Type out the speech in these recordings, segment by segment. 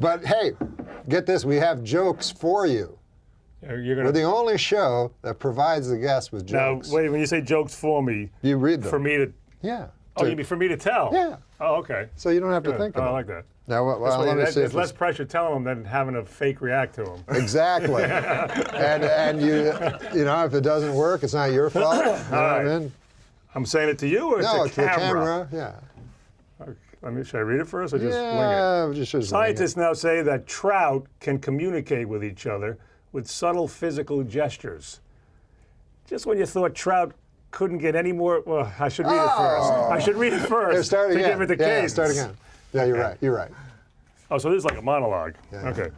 But hey, get this, we have jokes for you. We're the only show that provides the guests with jokes. Now, wait, when you say jokes for me, you read them. For me to... Yeah. Oh, you mean for me to tell? Yeah. Oh, okay. So you don't have to think about it. I like that. Now, let me see. There's less pressure telling them than having a fake react to them. Exactly. and you know, if it doesn't work, it's not your fault. You know what I mean? I'm saying it to you, or no, it's the camera? Yeah. Okay. Should I read it first, or just wing it? Just Scientists now say that trout can communicate with each other with subtle physical gestures. Just when you thought trout couldn't get any more, well, I should read it first. I should read it first start to again. give it the Yeah, case. start again. Yeah, you're right. You're right. Oh, so this is like a monologue. Yeah. Okay.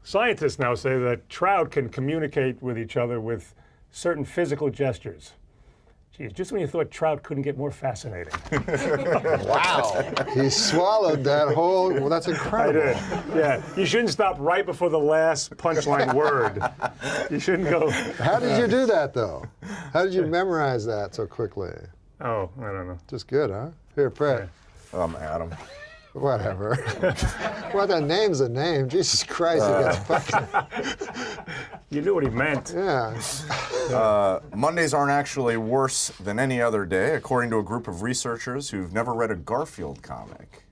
Scientists now say that trout can communicate with each other with certain physical gestures. Geez, just when you thought trout couldn't get more fascinating. Wow. He swallowed that whole, well, that's incredible. I did. Yeah. You shouldn't stop right before the last punchline word. You shouldn't go. How did you do that, though? How did you memorize that so quickly? Oh, I don't know. Just good, huh? Here, Fred. Adam. Whatever. Well, that name's a name. Jesus Christ, it gets fucking... You knew what he meant. Yeah. Mondays aren't actually worse than any other day, according to a group of researchers who've never read a Garfield comic.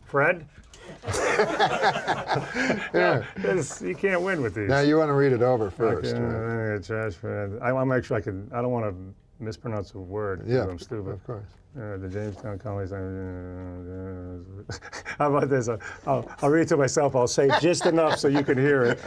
Fred? Yeah. You can't win with these. Now you want to read it over first. Okay, Right? trash Fred. I'm actually, I don't want to mispronounce a word. Yeah, I'm stupid. of course. The Jamestown College. How about this? I'll read it to myself. I'll say just enough so you can hear it.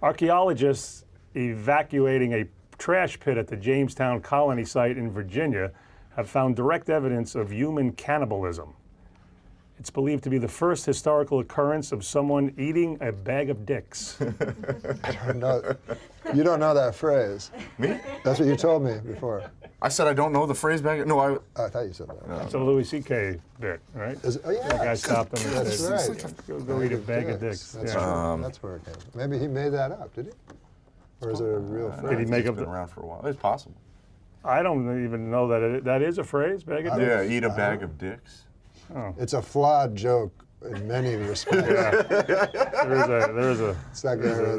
Archaeologists evacuating a trash pit at the Jamestown Colony site in Virginia have found direct evidence of human cannibalism. It's believed to be the first historical occurrence of someone eating a bag of dicks. I don't know. You don't know that phrase. Me? That's what you told me before. I said I don't know the phrase back. No, Oh, I thought you said that. It's a Louis C.K. bit, right? Oh, yeah. The guy stopped him and That's said, right. go eat a bag of dicks. That's, Yeah. that's where it came from. Maybe he made that up, did he? Or is it a real phrase? Did he make it's up been the... around for a while. It's possible. I don't even know that that is a phrase, bag of dicks? Yeah, eat a bag of dicks. It's a flawed joke in many respects. Yeah. There is a It's that guy right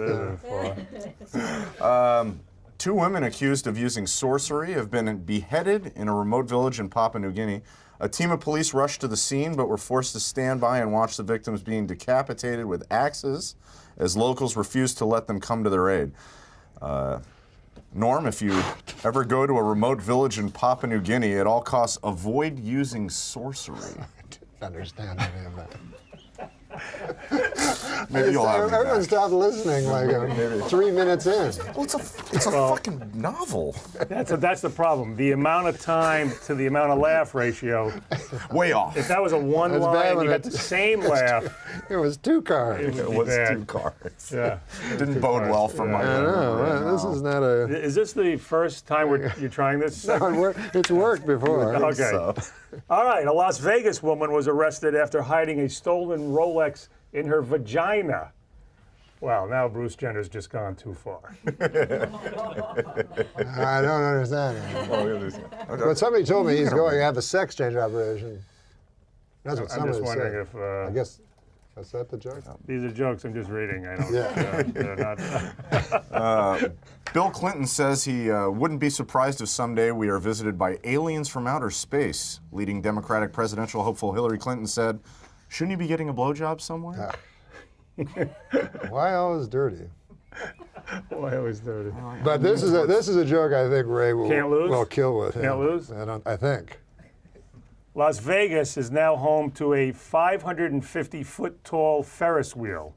there. flaw. Two women accused of using sorcery have been beheaded in a remote village in Papua New Guinea. A team of police rushed to the scene but were forced to stand by and watch the victims being decapitated with axes as locals refused to let them come to their aid. Norm, if you ever go to a remote village in Papua New Guinea, at all costs, avoid using sorcery. I didn't understand any of that. Maybe you'll have me Everyone back. stopped listening like 3 minutes in. Well, it's a fucking novel. That's the problem. The amount of time to the amount of laugh ratio. Way off. If that was a one That's bad line, when you got the it's- same laugh. It was 2 cards. It be was bad. 2 cards. Yeah. Didn't bode well for my I know. This is not a... Is this the first time you're trying this? It's worked before. Okay. So. All right. A Las Vegas woman was arrested after hiding a stolen Rolex in her vagina. Wow, now Bruce Jenner's just gone too far. I don't understand it. But somebody told me he's going to have a sex change operation. That's what I'm somebody just wondering said. if I guess, is that the joke? these are jokes I'm just reading. I don't. Yeah. They're not. Bill Clinton says he wouldn't be surprised if someday we are visited by aliens from outer space. Leading Democratic presidential hopeful Hillary Clinton said, "Shouldn't you be getting a blowjob somewhere?" Why always dirty? Boy, it was dirty. But this is a joke I think Ray Can't lose? will kill with him. Can't lose? I think. Las Vegas is now home to a 550-foot tall Ferris wheel.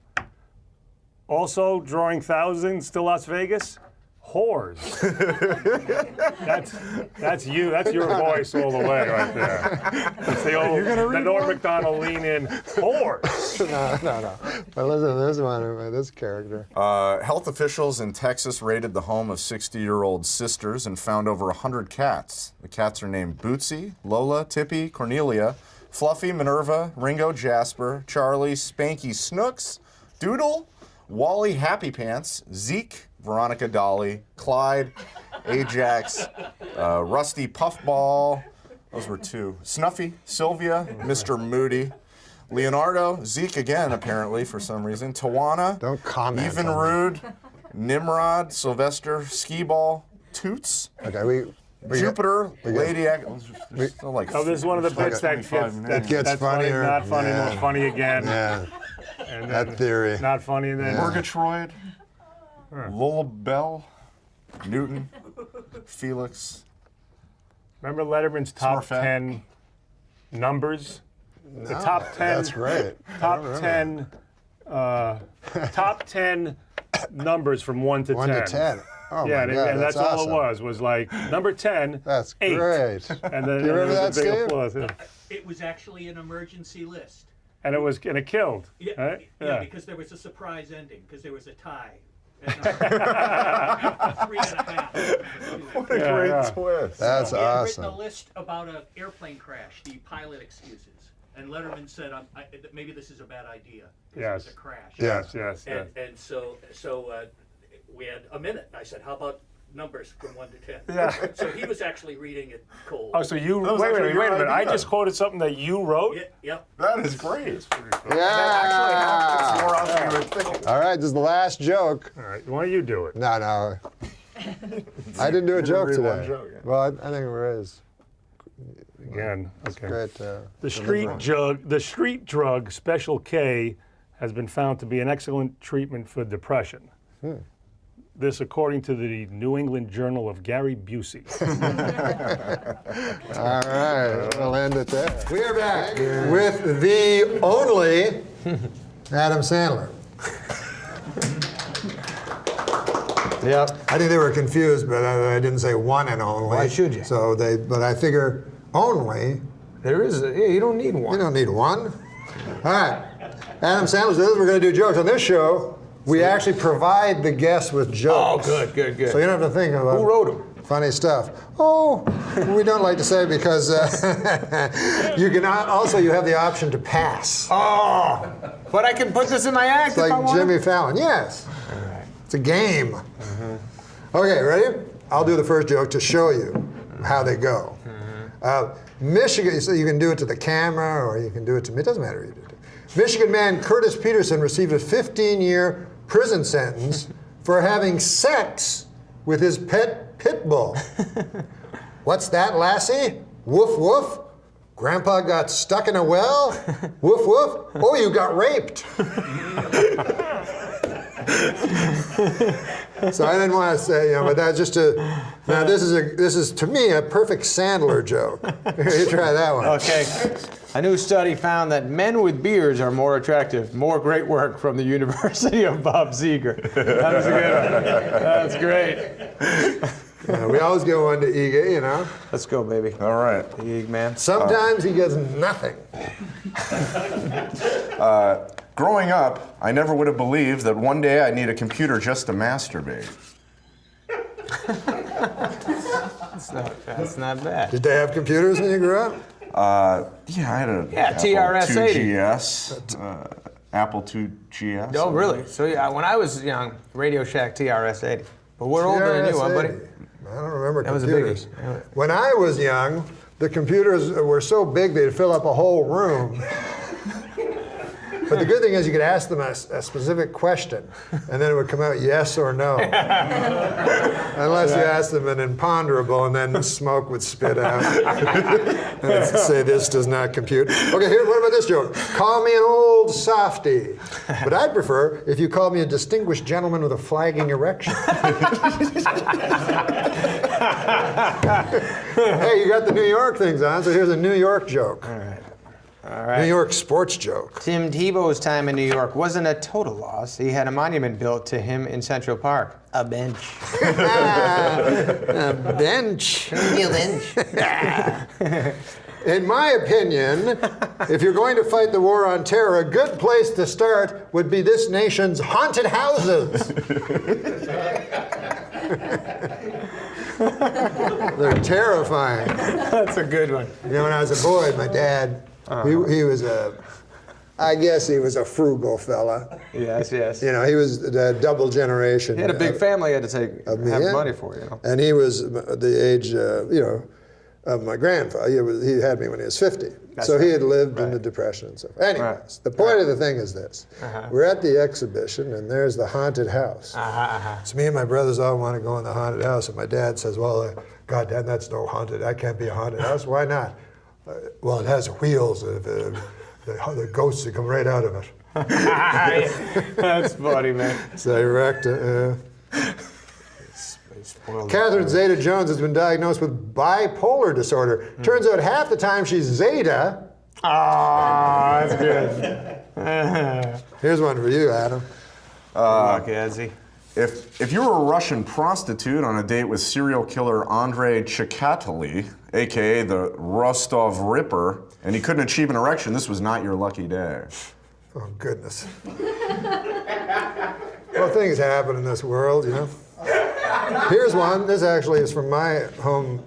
Also drawing thousands to Las Vegas, whores. That's you. That's your voice all the way right there. It's the old, the Norm MacDonald lean in, whores. No. But listen to this one, this character. Health officials in Texas raided the home of 60-year-old sisters and found over 100 cats. The cats are named Bootsy, Lola, Tippy, Cornelia, Fluffy, Minerva, Ringo, Jasper, Charlie, Spanky, Snooks, Doodle, Wally, Happy Pants, Zeke, Veronica Dolly, Clyde, Ajax, Rusty Puffball, those were 2. Snuffy, Sylvia, Mr. Moody, Leonardo, Zeke again apparently for some reason, Tawana, Don't comment. Even on Rude, Nimrod, Sylvester, Skee-Ball, Toots, it. Okay, we Jupiter, Lady Ag. Still like Oh, this is one of the bits that 25 minutes. That gets that's funnier. Funny, not funny, Yeah. most funny again. Yeah, And that then theory. not funny, and then Murgatroyd, Lullabelle, Newton, Felix. remember Letterman's top Smurfette. 10 numbers? The top 10. That's great. Top 10. Top 10 numbers from 1 to 1 10. to 10. Oh Yeah, my and, God, and that's awesome. all it was like number 10. That's 8. great. And then Do you and there remember was that, a big Steve? applause, yeah. It was actually an emergency list. And it killed. Yeah, Right? yeah, because there was a surprise ending, because there was a tie. At 3.5. What a Yeah, great yeah. twist. That's He had written a awesome. list about an airplane crash, the pilot excuses. And Letterman said, maybe this is a bad idea. 'Cause Yes. It was a crash. Yeah. Yes. And so we had a minute. I said, how about numbers from 1 to 10? Yeah. So he was actually reading it cold. Oh, so you That was wait a actually minute, wait a your minute. I idea. just quoted something that you wrote. Yeah, yep. That is great. Yeah. More out than you would think. All right, this is the last joke. All right, why don't you do it? No. I didn't do a joke read one today. joke, yeah. Well, I think it is. Again, okay. Great. The street drug Special K has been found to be an excellent treatment for depression. This, according to the New England Journal of Gary Busey. All right, we'll end it there. We are back with the only Adam Sandler. Yep. I think they were confused, but I didn't say one and only. Why should you? But I figure only. There is. You don't need one. You don't need one. All right, Adam Sandler says we're going to do jokes on this show. We actually provide the guests with jokes. Oh, good. So you don't have to think about Who wrote them? funny stuff. Oh, we don't like to say because you can also you have the option to pass. Oh, but I can put this in my act It's if I like want. Jimmy Fallon. Yes. It's a game. Okay, ready? I'll do the first joke to show you how they go. Michigan, so you can do it to the camera or you can do it to me. It doesn't matter who you do it to. Michigan man Curtis Peterson received a 15-year prison sentence for having sex with his pet pit bull. What's that, lassie? Woof, woof. Grandpa got stuck in a well? Woof, woof. Oh, you got raped. So I didn't want to say, but that's just a. Now this is to me a perfect Sandler joke. You try that one. Okay. A new study found that men with beards are more attractive. More great work from the University of Bob Seger. That was a good one. That's great. We always get one to Ige, Let's go, baby. All right. Big man. Sometimes he gets nothing. Growing up, I never would have believed that one day I'd need a computer just to masturbate. That's not bad. Did they have computers when you grew up? Yeah, I had a TRS-80. Apple II GS. Oh, really? So yeah, when I was young, Radio Shack TRS-80. But we're older than you, huh, buddy? I don't remember That was a computers. biggie. When I was young, the computers were so big they'd fill up a whole room. But the good thing is you could ask them a specific question, and then it would come out yes or no. Unless you asked them an imponderable, and then smoke would spit out. And it'd say this does not compute. Okay, here, what about this joke? Call me an old softy. But I'd prefer if you called me a distinguished gentleman with a flagging erection. Hey, you got the New York things on, so here's a New York joke. All right. New York sports joke. Tim Tebow's time in New York wasn't a total loss. He had a monument built to him in Central Park. A bench. A bench. A bench. In my opinion, if you're going to fight the war on terror, a good place to start would be this nation's haunted houses. They're terrifying. That's a good one. When I was a boy, my dad, he was a I guess he was a frugal fella. Yes, yes. You know, he was the double generation. He had a big family. He had to have yeah. money for, you know. And he was the age, you know, of my grandfather. He had me when he was 50. So he had lived in the Depression and stuff. Anyways, the point of the thing is this. We're at the exhibition, and there's the haunted house. So me and my brothers all want to go in the haunted house, and my dad says, well, God, Dad, that's no haunted. That can't be a haunted house. Why not? Well, it has wheels. The ghosts that come right out of it. That's funny, man. It's direct. Catherine Zeta-Jones has been diagnosed with bipolar disorder. Turns out half the time she's Zeta. Oh, that's good. Here's one for you, Adam. Etsy. If you were a Russian prostitute on a date with serial killer Andrei Chikatily, a.k.a. the Rostov Ripper, and he couldn't achieve an erection, this was not your lucky day. Oh, goodness. Well, things happen in this world, you know. Here's one. This actually is from my home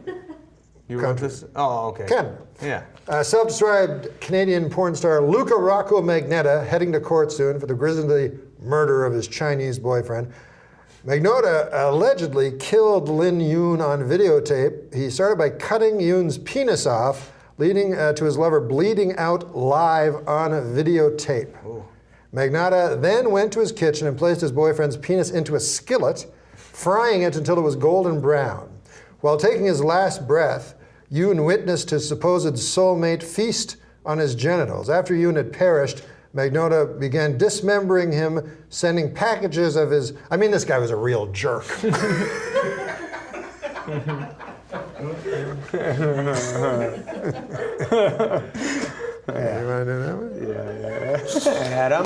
country. Oh, okay. Canada. Yeah. Self-described Canadian porn star Luca Rocco Magnotta heading to court soon for the grisly murder of his Chinese boyfriend. Magnotta allegedly killed Lin Yoon on videotape. He started by cutting Yoon's penis off, leading to his lover bleeding out live on videotape. Ooh. Magnotta then went to his kitchen and placed his boyfriend's penis into a skillet, frying it until it was golden brown. While taking his last breath, Yoon witnessed his supposed soulmate feast on his genitals. After Yoon had perished, Magnotta began dismembering him, sending packages of his... I mean, this guy was a real jerk. Yeah. You want to do that one? Yeah. Adam?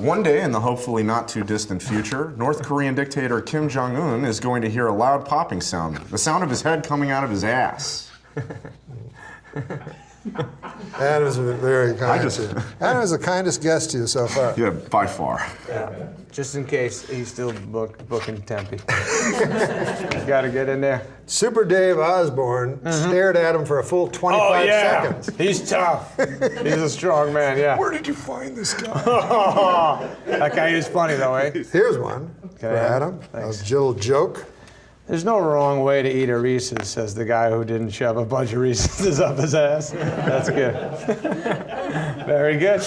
One day in the hopefully not too distant future, North Korean dictator Kim Jong-un is going to hear a loud popping sound, the sound of his head coming out of his ass. Adam was very kind. Adam was the kindest guest to you so far. Yeah, by far. Yeah. Just in case he's still booking Tempe. Got to get in there. Super Dave Osborne stared at him for a full 25 seconds. He's tough. He's a strong man, yeah. Where did you find this guy? That guy is funny, though, eh? Here's one for Adam. Thanks. A little joke. There's no wrong way to eat a Reese's, says the guy who didn't shove a bunch of Reese's up his ass. That's good. Very good.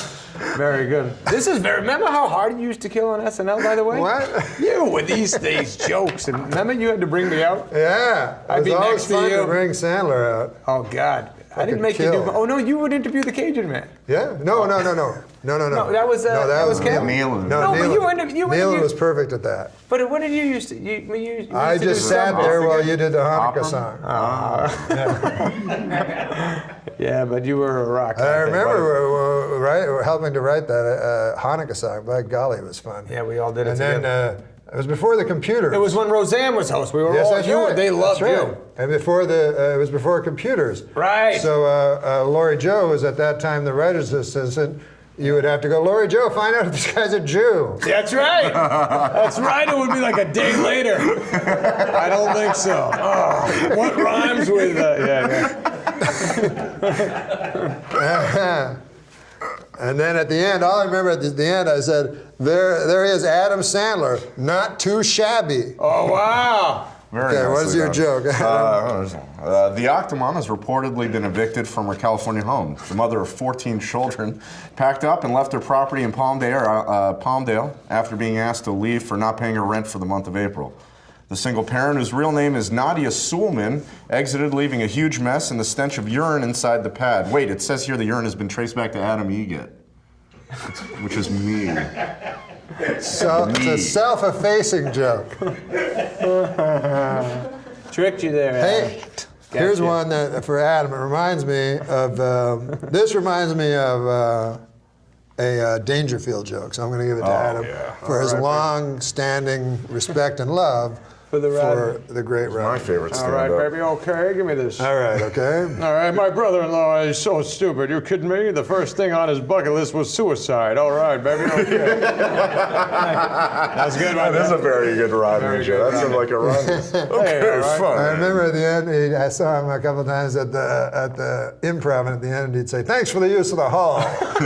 Very good. This is very... Remember how hard you used to kill on SNL, by the way? What? You with these jokes. And remember you had to bring me out? Yeah. I'd be it was always next to fun you. to bring Sandler out. Oh, God. I didn't make kill. you do... Oh, no, you would interview the Cajun Man. Yeah? No. No, that was Kevin. Nealon. No, but Nealon was perfect at that. But what did you used to... You used I to do just sat some- there while you did the Hanukkah song. Yeah, but you were a rock. I remember we're helping to write that Hanukkah song. By golly, it was fun. Yeah, we all did it And together. then it was before the computer. It was when Roseanne was host. We were all... that's right. They loved That's right. you. And before it was before computers. Right. So Lori Joe was at that time the writer's assistant. You would have to go, Lori Joe, find out if this guy's a Jew. That's right. That's right. It would be like a day later. I don't think so. Oh, what rhymes with... And then at the end, all I remember at the end, I said, there he is, Adam Sandler, not too shabby. Oh, wow. Very Okay, what's nicely your done. joke? The Octomom has reportedly been evicted from her California home. The mother of 14 children packed up and left her property in Palmdale after being asked to leave for not paying her rent for the month of April. The single parent, whose real name is Nadia Suleman, exited leaving a huge mess and the stench of urine inside the pad. Wait, it says here the urine has been traced back to Adam Eget, which is me. So it's a self-effacing joke. Tricked you there, Adam. Hey, here's one that for Adam. It reminds me of a Dangerfield joke. So I'm going to give it to Adam for his long-standing respect and love For the for the great My Rodney. favorite All stand-up. right, baby, okay, give me this. All right, okay. All right, my brother-in-law is so stupid. You kidding me? The first thing on his bucket list was suicide. All right, baby, okay. That's good, That is a very good Rodney Very joke. good That's like a Rodney. Okay, all right. fine. I remember at the end, I saw him a couple of times at the improv, and at the end he'd say, "Thanks for the use of the hall." Oh,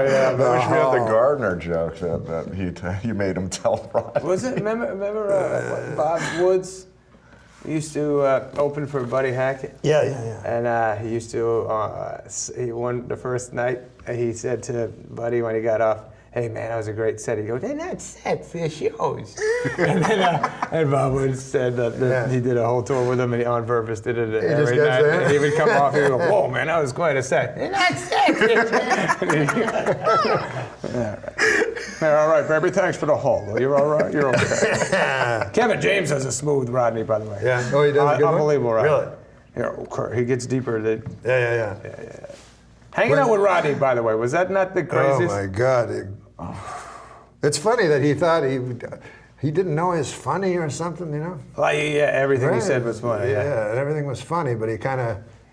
yeah, I wish we had the hall. Gardner joke that you made him tell Rodney. Was it? Remember Bob Woods used to open for Buddy Hackett? Yeah, yeah, yeah. And he used to, he won the first night, he said to Buddy when he got off, "Hey man, that was a great set." He goes, "They're not sets, they're shows." And then and Bob Woods said that he did a whole tour with him, and he on purpose did it every just night. kept saying it? And he would come off and he'd go, "Whoa man, that was quite a set." "They're not sets, all right, baby, thanks for the haul. You're all right, you're okay. Kevin James has a smooth Rodney, by the way. Yeah. Oh, he does a good one? Unbelievable, Rodney. Really? Yeah, he gets deeper. Yeah. Hanging out with Rodney, by the way, was that not the Oh craziest? my God! It's funny that he thought he didn't know he's funny or something, you know. Like, yeah, everything he Right. said was funny. Yeah. and everything was funny, but he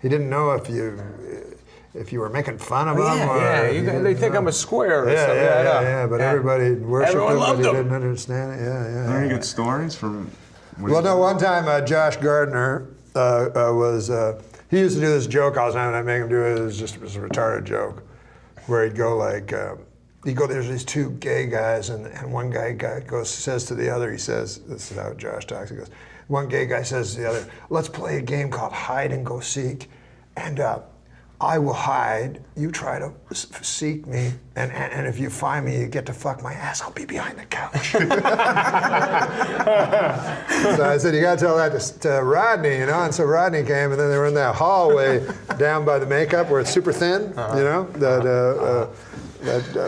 didn't know if you were making fun of him. Yeah, or they think I'm a square or something. Yeah, but everybody worshipped Everyone him, but loved he him. didn't understand it. Yeah. Any good stories from? Well, no, one time Josh Gardner he used to do this joke all the time, and I make him do it. It was a retarded joke, where he'd go like, there's these two gay guys, and one guy says to the other, he says, this is how Josh talks, he goes, one gay guy says to the other, "Let's play a game called hide and go seek, and I will hide, you try to seek me, and if you find me, you get to fuck my ass, I'll be behind the couch." So I said, "You got to tell that to Rodney, you know?" And so Rodney came, and then they were in that hallway down by the makeup where it's super thin, you know, that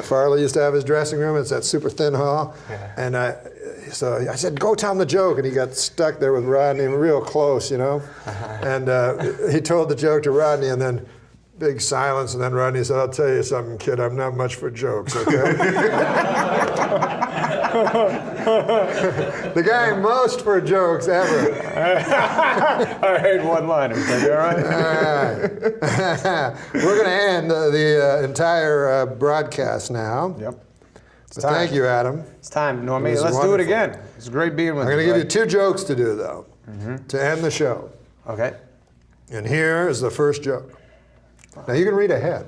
Farley used to have his dressing room. It's that super thin hall. And so I said, "Go tell him the joke." And he got stuck there with Rodney real close, you know. And he told the joke to Rodney, and then big silence, and then Rodney said, "I'll tell you something, kid, I'm not much for jokes, okay?" The guy most for jokes ever. I hate one-liners, baby, all right? We're going to end the entire broadcast now. Yep. So thank you, Adam. It's time, Normie. This is Let's do it wonderful. again. It's great being with I'm going to give you bud. 2 jokes to do, though, to end the show. Okay. And here is the first joke. Now, you can read ahead.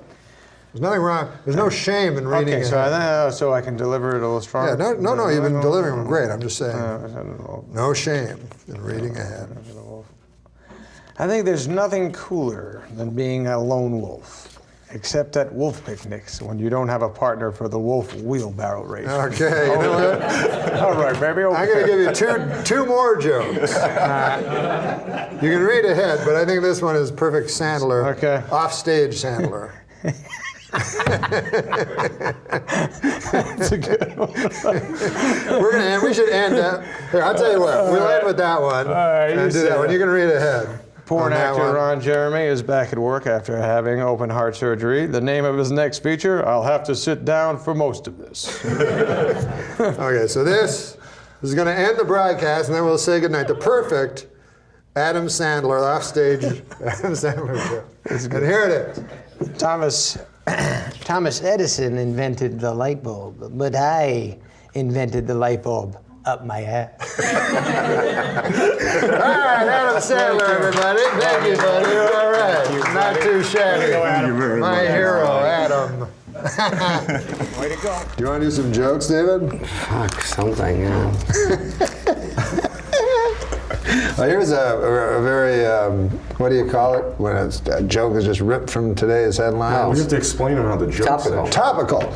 There's nothing wrong. There's no shame in reading Okay, ahead. so I can deliver it a little stronger. Yeah, no, you've been delivering them great. I'm just saying, I no shame in reading ahead. think there's nothing cooler than being a lone wolf, except at wolf picnics when you don't have a partner for the wolf wheelbarrow race. Okay, you know what? All right, baby. Okay. I'm going to give you two more jokes. You can read ahead, but I think this one is perfect Sandler. Okay. Offstage Sandler. That's a good one. We're gonna end. We should end that. Here, I'll tell you what. We'll end with that one. right, you and do say that one. that. You can read ahead. Porn on that actor one. Ron Jeremy is back at work after having open heart surgery. The name of his next feature, "I'll have to sit down for most of this." Okay, so this is going to end the broadcast, and then we'll say goodnight. The perfect Adam Sandler offstage Adam Sandler show. And here it is. Thomas Edison invented the light bulb, but I invented the light bulb up my ass. All right, Adam Sandler, everybody. Thank you, buddy. All right. Not too shabby. Thank you very My much. hero, Adam. Way to go. Do you want to do some jokes, David? Fuck, something, yeah. Well, here's a very, what do you call it? When a joke is just ripped from today's headlines. We have to explain him how the joke's Topical. Topical.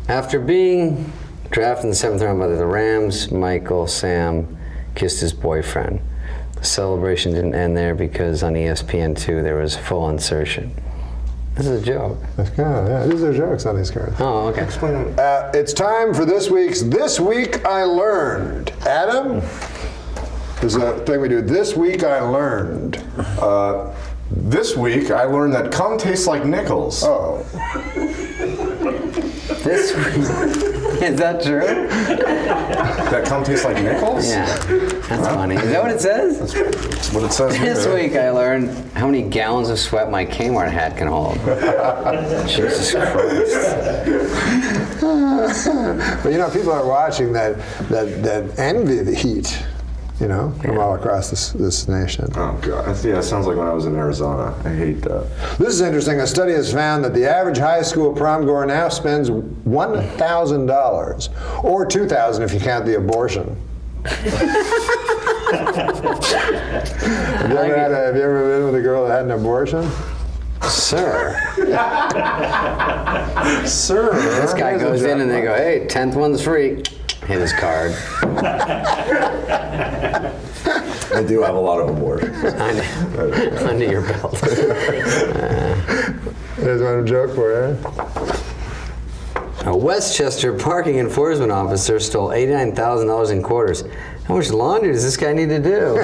After being drafted in the 7th round by the Rams, Michael Sam kissed his boyfriend. The celebration didn't end there because on ESPN2 there was full insertion. This is a joke. Yeah, these are jokes on these cards. Oh, okay. It's time for this week's This Week I Learned. Adam, there's a thing we do. This Week I Learned. This week, I learned that cum tastes like nickels. Oh. This week. Is that true? That cum tastes like nickels? Yeah. That's funny. Is that what it says? That's what it says here. This week I learned how many gallons of sweat my Kmart hat can hold. Jesus Christ. But you know, people are watching that envy the heat, you know, from all across this nation. Oh, God. Yeah, it sounds like when I was in Arizona. I hate that. This is interesting. A study has found that the average high school prom goer now spends $1,000, or $2,000 if you count the abortion. Have you ever been with a girl that had an abortion? Sir. Sir. This guy goes in and they go, hey, 10th one's free. Hit his card. I do have a lot of abortions. Under your belt. There's one joke for you. A Westchester parking enforcement officer stole $89,000 in quarters. How much laundry does this guy need to do?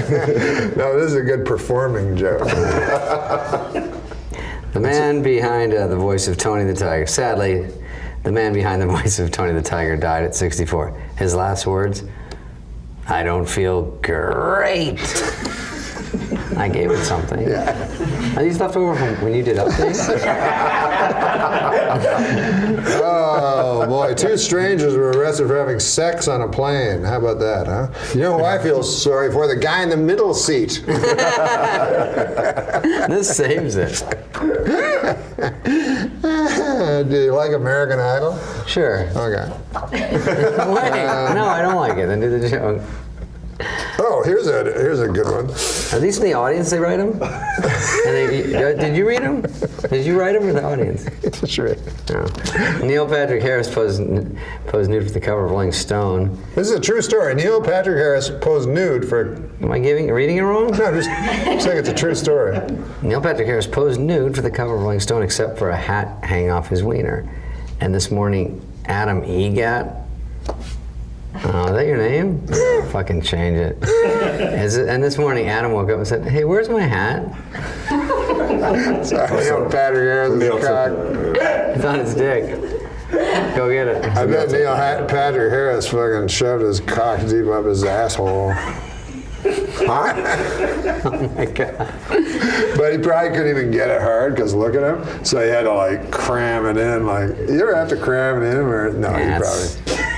No, this is a good performing joke. The man behind the voice of Tony the Tiger. Sadly, the man behind the voice of Tony the Tiger died at 64. His last words, I don't feel great. I gave it something. Yeah. Are these left over from when you did updates? Oh boy, two strangers were arrested for having sex on a plane. How about that, huh? You know who I feel sorry for? The guy in the middle seat. This saves it. Do you like American Idol? Sure. Okay. Wait, no, I don't like it. Then do the joke. Oh, here's a good one. Are these from the audience? They write them? Did you read them? Did you write them or the audience? Sure. No. Neil Patrick Harris posed nude for the cover of Rolling Stone. This is a true story. Neil Patrick Harris posed nude for. Am I reading it wrong? No, I'm just saying it's a true story. Neil Patrick Harris posed nude for the cover of Rolling Stone, except for a hat hanging off his wiener. And this morning, Adam Egat. Oh, is that your name? Fucking change it. And this morning, Adam woke up and said, "Hey, where's my hat?" Sorry, Neil Patrick Harris is a cock. It's on his dick. Go get it. I bet Neil Patrick Harris fucking shoved his cock deep up his asshole. Huh? Oh my God. But he probably couldn't even get it hard because look at him. So he had to like cram it in. Like, you ever have to cram it in? Or no, you probably.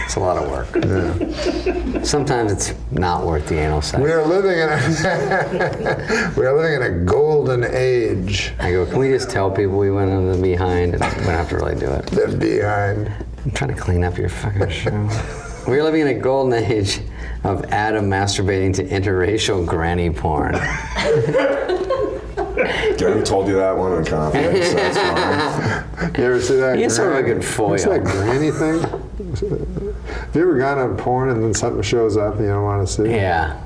It's a lot of work. Yeah. Sometimes it's not worth the anal sex. We are living in a golden age. I go, can we just tell people we went in the behind and we don't have to really do it? The behind. I'm trying to clean up your fucking show. We're living in a golden age of Adam masturbating to interracial granny porn. Gary told you that one in confidence. So that's fine. You ever see that? He's sort of a good foil. What's that granny thing? Have you ever gone on porn and then something shows up and you don't want to see? Yeah.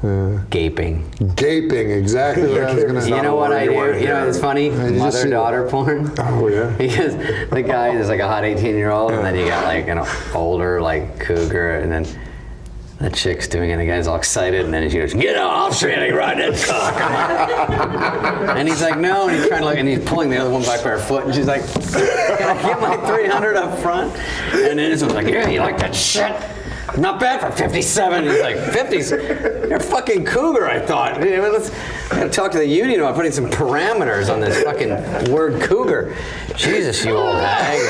Gaping. Gaping, exactly what I was going to say. You know what I do? You know, it's funny? Mother-daughter porn. Oh, yeah? Because the guy is like a hot 18-year-old, and then you got like an older like cougar, and then the chick's doing it, and the guy's all excited, and then she goes, "Get out, I'll show you right that cock." And he's like, "No," and he's trying to look, and he's pulling the other one back by her foot, and she's like, "Can I get my 300 up front?" And then this one's like, "Yeah, you like that shit? Not bad for 57. He's like, 50s? You're a fucking cougar, I thought. Let's gotta talk to the union about putting some parameters on this fucking word cougar. Jesus, you old hag.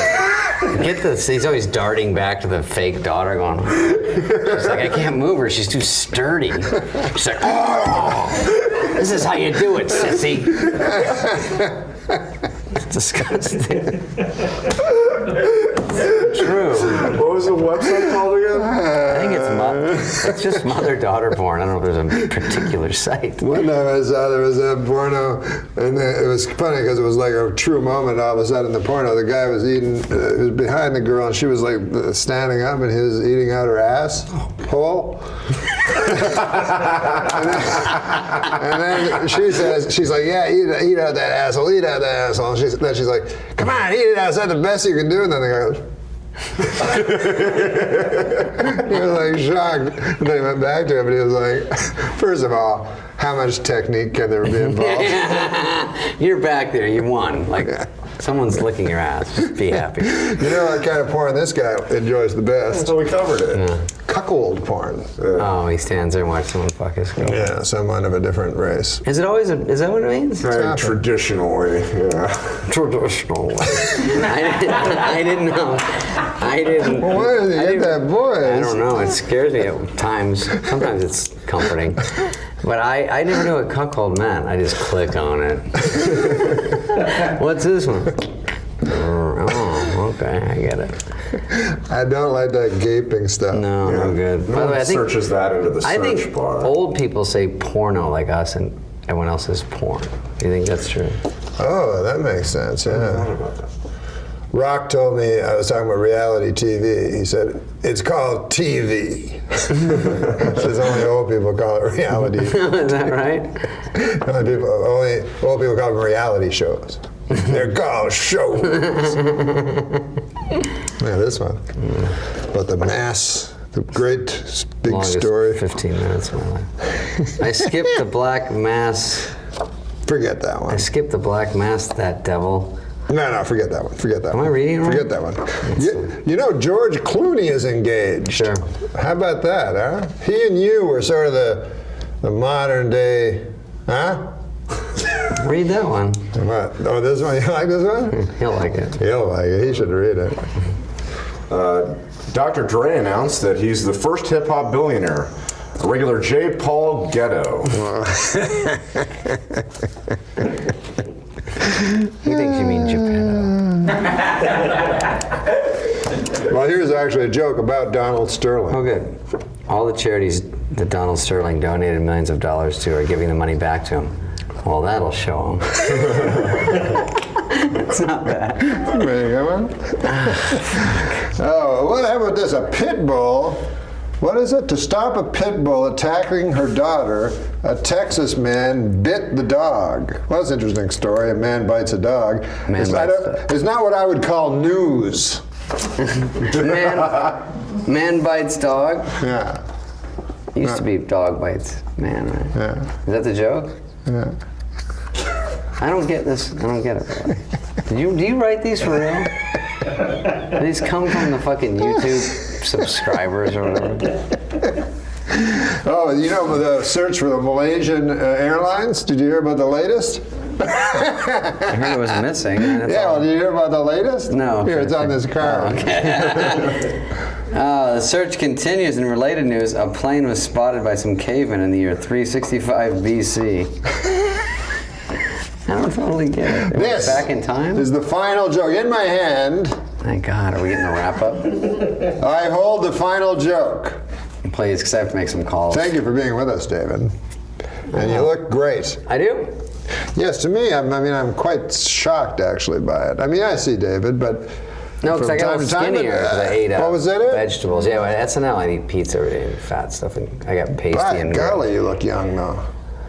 Get this. He's always darting back to the fake daughter going, she's like, I can't move her. She's too sturdy. She's like, oh, this is how you do it, sissy. It's disgusting. True. What was the website called again? I think it's just mother-daughter porn. I don't know if there's a particular site. One time I saw there was a porno, and it was funny because it was like a true moment. All of a sudden, the porno, the guy was eating, he was behind the girl, and she was like standing up, and he was eating out her ass hole. and then she says, she's like, "Yeah, eat out that asshole, eat out that asshole." And then she's like, "Come on, eat it out. Is that the best you can do?" And then the guy goes. He was like shocked. And then he went back to him and he was like, first of all, how much technique can there be involved? You're back there, you won. Like, Someone's licking your ass. Just be happy. You know what kind of porn this guy enjoys the best? So we covered it. Cuckold porn. Oh, he stands there and watches someone fuck his girl. Yeah, someone of a different race. Is it always? Is that what it means? Very traditional way, yeah. Traditional way. I didn't know. I didn't. Well, where did he get that voice? I don't know. It scares me at times. Sometimes it's comforting. But I never knew what cuckold meant. I just click on it. What's this one? Oh, okay, I get it. I don't like that gaping stuff. No, no good. By the way, I think searches that into the I search think bar. old people say porno like us, and everyone else says porn. Do you think that's true? Oh, that makes sense, yeah. Rock told me, I was talking about reality TV, he said, it's called TV. Says only old people call it reality. Is that right? Only old people call them reality shows. They're called shows. Yeah, this one. About the mass, the great big Longest story. 15 minutes of my life. I skipped the black mass. Forget that one. I skipped the black mass, that devil. No, forget that one. Forget that one. Am I reading it wrong? Forget that one. You know, George Clooney is engaged. Sure. How about that, huh? He and you were sort of the modern day, huh? Read that one. What? Oh, this one? You like this one? He'll like it. He'll like it. He should read it. Dr. Dre announced that he's the first hip-hop billionaire, a regular J. Paul Ghetto. He thinks you mean Geppetto. Well, here's actually a joke about Donald Sterling. Oh, good. All the charities that Donald Sterling donated millions of dollars to are giving the money back to him. Well, that'll show him. It's not bad. There you go, man. Oh, what about this? A pit bull. What is it? To stop a pit bull attacking her daughter, a Texas man bit the dog. Well, that's an interesting story. A man bites a dog. It's not what I would call news. Man bites dog. Yeah. Used to be dog bites man, right? Yeah. Is that the joke? Yeah. I don't get this. I don't get it. Really. Do you write these for real? Do these come from the fucking YouTube subscribers or whatever? Oh, you know the search for the Malaysian Airlines? Did you hear about the latest? I heard it was missing. Well, did you hear about the latest? No. Here, it's on this card. Oh, okay. The search continues. In related news, a plane was spotted by some cavemen in the year 365 BC. I don't totally get it. This back in time? is the final joke. In my hand, Thank God. Are we getting a wrap up? I hold the final joke. Please, because I have to make some calls. Thank you for being with us, David. And you look great. I do? Yes, to me, I'm quite shocked actually by it. I mean, I see David, but No, because I got a little skinnier because I ate what was that it? vegetables. Yeah, well, at SNL I eat pizza every day and fat stuff, and I got pasty By and golly, you look young though.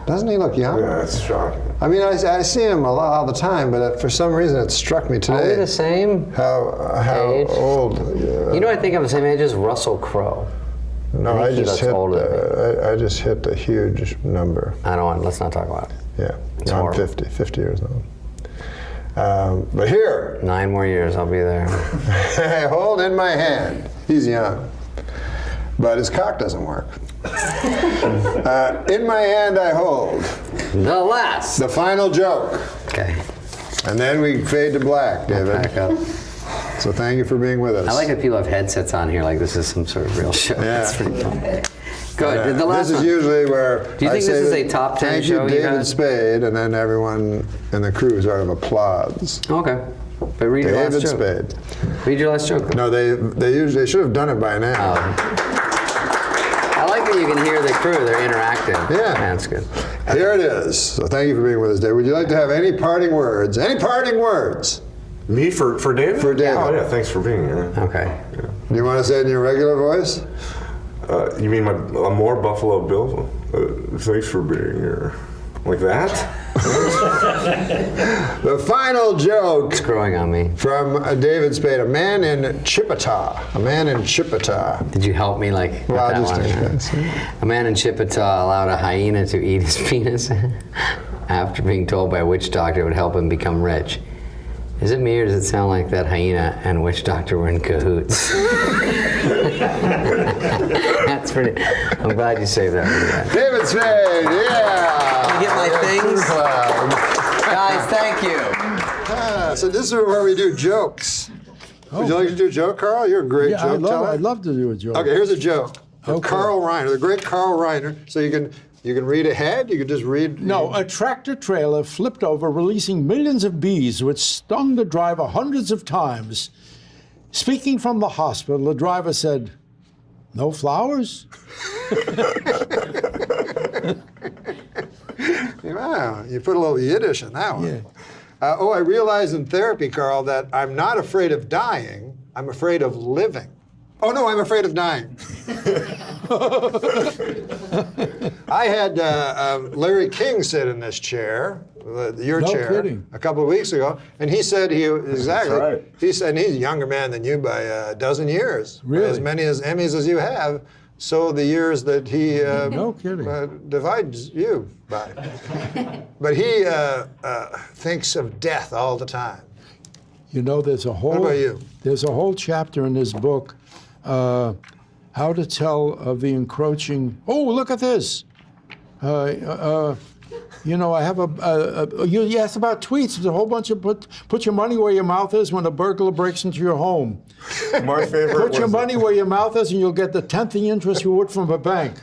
Doesn't he look young? Yeah, it's shocking. I mean, I see him a lot all the time, but for some reason it struck me Are we today the same? how age? old. You know, I think I'm the same age as Russell Crowe. No, I I think he just looks hit. older I just hit a huge number. I don't want. Let's not talk about it. Yeah, It's I'm horrible. 50 years old. But here, 9 more years, I'll be there. I hold in my hand. He's young, but his cock doesn't work. In my hand, I hold The last. the final joke, Okay. and then we fade to black, David. Back up. So thank you for being with us. I like that people have headsets on here, like this is some sort of real show. Yeah. That's pretty fun. Go ahead. The last This is one. usually where Do you I think say this is that, a top 10 thank show you, you David got? Spade, and then everyone in the crew sort of applauds. Okay. But read your David last joke. Spade. Read your last joke. No, they should have done it by now. I like that you can hear the crew. They're interactive. Yeah. That's good. Here it is. So thank you for being with us, David. Would you like to have any parting words? Any parting words? Me for David? For David. Oh yeah, thanks for being here. Okay. Do you want to say it in your regular voice? You mean more Buffalo Bill? Thanks for being here. Like that? The final joke It's growing on me. from David Spade, a man in Chippewa. A man in Chippewa. Did you help me like with Well, that just one? yes. A man in Chippewa allowed a hyena to eat his penis after being told by a witch doctor it would help him become rich. Is it me or does it sound like that hyena and witch doctor were in cahoots? That's pretty. I'm glad you saved that for that. David Spade, yeah. Get my things, guys. Thank you. So this is where we do jokes. Would you like to do a joke, Carl? You're a great joke teller. I'd love to do a joke. Okay, here's a joke. Okay. Carl Reiner, the great Carl Reiner. So you can read ahead. You can just read. No, a tractor trailer flipped over, releasing millions of bees, which stung the driver hundreds of times. Speaking from the hospital, the driver said, "No flowers?" Wow, you put a little Yiddish in that one. Yeah. I realized in therapy, Carl, that I'm not afraid of dying. I'm afraid of living. Oh, no, I'm afraid of dying. I had Larry King sit in this chair, your No chair, kidding. a couple of weeks ago, and he said exactly. That's right. He said, and he's a younger man than you by a dozen years. Really? As many as Emmys as you have, so the years that he No kidding. divides you by. But he thinks of death all the time. You know, there's a whole. What about you? There's a whole chapter in this book, how to tell of the encroaching. Oh, look at this. You know, I have you asked about tweets. There's a whole bunch of put your money where your mouth is when a burglar breaks into your home. My favorite Put your was- money where your mouth is, and you'll get the tenth the interest you would from a bank.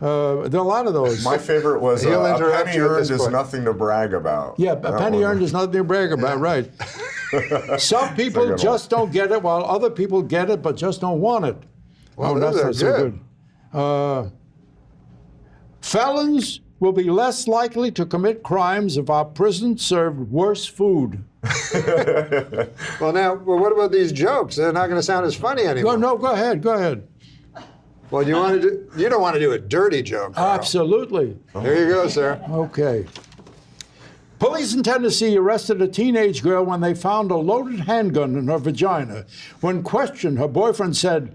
There are a lot of those. My favorite was He'll a interrupt penny you at earned this is point. nothing to brag about. Yeah, a That penny one. earned is nothing to brag about, right? Some good people one. just don't get it, while other people get it but just don't want it. Well, that's those not are so good. good. Felons will be less likely to commit crimes if our prisons served worse food. Well, what about these jokes? They're not going to sound as funny anymore. No, go ahead. Well, you don't want to do a dirty joke, Carl. Absolutely. There you go, sir. Okay. Police in Tennessee arrested a teenage girl when they found a loaded handgun in her vagina. When questioned, her boyfriend said,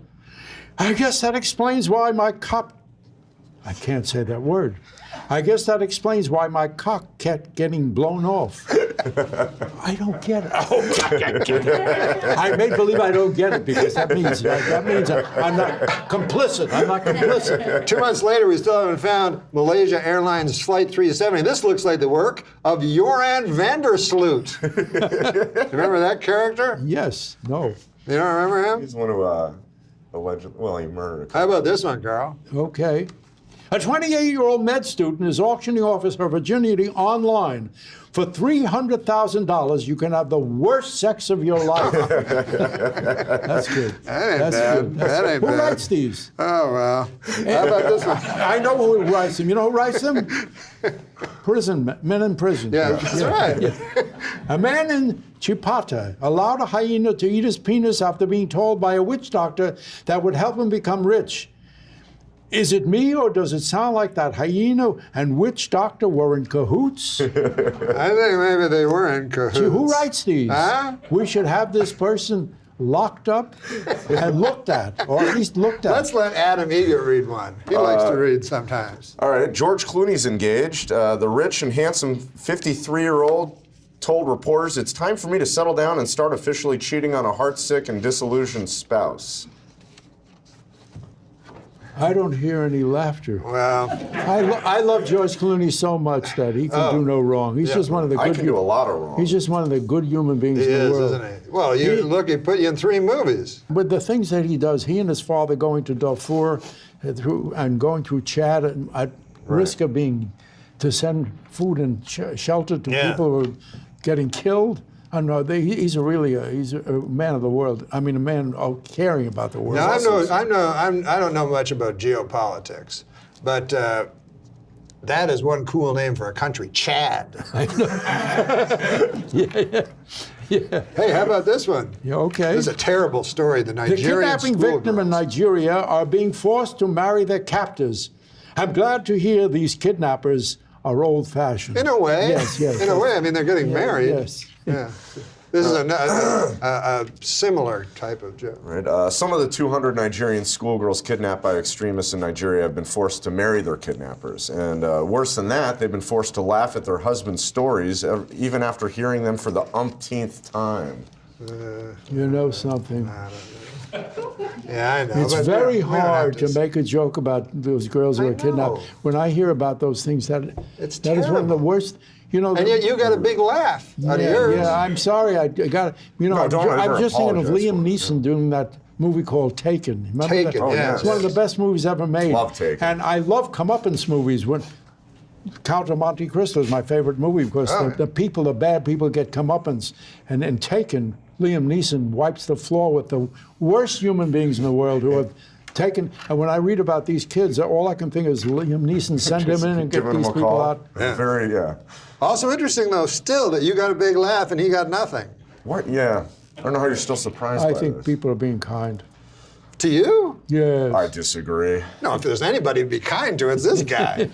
"I guess that explains why my cock..." I can't say that word. "I guess that explains why my cock kept getting blown off." I don't get it. Oh, I get it. I make believe I don't get it because that means I'm not complicit. I'm not complicit. 2 months later, we still haven't found Malaysia Airlines Flight 370. This looks like the work of Joran Vandersloot. Remember that character? Yes. No. You don't remember him? He's one who allegedly, he murdered a How about this one, Carl? Okay. A 28-year-old med student is auctioning off her virginity online. For $300,000, you can have the worst sex of your life. That's good. That ain't That's bad. good. That ain't Who bad. writes these? Oh, well. How about this one? I know who writes them. You know who writes them? Men in prison. Yeah, that's right. A man in Chipata allowed a hyena to eat his penis after being told by a witch doctor that would help him become rich. Is it me, or does it sound like that hyena and witch doctor were in cahoots? I think maybe they were in cahoots. Gee, who writes these? Huh? We should have this person locked up and looked at, or at least looked at. Let's let Adam Egan read one. He likes to read sometimes. All right, George Clooney's engaged. The rich and handsome 53-year-old told reporters, "It's time for me to settle down and start officially cheating on a heartsick and disillusioned spouse." I don't hear any laughter. Well, I love George Clooney so much that he can do no wrong. He's just one of the I good. can do a lot of wrong. He's just one of the good human beings he in the is, world. isn't he? Well, he put you in 3 movies. With the things that he does, he and his father going to Darfur and going through Chad at risk of to send food and shelter to people who are getting killed. I know he's a man of the world. I mean, a man caring about the world. Now, I don't know much about geopolitics, but that is one cool name for a country, Chad. Yeah. Hey, how about this one? Yeah, okay. This is a terrible story. The The Nigerian kidnapping victim in schoolgirls. Nigeria are being forced to marry their captors. I'm glad to hear these kidnappers are old-fashioned. In a way. Yes. In a way, I mean, they're getting married. Yes. Yeah. This is a similar type of joke. Right. Some of the 200 Nigerian schoolgirls kidnapped by extremists in Nigeria have been forced to marry their kidnappers. And worse than that, they've been forced to laugh at their husbands' stories, even after hearing them for the umpteenth time. You know something. Yeah, I know. It's but very we don't have hard to make a joke about those girls who I are kidnapped. know. When I hear about those things, that It's is one of the terrible. worst. You know, And yet you got a big laugh out of yours. Yeah, I'm sorry. I got. You know, No, don't I ever was just thinking of apologize Liam for it, Neeson doing that movie called Taken. Remember that? Taken, yeah. It's one of the best movies ever made. Love Taken. And I love comeuppance movies. When Count of Monte Cristo is my favorite movie because the people, the bad people, get comeuppance. And in Taken, Liam Neeson wipes the floor with the worst human beings in the world who have taken. And when I read about these kids, all I can think is Liam Neeson, send him in and get Giving these them a people call. out. Very, yeah. Also interesting, though, still, that you got a big laugh and he got nothing. What? Yeah. I don't know how you're still surprised I by think this. people are being kind. To you? Yes. I disagree. No, if there's anybody to be kind to, it's this guy.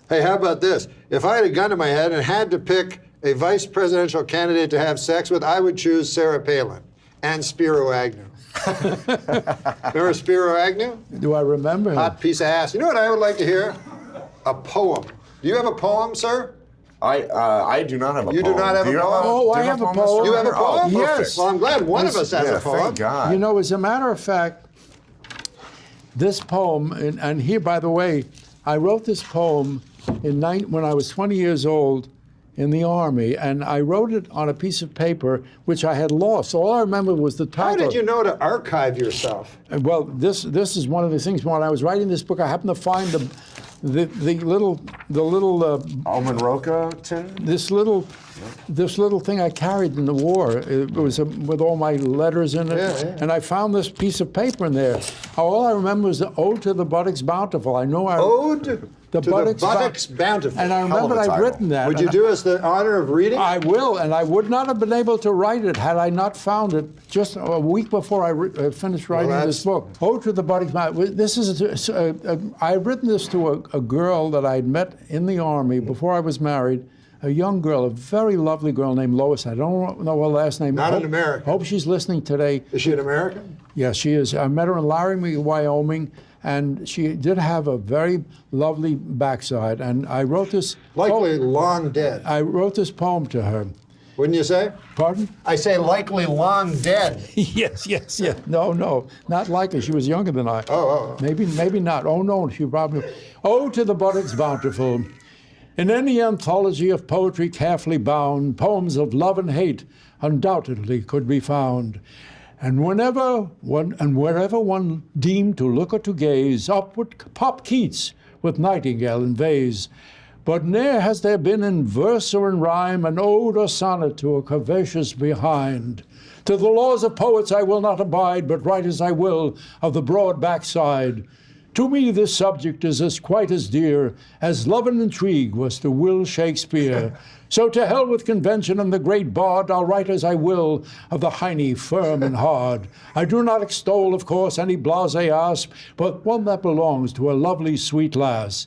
Hey, how about this? If I had a gun to my head and had to pick a vice presidential candidate to have sex with, I would choose Sarah Palin and Spiro Agnew. Remember Spiro Agnew? Do I remember him? Hot piece of ass. You know what I would like to hear? A poem. Do you have a poem, sir? I do not have a poem. You do not have a you poem? Oh, do I you have a Mr. poem. You have a Weiner? poem? Oh, Yes. perfect. Well, I'm glad one of us has Yeah, a poem. thank God. You know, as a matter of fact, this poem, and here, by the way, I wrote this poem when I was 20 years old in the Army, and I wrote it on a piece of paper which I had lost. All I remember was the title. How did you know to archive yourself? Well, this is one of the things. When I was writing this book, I happened to find the little Almond Roca tin? this little thing I carried in the war. It was with all my letters in it, and I found this piece of paper in there. All I remember was the Ode to the Buttocks Bountiful. I know I Ode the to Buttocks, the Buttocks Bountiful. and I remember Hell of a I'd title. written that. Would you and do us the honor of reading? I will, and I would not have been able to write it had I not found it just a week before I finished writing this book. Ode to the Buttocks Bountiful. This is I had written this to a girl that I had met in the Army before I was married. A young girl, a very lovely girl named Lois. I don't know her last name. Not an American. Hope she's listening today. Is she an American? Yes, she is. I met her in Laramie, Wyoming, and she did have a very lovely backside. And I wrote this. Likely long dead. I wrote this poem to her. Wouldn't you say? Pardon? I say likely long dead. Yes. No, not likely. She was younger than I. Oh. Maybe not. Oh no, she probably. Oh, to the Buttocks Bountiful. In any anthology of poetry carefully bound, poems of love and hate undoubtedly could be found. And wherever one deemed to look or to gaze, up would pop Keats with Nightingale and vase. But ne'er has there been in verse or in rhyme an ode or sonnet to a curvaceous behind. To the laws of poets I will not abide, but write as I will of the broad backside. To me this subject is quite as dear as love and intrigue was to Will Shakespeare. So to hell with convention and the great bard, I'll write as I will of the hiney firm and hard. I do not extol, of course, any blasé ass, but one that belongs to a lovely sweet lass.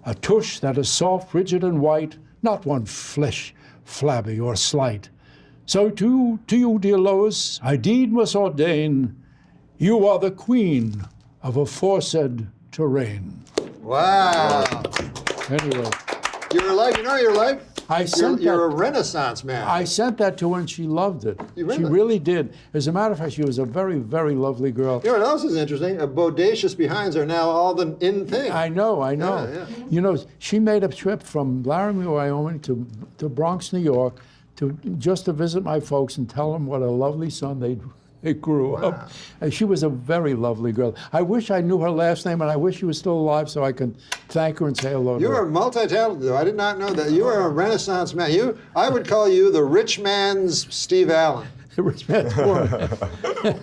A tush that is soft, rigid, and white, not one flesh, flabby or slight. So to you, dear Lois, I deed must ordain, you are the queen of aforesaid terrain. Wow. Anyway, You're like, you're like, you're a that. Renaissance man. I sent that to her and she loved it. You read She it? really did. As a matter of fact, she was a very, very lovely girl. You know what else is interesting? Bodacious behinds are now all the in thing. I know. Yeah. You know, she made a trip from Laramie, Wyoming to Bronx, New York, just to visit my folks and tell them what a lovely son they grew up. And she was a very lovely girl. I wish I knew her last name, and I wish she was still alive so I could thank her and say hello to You her. are multi-talented, though. I did not know that. You are a Renaissance man. I would call you the rich man's Steve Allen. The rich man's poor.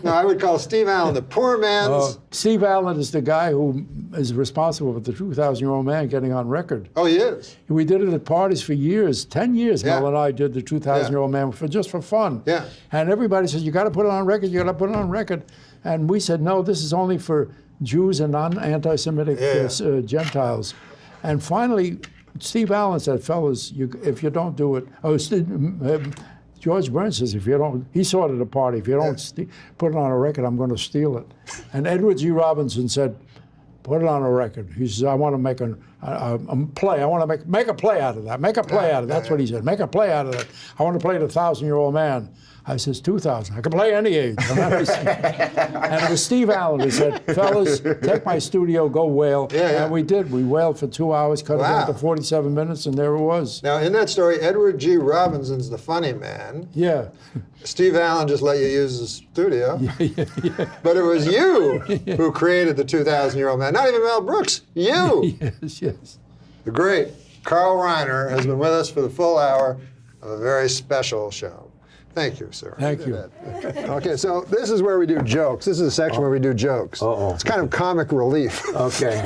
No, I would call Steve Allen the poor man's. Steve Allen is the guy who is responsible for the 2,000-Year-Old Man getting on record. Oh, he is. We did it at parties for years, 10 years. Yeah. Mel and I did the 2,000-Year-Old Man just for fun. Yeah. And everybody said, you got to put it on record, you got to put it on record. And we said, no, this is only for Jews and non-anti-Semitic Gentiles. And finally, Steve Allen said, fellas, if you don't do it, George Burns says, if you don't, he saw it at a party, if you don't put it on a record, I'm going to steal it. And Edward G. Robinson said, put it on a record. He says, I want to make a play. I want to make a play out of that. Make a play out of that. That's what he said. Make a play out of that. I want to play the 1,000-year-old man. I says, 2,000. I can play any age. And it was Steve Allen who said, fellas, take my studio, go whale. Yeah. And we did. We whaled for 2 hours, cut it down to 47 minutes, and there it was. Now, in that story, Edward G. Robinson's the funny man. Yeah. Steve Allen just let you use the studio. But it was you who created the 2,000-year-old man. Not even Mel Brooks. You. Yes. The great Carl Reiner has been with us for the full hour of a very special show. Thank you, sir. Thank you. Okay, so this is where we do jokes. This is a section where we do jokes. It's kind of comic relief. Okay.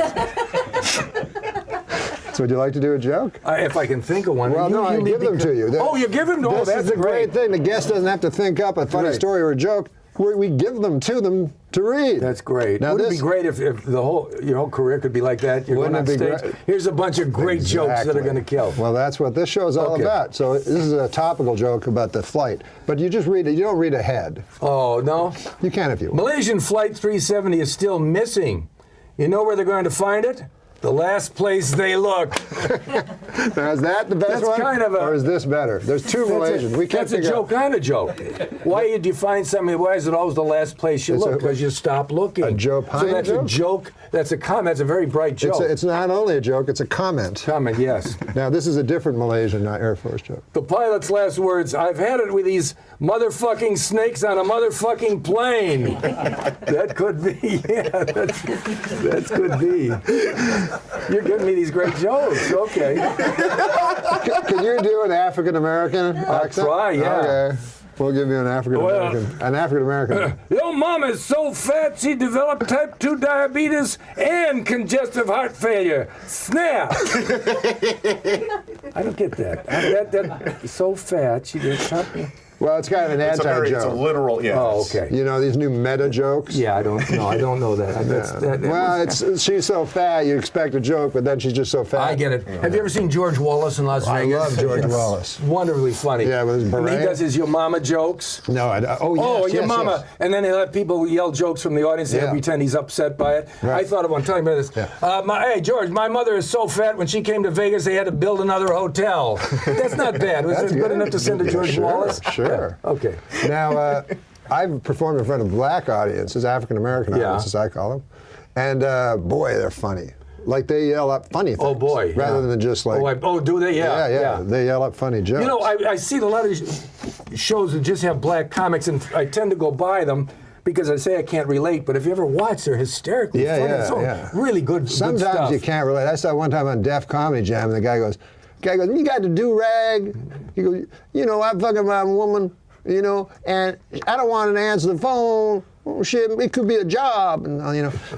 So would you like to do a joke? If I can think of one. Well, no, I give them to you. You give them to me? This That's is the great thing. The guest doesn't have to think up a funny story or a joke. We give them to read. That's great. Now Wouldn't it be great if your whole career could be like that? You're going on stage. Here's a bunch of great jokes that are going to kill. Well, that's what this show is all about. So this is a topical joke about the flight. But you just read it. You don't read ahead. Oh, no? You can if you want. Malaysian Flight 370 is still missing. You know where they're going to find it? The last place they look. Now, is that the best one? Kind of a, or is this better? There's two Malaysians. We can't That's a joke kind of joke. Why do you find something? Why is it always the last place you look? Because you stop looking. A joke. So that's a joke. That's a comment. That's a very bright joke. It's not only a joke, it's a comment. Comment, yes. Now, this is a different Malaysian Air Force joke. The pilot's last words, I've had it with these motherfucking snakes on a motherfucking plane. That could be, that could be. You're giving me these great jokes, okay. Can you do an African-American accent? I'll try, yeah. Okay. We'll give you an African-American. Your mom is so fat she developed type 2 diabetes and congestive heart failure. Snap! I don't get that. That so fat she did something. Well, it's kind of an anti-joke. It's a literal, yeah. Oh, okay. You know these new meta jokes? Yeah, I don't know that. Well, she's so fat, you expect a joke, but then she's just so fat. I get it. Have you ever seen George Wallace in Las Vegas? I love George Wallace. Wonderfully funny. Yeah, with his beret. And he does his your mama jokes. No, your mama. Yes. And then he'll have people yell jokes from the audience and he'll pretend he's upset by it. Right. I thought of one. Tell me about this. Yeah. Hey, George, my mother is so fat when she came to Vegas they had to build another hotel. That's not bad. Was it good enough to send to George Wallace? Sure. Yeah. Okay. Now, I've performed in front of black audiences, African-American audiences, I call them. And boy, they're funny. Like they yell up funny things. Oh, boy. Rather than just like... do they? Yeah. They yell up funny jokes. You know, I see a lot of shows that just have black comics, and I tend to go by them because I say I can't relate, but if you ever watch, they're hysterically funny. It's really good Sometimes good stuff. You can't relate. I saw one time on Def Comedy Jam, and the guy goes, you got the do-rag? He goes, I'm fucking my woman, and I don't want to answer the phone. Oh, shit, it could be a job, and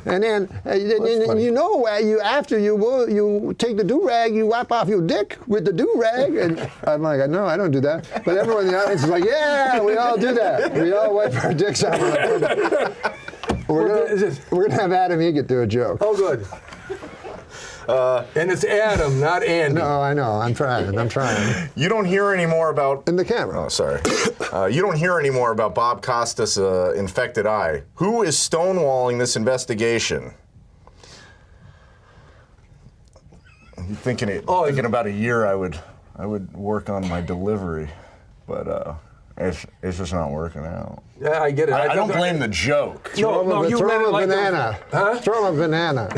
then after you take the do-rag, you wipe off your dick with the do-rag, and I'm like, no, I don't do that. But everyone in the audience is like, yeah, we all do that. We all wipe our dicks off. We're gonna have Adam Egget do a joke. Oh, good. And it's Adam, not Andy. No, I know. I'm trying. You don't hear any more about... In the camera. Oh, sorry. You don't hear any more about Bob Costas' infected eye. Who is stonewalling this investigation? I'm thinking about a year I would work on my delivery, but it's just not working out. Yeah, I get it. I don't blame the joke. Throw him a banana. Throw him a banana.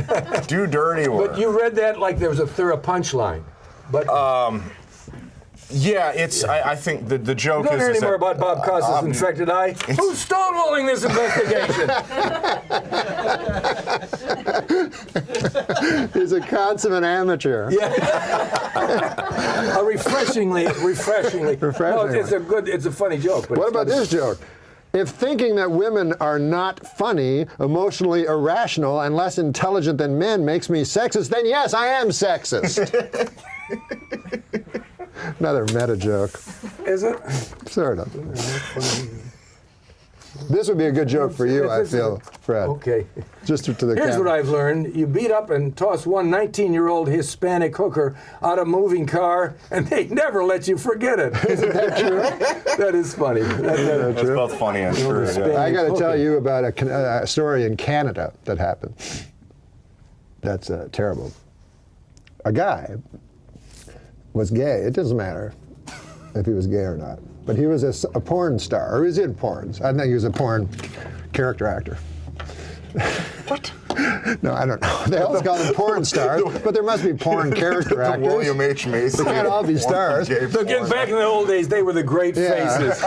Do dirty work. But you read that like there was a thorough punchline. But yeah, it's. I think the joke is. Don't hear any more about Bob Costas' infected eye. Who's stonewalling this investigation? He's a consummate amateur. Yeah. refreshingly. No, it's a funny joke. But What about this joke? If thinking that women are not funny, emotionally irrational, and less intelligent than men makes me sexist, then yes, I am sexist. Another meta joke. Is it? Sort of. This would be a good joke for you, I feel, Fred. Okay. Just to the Here's camera. what I've learned. You beat up and toss one 19-year-old Hispanic hooker out of a moving car, and they never let you forget it. Isn't that true? That is funny. That's both funny and true. Hispanic Yeah. I got to tell hooker. you about a story in Canada that happened. That's terrible. A guy was gay. It doesn't matter if he was gay or not. But he was a porn star, or he was in porns. I think he was a porn character actor. What? No, I don't know. They always call them porn stars, but there must be porn character actors. William H. Macy. They can't all be stars. So again, back in the old days, they were the great faces,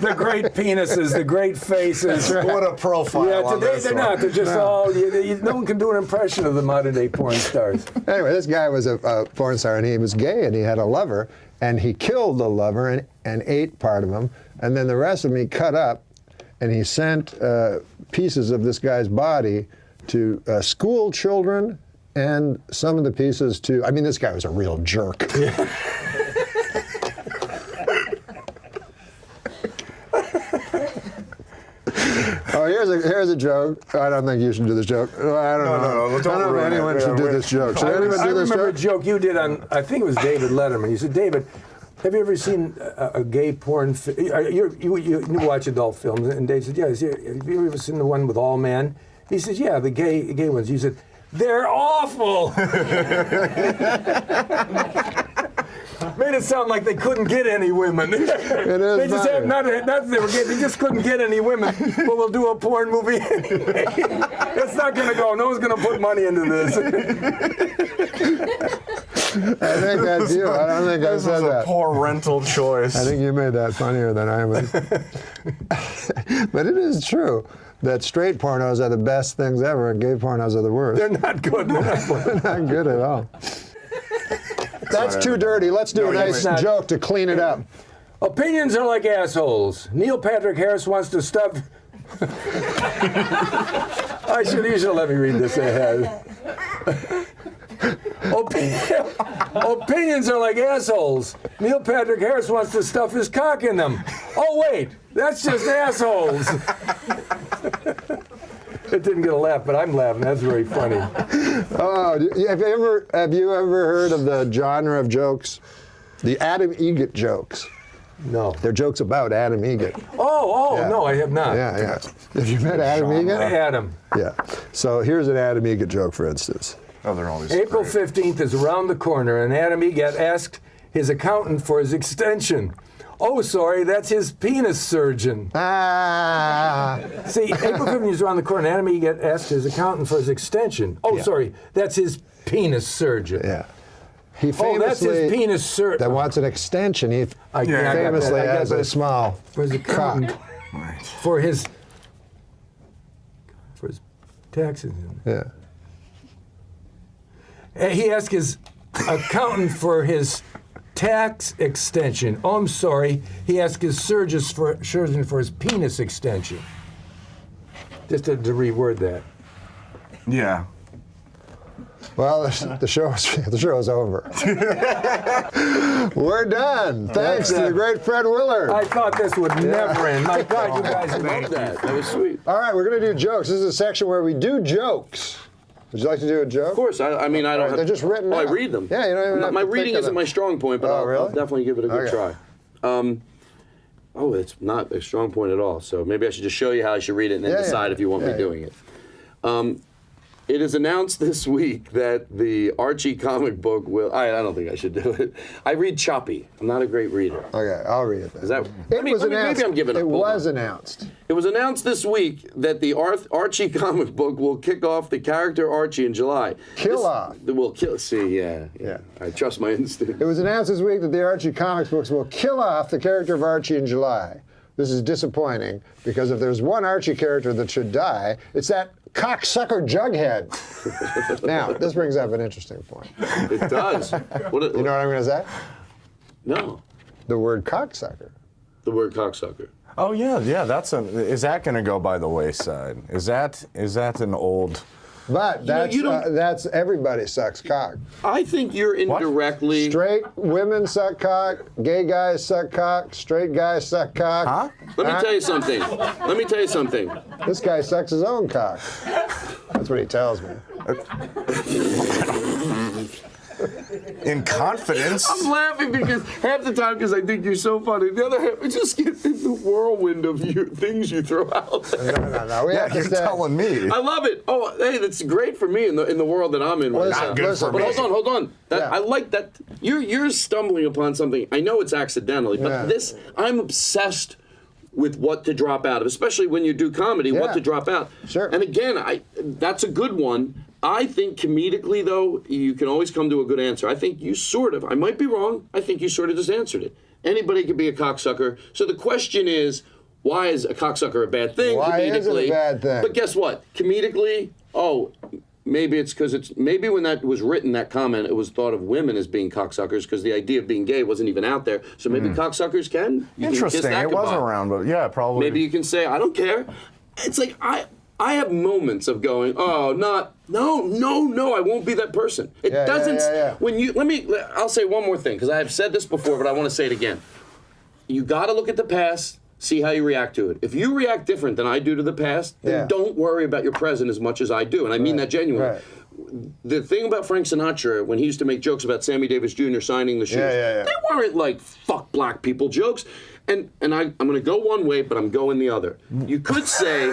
the great penises, the great faces. What a profile. Yeah, on today this they're one. not. They're just all. No one can do an impression of the modern day porn stars. Anyway, this guy was a porn star, and he was gay, and he had a lover, and he killed the lover and ate part of him, and then the rest of him he cut up, and he sent pieces of this guy's body to school children, and some of the pieces to, I mean, this guy was a real jerk. Oh, here's a joke. I don't think you should do this joke. I don't know. No, I don't know if anyone should do this joke. Should anyone I do this remember a joke? joke you did on, I think it was David Letterman. You said, David, have you ever seen a gay porn? You watch adult films, and Dave said, yeah. Have you ever seen the one with all men? He says, yeah, the gay ones. You said, they're awful. Made it sound like they couldn't get any women. It is They just funny. had not that they were gay. They just couldn't get any women. But we'll do a porn movie anyway. It's not going to go. No one's going to put money into this. I think that's you. I don't think I This said was a that. poor rental choice. I think you made that funnier than I would. But it is true that straight pornos are the best things ever and gay pornos are the worst. They're not good. They're not good at all. That's too dirty. Let's do a nice not. joke to clean it up. Opinions are like assholes. Neil Patrick Harris wants to stuff. You should let me read this ahead. Opinions are like assholes. Neil Patrick Harris wants to stuff his cock in them. Oh wait, that's just assholes. It didn't get a laugh, but I'm laughing. That's very funny. Oh, have you ever heard of the genre of jokes? The Adam Egget jokes. No. They're jokes about Adam Egget. Oh, Yeah. no, I have not. Yeah. Have you met Adam Egget? Adam. Yeah. So here's an Adam Egget joke, for instance. Oh, they're always April great. 15th is around the corner, and Adam Egget asked his accountant for his extension. Oh, sorry, that's his penis surgeon. Ah. See, April 15th is around the corner, and Adam Egget asked his accountant for his extension. Oh, Yeah. sorry, that's his penis surgeon. Yeah. He Oh, that's his famously penis surgeon. that wants an extension. He I got that. famously I got has that. a small For his cock. accountant, for his taxes. Yeah. He asked his accountant for his tax extension. Oh, I'm sorry. He asked his surgeon for his penis extension. Just to reword that. Yeah. Well, the show is over. We're done. Thanks to the great Fred Willard. I thought this would never end. My God, you guys made that. That was sweet. All right, we're going to do jokes. This is a section where we do jokes. Would you like to do a joke? Of course. I mean, I don't. They're just written I out. read them. Yeah, you don't even have My to think reading of isn't them. my strong point, but Oh, I'll really? definitely give it a good Okay. try. It's not a strong point at all. So maybe I should just show you how I should read it and then Yeah, decide yeah. if you want Yeah, me doing it. It is announced this week that the Archie comic book will. I don't think I should do it. I read choppy. I'm not a great reader. Okay, I'll read it then. Is that? It was announced. Maybe I'm giving up. It Hold was on. announced. It was announced this week that the Archie comic book will kick off the character Archie in July. Off. Will kill. See, yeah. I trust my instinct. It was announced this week that the Archie comics books will kill off the character of Archie in July. This is disappointing because if there's one Archie character that should die, it's that cocksucker Jughead. Now, this brings up an interesting point. It does. You know what I'm going to say? No. The word cocksucker. The word cocksucker. Oh yeah. Is that going to go by the wayside? Is that an old But that's everybody sucks cock. I think you're indirectly. Straight women suck cock, gay guys suck cock, straight guys suck cock. Huh? Let me tell you something. Let me tell you something. This guy sucks his own cock. That's what he tells me. In confidence. I'm laughing because half the time because I think you're so funny. The other half, I just get in the whirlwind of things you throw out there. No. We have to You're say, telling me. I love it. Oh, hey, that's great for me in the world that I'm in right now. Listen, But hold on. Yeah. I like that. You're stumbling upon something. I know it's accidentally, but this I'm obsessed with what to drop out of, especially when you do comedy. What to drop out. Sure. And again, that's a good one. I think comedically, though, you can always come to a good answer. I think you sort of, I might be wrong, I think you sort of just answered it. Anybody could be a cocksucker. So the question is, why is a cocksucker a bad thing Why comedically? is it a bad thing? But guess what? Comedically, maybe it's because maybe when that was written, that comment, it was thought of women as being cocksuckers because the idea of being gay wasn't even out there. So maybe cocksuckers can. Interesting. It was around, but yeah, probably. Maybe you can say, I don't care. It's like, I have moments of going, no, I won't be that person. It doesn't, when you, I'll say one more thing, because I have said this before, but I want to say it again. You got to look at the past, see how you react to it. If you react different than I do to the past, then don't worry about your present as much as I do, and I mean that genuinely. Right. The thing about Frank Sinatra, when he used to make jokes about Sammy Davis Jr. signing the shoes, they weren't like, fuck black people jokes. And I'm going to go one way, but I'm going the other. You could say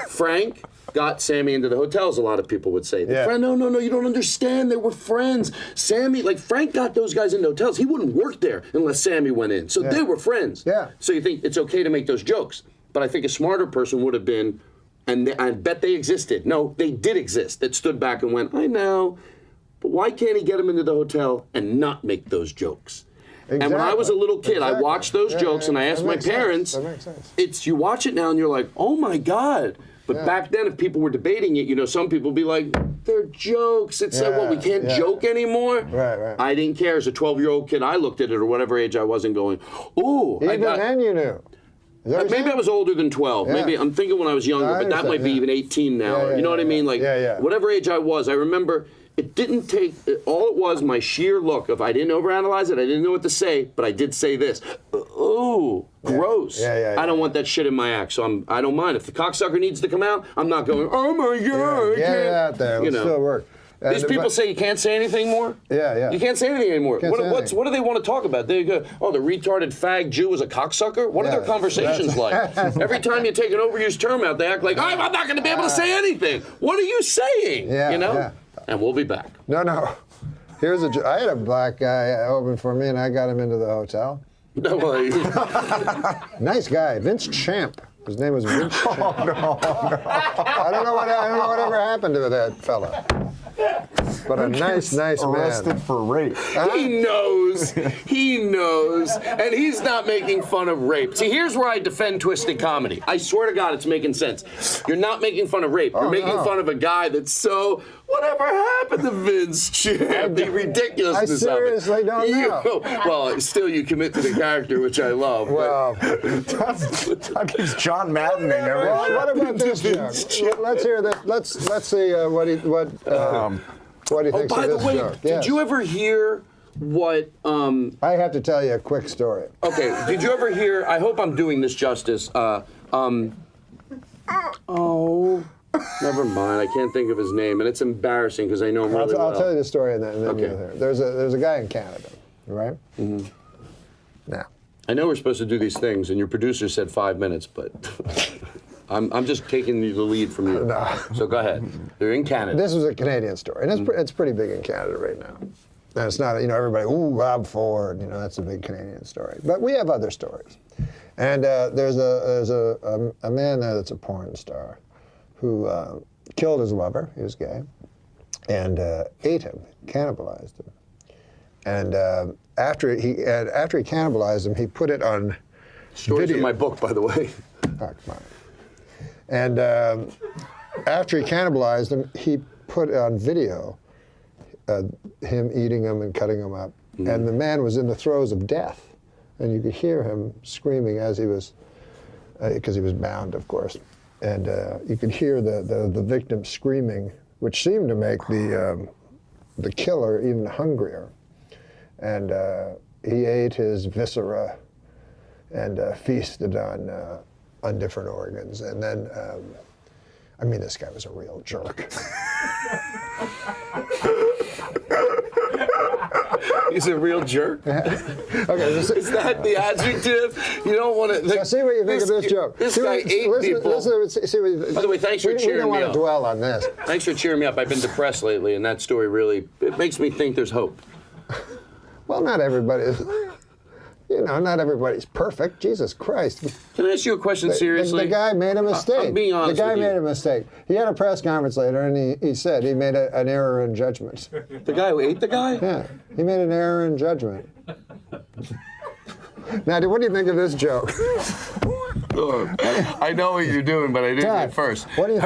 Frank got Sammy into the hotels, a lot of people would say. No, you don't understand. They were friends. Frank got those guys into hotels. He wouldn't work there unless Sammy went in. So they were friends. Yeah. So you think it's okay to make those jokes. But I think a smarter person would have been, and I bet they existed. No, they did exist. That stood back and went, I know, but why can't he get him into the hotel and not make those jokes? Exactly. And when I was a little kid, I watched those jokes and I asked my parents, you watch it now and you're like, oh my God. But back then, if people were debating it, some people would be like, they're jokes. It's like, well, we can't joke anymore? Right. I didn't care. As a 12-year-old kid, I looked at it, or whatever age I was, and going, ooh. Even then you knew. Maybe I was older than 12. Yeah. Maybe I'm thinking when I was younger, but that might be even 18 now. You know what I mean? Whatever age I was, I remember it didn't take, all it was my sheer look of I didn't overanalyze it, I didn't know what to say, but I did say this. Ooh, gross. I don't want that shit in my act, so I don't mind. If the cocksucker needs to come out, I'm not going, oh my God. Get it out there. It'll still work. These people say you can't say anything more? You can't say anything anymore. What do they want to talk about? They go, the retarded fag Jew is a cocksucker? What are their conversations like? Every time you take an overused term out, they act like, I'm not going to be able to say anything. What are you saying? And we'll be back. No. Here's I had a black guy open for me, and I got him into the hotel. Nice guy, Vince Champ. His name was Vince Champ. I don't know whatever happened to that fella. But a nice man. Arrested for rape. He knows, and he's not making fun of rape. See, here's where I defend twisted comedy. I swear to God, it's making sense. You're not making fun of rape. You're making fun of a guy that's so, whatever happened to Vince Champ? The ridiculousness of it. I seriously don't know. Well, still you commit to the character, which I love. Well, He's John Maddening every well, what about this joke? Let's hear this. Let's see what he thinks by of the this way, joke. did you ever hear what... I have to tell you a quick story. Okay, did you ever hear... I hope I'm doing this justice. Never mind. I can't think of his name, and it's embarrassing because I know him really well. I'll tell you the story, and then you'll hear. There's a guy in Canada, right? Mm-hmm. Now, I know we're supposed to do these things, and your producer said 5 minutes, but I'm just taking the lead from you. No. So go ahead. They're in Canada. This was a Canadian story, and it's pretty big in Canada right now. And it's not, everybody, Rob Ford, that's a big Canadian story. But we have other stories. And there's a man there that's a porn star who killed his lover, he was gay, and ate him, cannibalized him. And after he cannibalized him, he put it on Stories video. in my book, by the way. Come on. And after he cannibalized him, he put on video him eating him and cutting him up. Mm-hmm. And the man was in the throes of death. And you could hear him screaming as he was, because he was bound, of course. And you could hear the victim screaming which seemed to make the killer even hungrier. And he ate his viscera and feasted on different organs. And then, I mean, this guy was a real jerk. He's a real jerk. Okay, Is that the adjective? You don't want to. Now see what you think of this joke. This See guy what- ate people. By the way, thanks for we cheering don't me want up. to dwell on this. Thanks for cheering me up. I've been depressed lately, and that story really it makes me think there's hope. Well, not everybody is. Not everybody's perfect. Jesus Christ. Can I ask you a question seriously? The guy made a mistake. I'm being honest The guy with you. made a mistake. He had a press conference later, and he said he made an error in judgment. The guy who ate the guy? Yeah, he made an error in judgment. Now, what do you think of this joke? I know what you're doing, but I didn't Todd, at first. What do you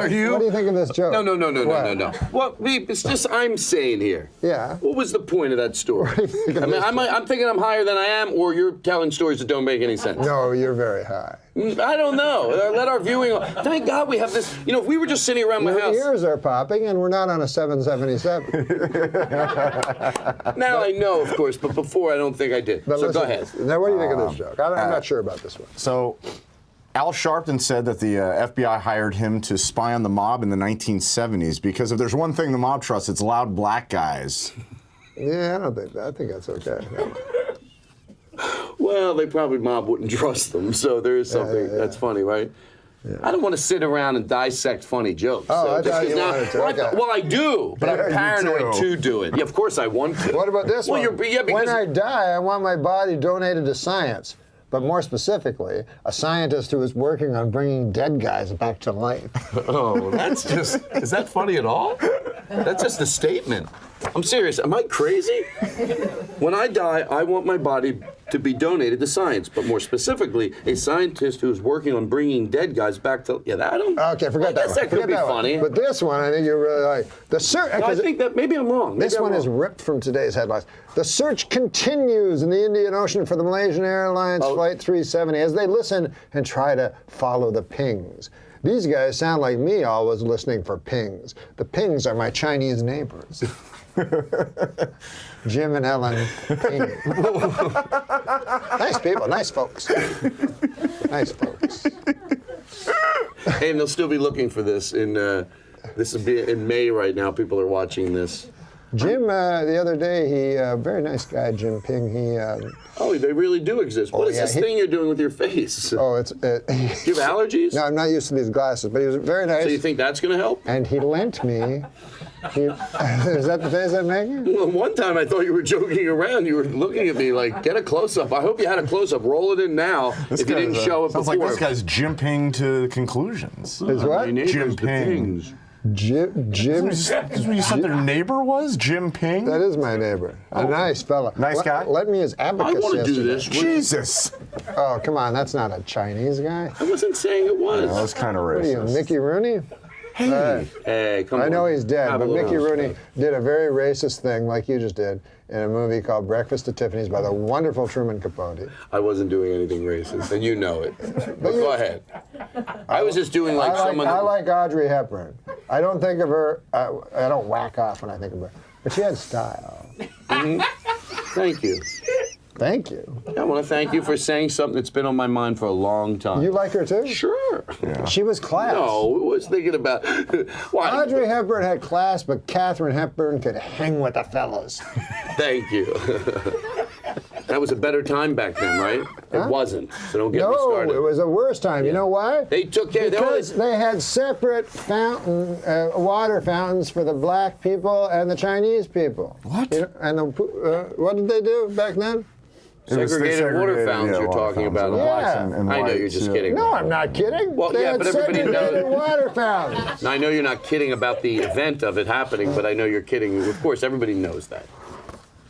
think of this joke? No. What? Well, it's just I'm saying here. Yeah. What was the point of that story? What do you think of this I'm thinking I'm higher than I am, or you're telling stories that don't make any sense. No, you're very high. I don't know. Let our viewing. Thank God we have this. If we were just sitting around my Your house. ears are popping, and we're not on a 777. Now I know, of course, but before I don't think I did. But So listen, go ahead. Now, what do you think of this joke? I'm not sure about this one. So, Al Sharpton said that the FBI hired him to spy on the mob in the 1970s because if there's one thing the mob trusts, it's loud black guys. Yeah, I don't think that. I think that's okay. Well, they probably mob wouldn't trust them, so there is something that's funny, right? Yeah. I don't want to sit around and dissect funny jokes. Oh, I thought you wanted to. Well, I do, but I'm paranoid to do it. Yeah, of course I want to. What about this one? Because when I die, I want my body donated to science. But more specifically, a scientist who is working on bringing dead guys back to life. Oh, that's just, is that funny at all? That's just a statement. I'm serious. Am I crazy? When I die, I want my body to be donated to science, but more specifically, a scientist who's working on bringing dead guys back to. Yeah, I don't. Okay, forget that. I guess that could be funny. But this one, I think you're really like the search. No, I think that maybe I'm wrong. This one is ripped from today's headlines. The search continues in the Indian Ocean for the Malaysian Airlines Flight 370 as they listen and try to follow the pings. These guys sound like me always listening for pings. The pings are my Chinese neighbors. Jim and Ellen Ping. Nice people, nice folks. Nice folks. Hey, and they'll still be looking for this in. This will be in May right now. People are watching this. Jim, the other day, he very nice guy, Jim Ping. He. Oh, they really do exist. What is this thing you're doing with your face? Oh, it's. Do you have allergies? No, I'm not used to these glasses, but he was very nice. So you think that's going to help? And he lent me. Is that the face I'm making? Well, one time I thought you were joking around. You were looking at me like, get a close-up. I hope you had a close-up. Roll it in now if you didn't show it sounds before. like this guy's jimping to conclusions. Is what? Jim Ping. Jim. Is that what you said their neighbor was? Jim Ping? That is my neighbor. A nice fella. Nice guy? Let me as abacus I want to do yesterday. this. Jesus. Oh, come on. That's not a Chinese guy. I wasn't saying it was. That was kind of What are you, racist. Mickey Rooney? Hey, come on. I know he's dead, Have a but little Mickey Rooney respect. did a very racist thing like you just did in a movie called Breakfast at Tiffany's by the wonderful Truman Capote. I wasn't doing anything racist, and you know it. But go ahead. I was just doing like someone. I like Audrey Hepburn. I don't think of her, I don't whack off when I think of her, but she had style. Thank you. Thank you. I want to thank you for saying something that's been on my mind for a long time. You like her too? Sure. She was class. No, I was thinking about. Why? Audrey Hepburn had class, but Katharine Hepburn could hang with the fellas. Thank you. That was a better time back then, right? It wasn't. So don't get me No, started. it was a worse time. You know why? They took care. Because they had separate water fountains for the black people and the Chinese people. What? You know, and what did they do back then? Segregated water fountains you're talking about. Yeah. I know you're just kidding. No, I'm not kidding. Well, they yeah, had but everybody segregated knows. water fountains. Now, I know you're not kidding about the event of it happening, but I know you're kidding. Of course, everybody knows that.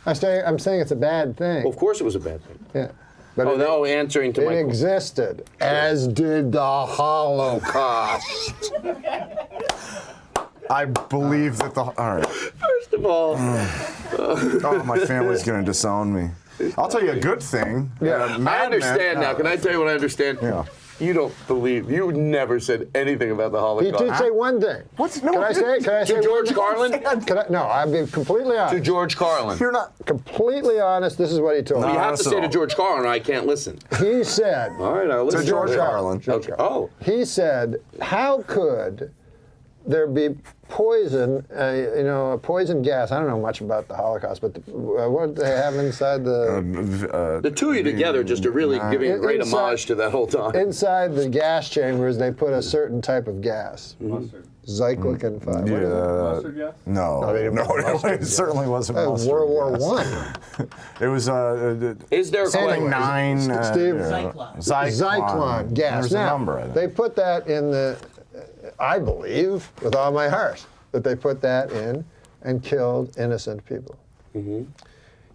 I'm saying it's a bad thing. Well, of course it was a bad thing. Yeah. But Answering to my it question. existed, as did the Holocaust. I believe that the. All right. First of all, Oh, my family's going to disown me. I'll tell you a good thing. Yeah. I understand now. Can I tell you what I understand? Yeah. You don't believe. You never said anything about the He Holocaust. did say one thing. Can I say? Can I say To George one Carlin? thing? No, I'll be completely honest. To George Carlin. You're not completely honest. This is what he told me. You have to say to George Carlin, or I can't listen. He said. All right, I'll listen. To George Carlin. Okay. Oh. He said, "How could there be poison? A poison gas. I don't know much about the Holocaust, but what did they have inside the The two of you together just are really giving a great homage to that whole time. inside the gas chambers? They put a certain type of gas, cyclic and fire. Mustard gas? No, it certainly wasn't That was mustard World War gas. I. It was Is there a Anyway, question? 9. Steve? Zyklon. gas. There's a Now, number, I think. they put that in the. I believe with all my heart that they put that in and killed innocent people.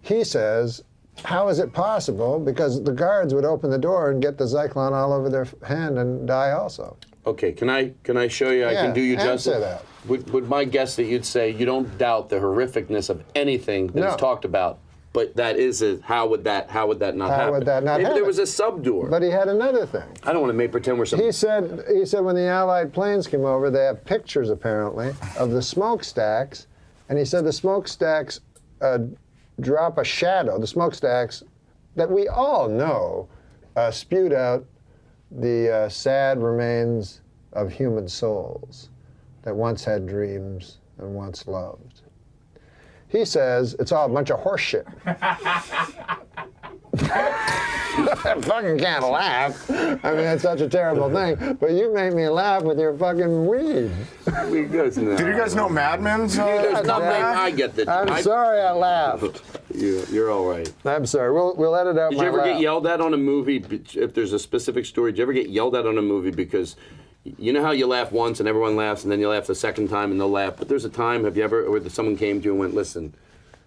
He says, how is it possible? Because the guards would open the door and get the Zyklon all over their hand and die also. Okay, can I show you? I can do you answer justice. that. Would my guess that you'd say you don't doubt the horrificness of anything that is No. talked about, but that is how would that not happen? How would that not Maybe happen? there was a subdoor. But he had another thing. I don't want to make pretend we're some. He said when the Allied planes came over, they have pictures apparently of the smokestacks, and he said the smokestacks drop a shadow. The smokestacks that we all know spewed out the sad remains of human souls that once had dreams and once loved. He says it's all a bunch of horse shit. I fucking can't laugh. I mean, it's such a terrible thing. But you make me laugh with your fucking weed. We guys know. Did you guys know Mad Men's? There's nothing. I get that. I'm sorry I laughed. You're all right. I'm sorry. We'll edit out Did my you ever laugh. get yelled at on a movie? If there's a specific story, did you ever get yelled at on a movie because you know how you laugh once and everyone laughs, and then you laugh the second time and they'll laugh? But there's a time, have you ever, where someone came to you and went, listen,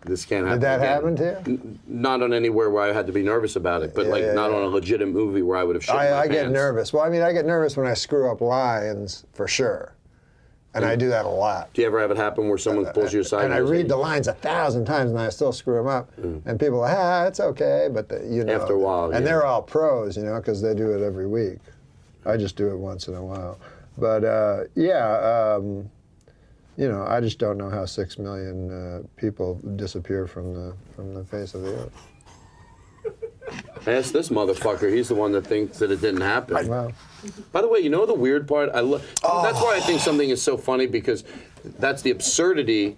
this can't happen. Did that again. happen to you? Not on anywhere where I had to be nervous about it, but Yeah, not on a legitimate movie where I would have shit my I get pants. nervous. Well, I mean, I get nervous when I screw up lines, for sure. And I do that a lot. Do you ever have it happen where someone pulls you aside? And I goes, read "Hey," the lines 1,000 times and I still screw them up. And people are, it's okay, but you know. After a while, And yeah. they're all pros, you know, because they do it every week. I just do it once in a while. But you know, I just don't know how 6 million people disappear from the face of the earth. Ask this motherfucker. He's the one that thinks that it didn't happen. Well, By the way, you know the weird part? That's why I think something is so funny, because that's the absurdity.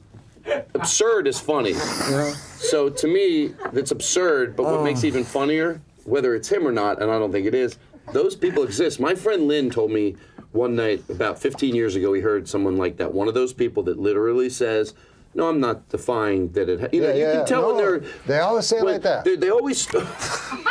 Absurd is funny. So to me, it's absurd, but what makes it even funnier, whether it's him or not, and I don't think it is, those people exist. My friend Lynn told me one night, about 15 years ago, he heard someone like that. One of those people that literally says, no, I'm not defying that it. You can tell when they're. They always say it like that. They always.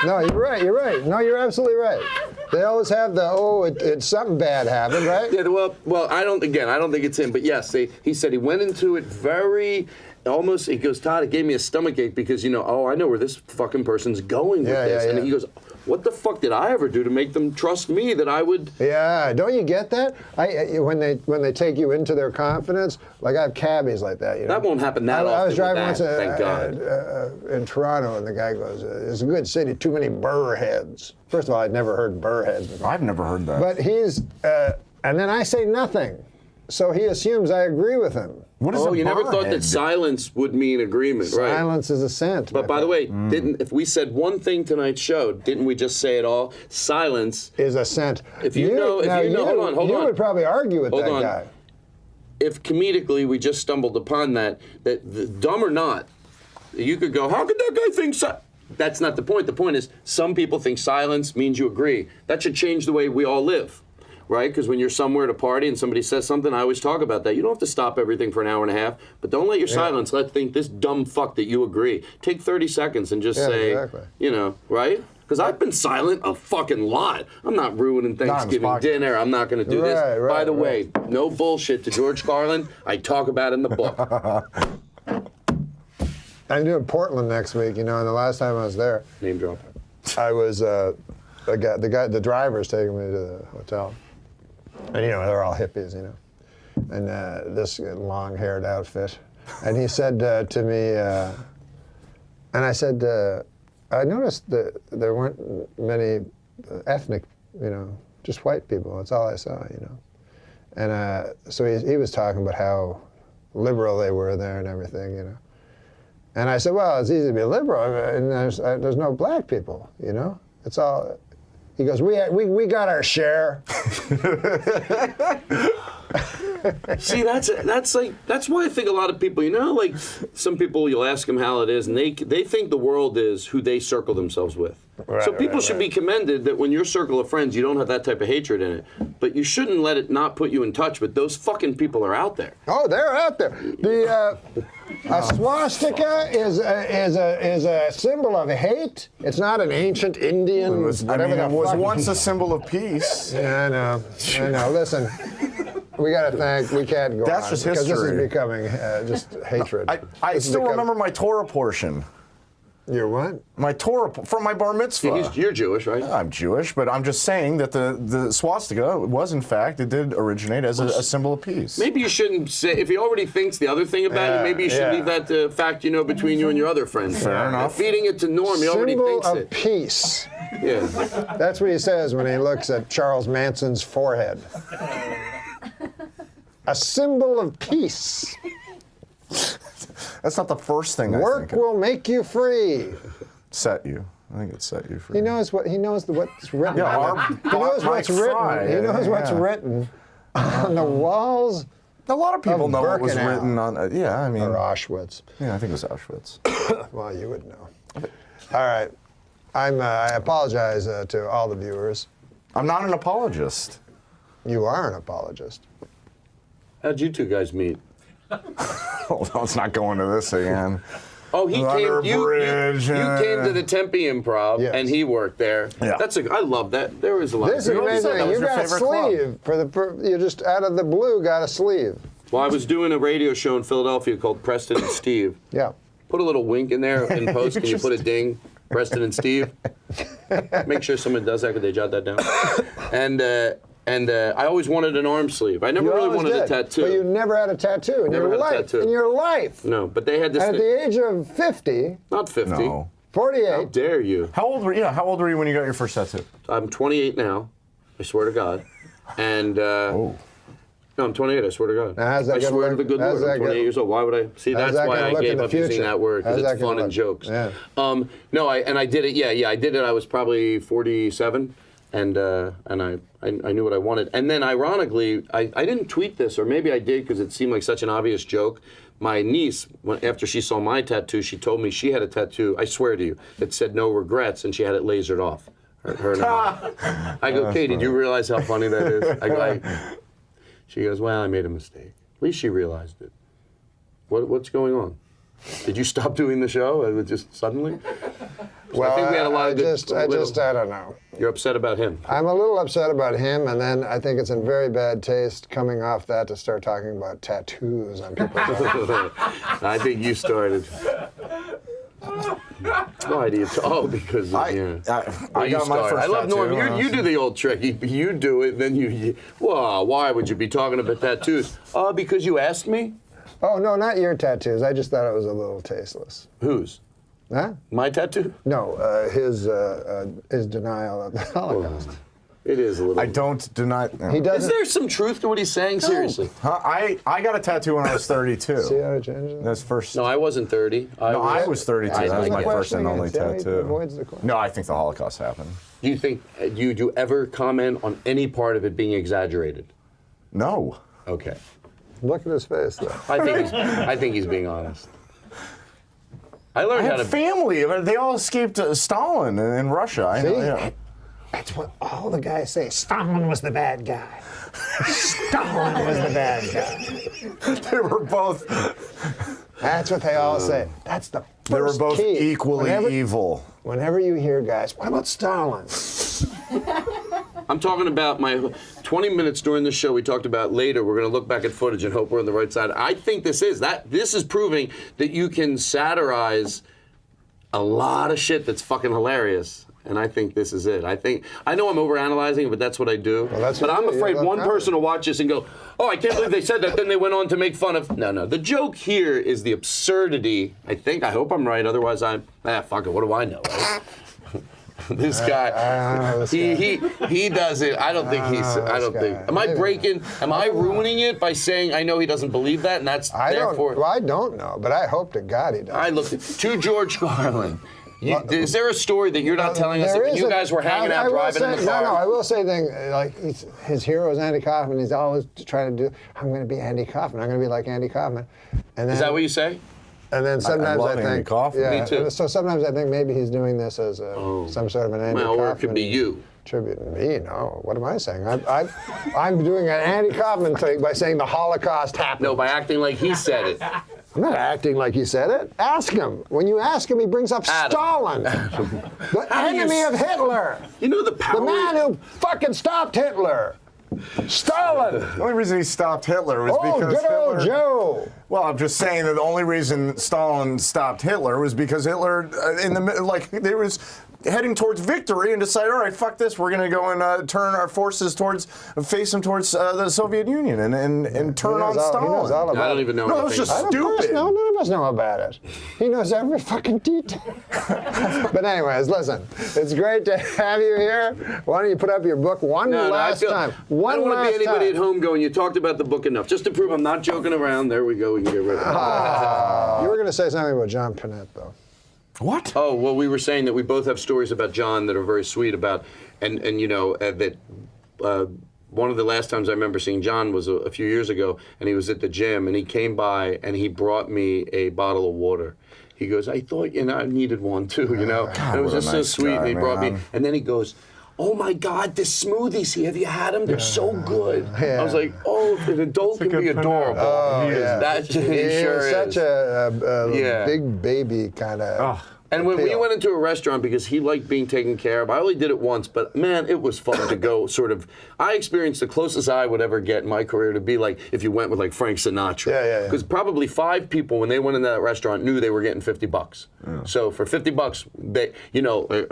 No, you're right. You're right. No, you're absolutely right. They always have the it's something bad happened, right? Yeah. Well, I don't think it's him, but yes, he said he went into it very. Almost, he goes, Todd, it gave me a stomachache because, I know where this fucking person's going with this. Yeah. And he goes, what the fuck did I ever do to make them trust me that I would? Yeah, don't you get that? When they take you into their confidence, like I have cabbies like that. That won't happen that often. I was driving with once that, thank God. in Toronto, and the guy goes, "It's a good city, too many burrheads." First of all, I'd never heard burrheads before. I've never heard that. But he's, and then I say nothing, so he assumes I agree with him. What is You never thought that silence would mean agreement, right? Silence is assent. But by the way, if we said one thing tonight's show, didn't we just say it all? Silence is assent. If you know, hold on. You would probably argue with Hold that on. guy. If comedically we just stumbled upon that dumb or not, you could go, how could that guy think so? That's not the point. The point is, some people think silence means you agree. That should change the way we all live. Right? Because when you're somewhere at a party and somebody says something, I always talk about that. You don't have to stop everything for an hour and a half, but don't let your silence think this dumb fuck that you agree. Take 30 seconds and just say, exactly. Right? Because I've been silent a fucking lot. I'm not ruining Thanksgiving dinner. I'm not going to do this. By the way, no bullshit to George Carlin. I talk about it in the book. I'm doing Portland next week, and the last time I was there, Name drop. I was, the driver's taking me to the hotel. And, they're all hippies, and this long-haired outfit. And he said to me, and I said, I noticed that there weren't many ethnic, just white people. That's all I saw, you know. And so he was talking about how liberal they were there and everything, you know. And I said, well, it's easy to be liberal, and there's no black people, you know. It's all. He goes, we got our share. See, that's why I think a lot of people, you know, like some people, you'll ask them how it is, and they think the world is who they circle themselves with. Right, so people right, should right. be commended that when your circle of friends, you don't have that type of hatred in it. But you shouldn't let it not put you in touch with those fucking people are out there. Oh, they're out there. A swastika is a symbol of hate. It's not an ancient Indian. It was once a symbol of peace. Yeah, I know. Listen, we got to thank. We can't go That's on just because history. this is becoming just hatred. I still remember my Torah portion. Your what? My Torah from my bar mitzvah. You're Jewish, right? I'm Jewish, but I'm just saying that the swastika was, in fact, it did originate as a symbol of peace. Maybe you shouldn't say, if he already thinks the other thing about you, maybe you should leave that fact, you know, between you and your other friends. Fair enough. Feeding it to Norm, he already Symbol thinks of it. peace. Yeah. That's what he says when he looks at Charles Manson's forehead. A symbol of peace. That's not the first thing I Work think of. will make you free. Set you. I think it set you free. He knows what's written. Yeah, He knows what's written. He knows what's written on the walls. A lot of people of know what was Birkenau. written on. Yeah, I mean. Or Auschwitz. Yeah, I think it was Auschwitz. Well, you would know. All right. I apologize to all the viewers. I'm not an apologist. You are an apologist. How'd you two guys meet? Hold on, let's not go into this again. Oh, he Under came. You bridge, came to the Tempe Improv, Yes. and he worked there. Yeah. I love that. There was a lot. This is of amazing. that was You your got a favorite club. sleeve you just out of the blue got a sleeve. Well, I was doing a radio show in Philadelphia called Preston and Steve. Yeah. Put a little wink in there in post. Can you put a ding? Preston and Steve. Make sure someone does that. Could they jot that down? And I always wanted an arm sleeve. I never You really always wanted a did, tattoo. But you never had a tattoo in Never your had a life. tattoo. In your life. No, but they had this At thing. the age of 50, Not 50. No. 48. How dare you? How old were you? Yeah, how old were you when you got your first tattoo? I'm 28 now. I swear to God. And no, I'm 28. I swear to God. Now, how's that I gonna swear look? to the good How's Lord. that I'm 28 gonna- years old. Why would I? See, How's that's that why gonna I look in gave the up using future? that word How's because that it's gonna fun and look? jokes. Yeah. No, I did it. Yeah, I did it. I was probably 47, and I knew what I wanted. And then, ironically, I didn't tweet this, or maybe I did because it seemed like such an obvious joke. My niece, after she saw my tattoo, she told me she had a tattoo. I swear to you, it said "No regrets," and she had it lasered off. Her and I go, Katie, do you realize how funny that is? She goes, well, I made a mistake. At least she realized it. What's going on? Did you stop doing the show? It was just suddenly? Well, I think we had a lot of good. I don't know. You're upset about him. I'm a little upset about him, and then I think it's in very bad taste coming off that to start talking about tattoos on people's arms. I think you started. Why do you? Because I you got my started. first I love tattoo. Norm. You do the old trick. You do it, then you. Well, why would you be talking about tattoos? Because you asked me. Oh, no, not your tattoos. I just thought it was a little tasteless. Whose? Huh? My tattoo? No, his denial of the Holocaust. It is a little. I don't deny. He Is doesn't. there some truth to what he's saying? Seriously? Huh? I got a tattoo when I was 32. See how to change it? That's first. No, I wasn't 30. I was 32. That was my first and only See how he tattoo. avoids the question? No, I think the Holocaust happened. Do you think? Do you ever comment on any part of it being exaggerated? No. Okay. Look at his face, though. I think he's being honest. I I learned how had to. family. They all escaped Stalin in Russia. I know. See? Yeah. That's what all the guys say. Stalin was the bad guy. Stalin was the bad guy. They were both. That's what they all say. That's the first They were both key. equally evil. Whenever you hear guys, what about Stalin? I'm talking about my 20 minutes during the show. We talked about later. We're going to look back at footage and hope we're on the right side. I think this is proving that you can satirize a lot of shit that's fucking hilarious. And I think this is it. I know I'm overanalyzing it, but that's what I do. Well, that's but what I'm you do. afraid You one love person will watch this and go, oh, I can't believe they said that. Then they went on to make fun of. No. The joke here is the absurdity. I hope I'm right. Otherwise, fuck it. What do I know? Right? This guy, he does it. I don't think he's. I don't think. Am I breaking? Am I ruining it by saying I know he doesn't believe that, and that's therefore? Well, I don't know, but I hope to God he does. I looked to George Carlin. Is there a story that you're not telling us that when you guys were hanging out driving in the car? No, I will say things like his hero is Andy Kaufman. He's always trying to do, I'm going to be Andy Kaufman. I'm going to be like Andy Kaufman. And then, is that what you say? And then sometimes I think, Andy Kaufman. yeah. Me too. So sometimes I think maybe he's doing this as some sort of an Andy Kaufman. Or it could be you. Tribute. Me? No. What am I saying? I'm doing an Andy Kaufman thing by saying the Holocaust happened. No, by acting like he said it. I'm not acting like he said it. Ask him. When you ask him, he brings up Stalin, the enemy of Hitler. You know the power. The man who fucking stopped Hitler. Stalin. The only reason he stopped Hitler was Oh, because good old Hitler. Joe. Well, I'm just saying that the only reason Stalin stopped Hitler was because Hitler, they was heading towards victory and decided, all right, fuck this, we're going to go and turn our forces face them towards the Soviet Union and turn on Stalin. He knows all about I don't even know. No, it's just Of course, stupid. no, none of us know about it. He knows every fucking detail. But anyways, listen, it's great to have you here. Why don't you put up your book one last time? I don't want to be anybody at home going, you talked about the book enough. Just to prove I'm not joking around, there we go, we can get rid of it. You were going to say something about John Pinette, though. What? Oh, well, we were saying that we both have stories about John that are very sweet about, and you know, that one of the last times I remember seeing John was a few years ago, and he was at the gym, and he came by, and he brought me a bottle of water. He goes, I thought, I needed one too, you know? God, and it was what a just nice so sweet, and he guy, brought me, man. and then he goes, oh my God, the smoothies here, have you had them? They're so good. I was like, oh, if an adult can be adorable. Oh, yeah. That he sure is. Such a big baby kind of. And when we appeal. went into a restaurant, because he liked being taken care of, I only did it once, but man, it was fun to go sort of, I experienced the closest I would ever get in my career to be like, if you went with like Frank Sinatra. Yeah. Because probably 5 people, when they went into that restaurant, knew they were getting $50. So for $50, they,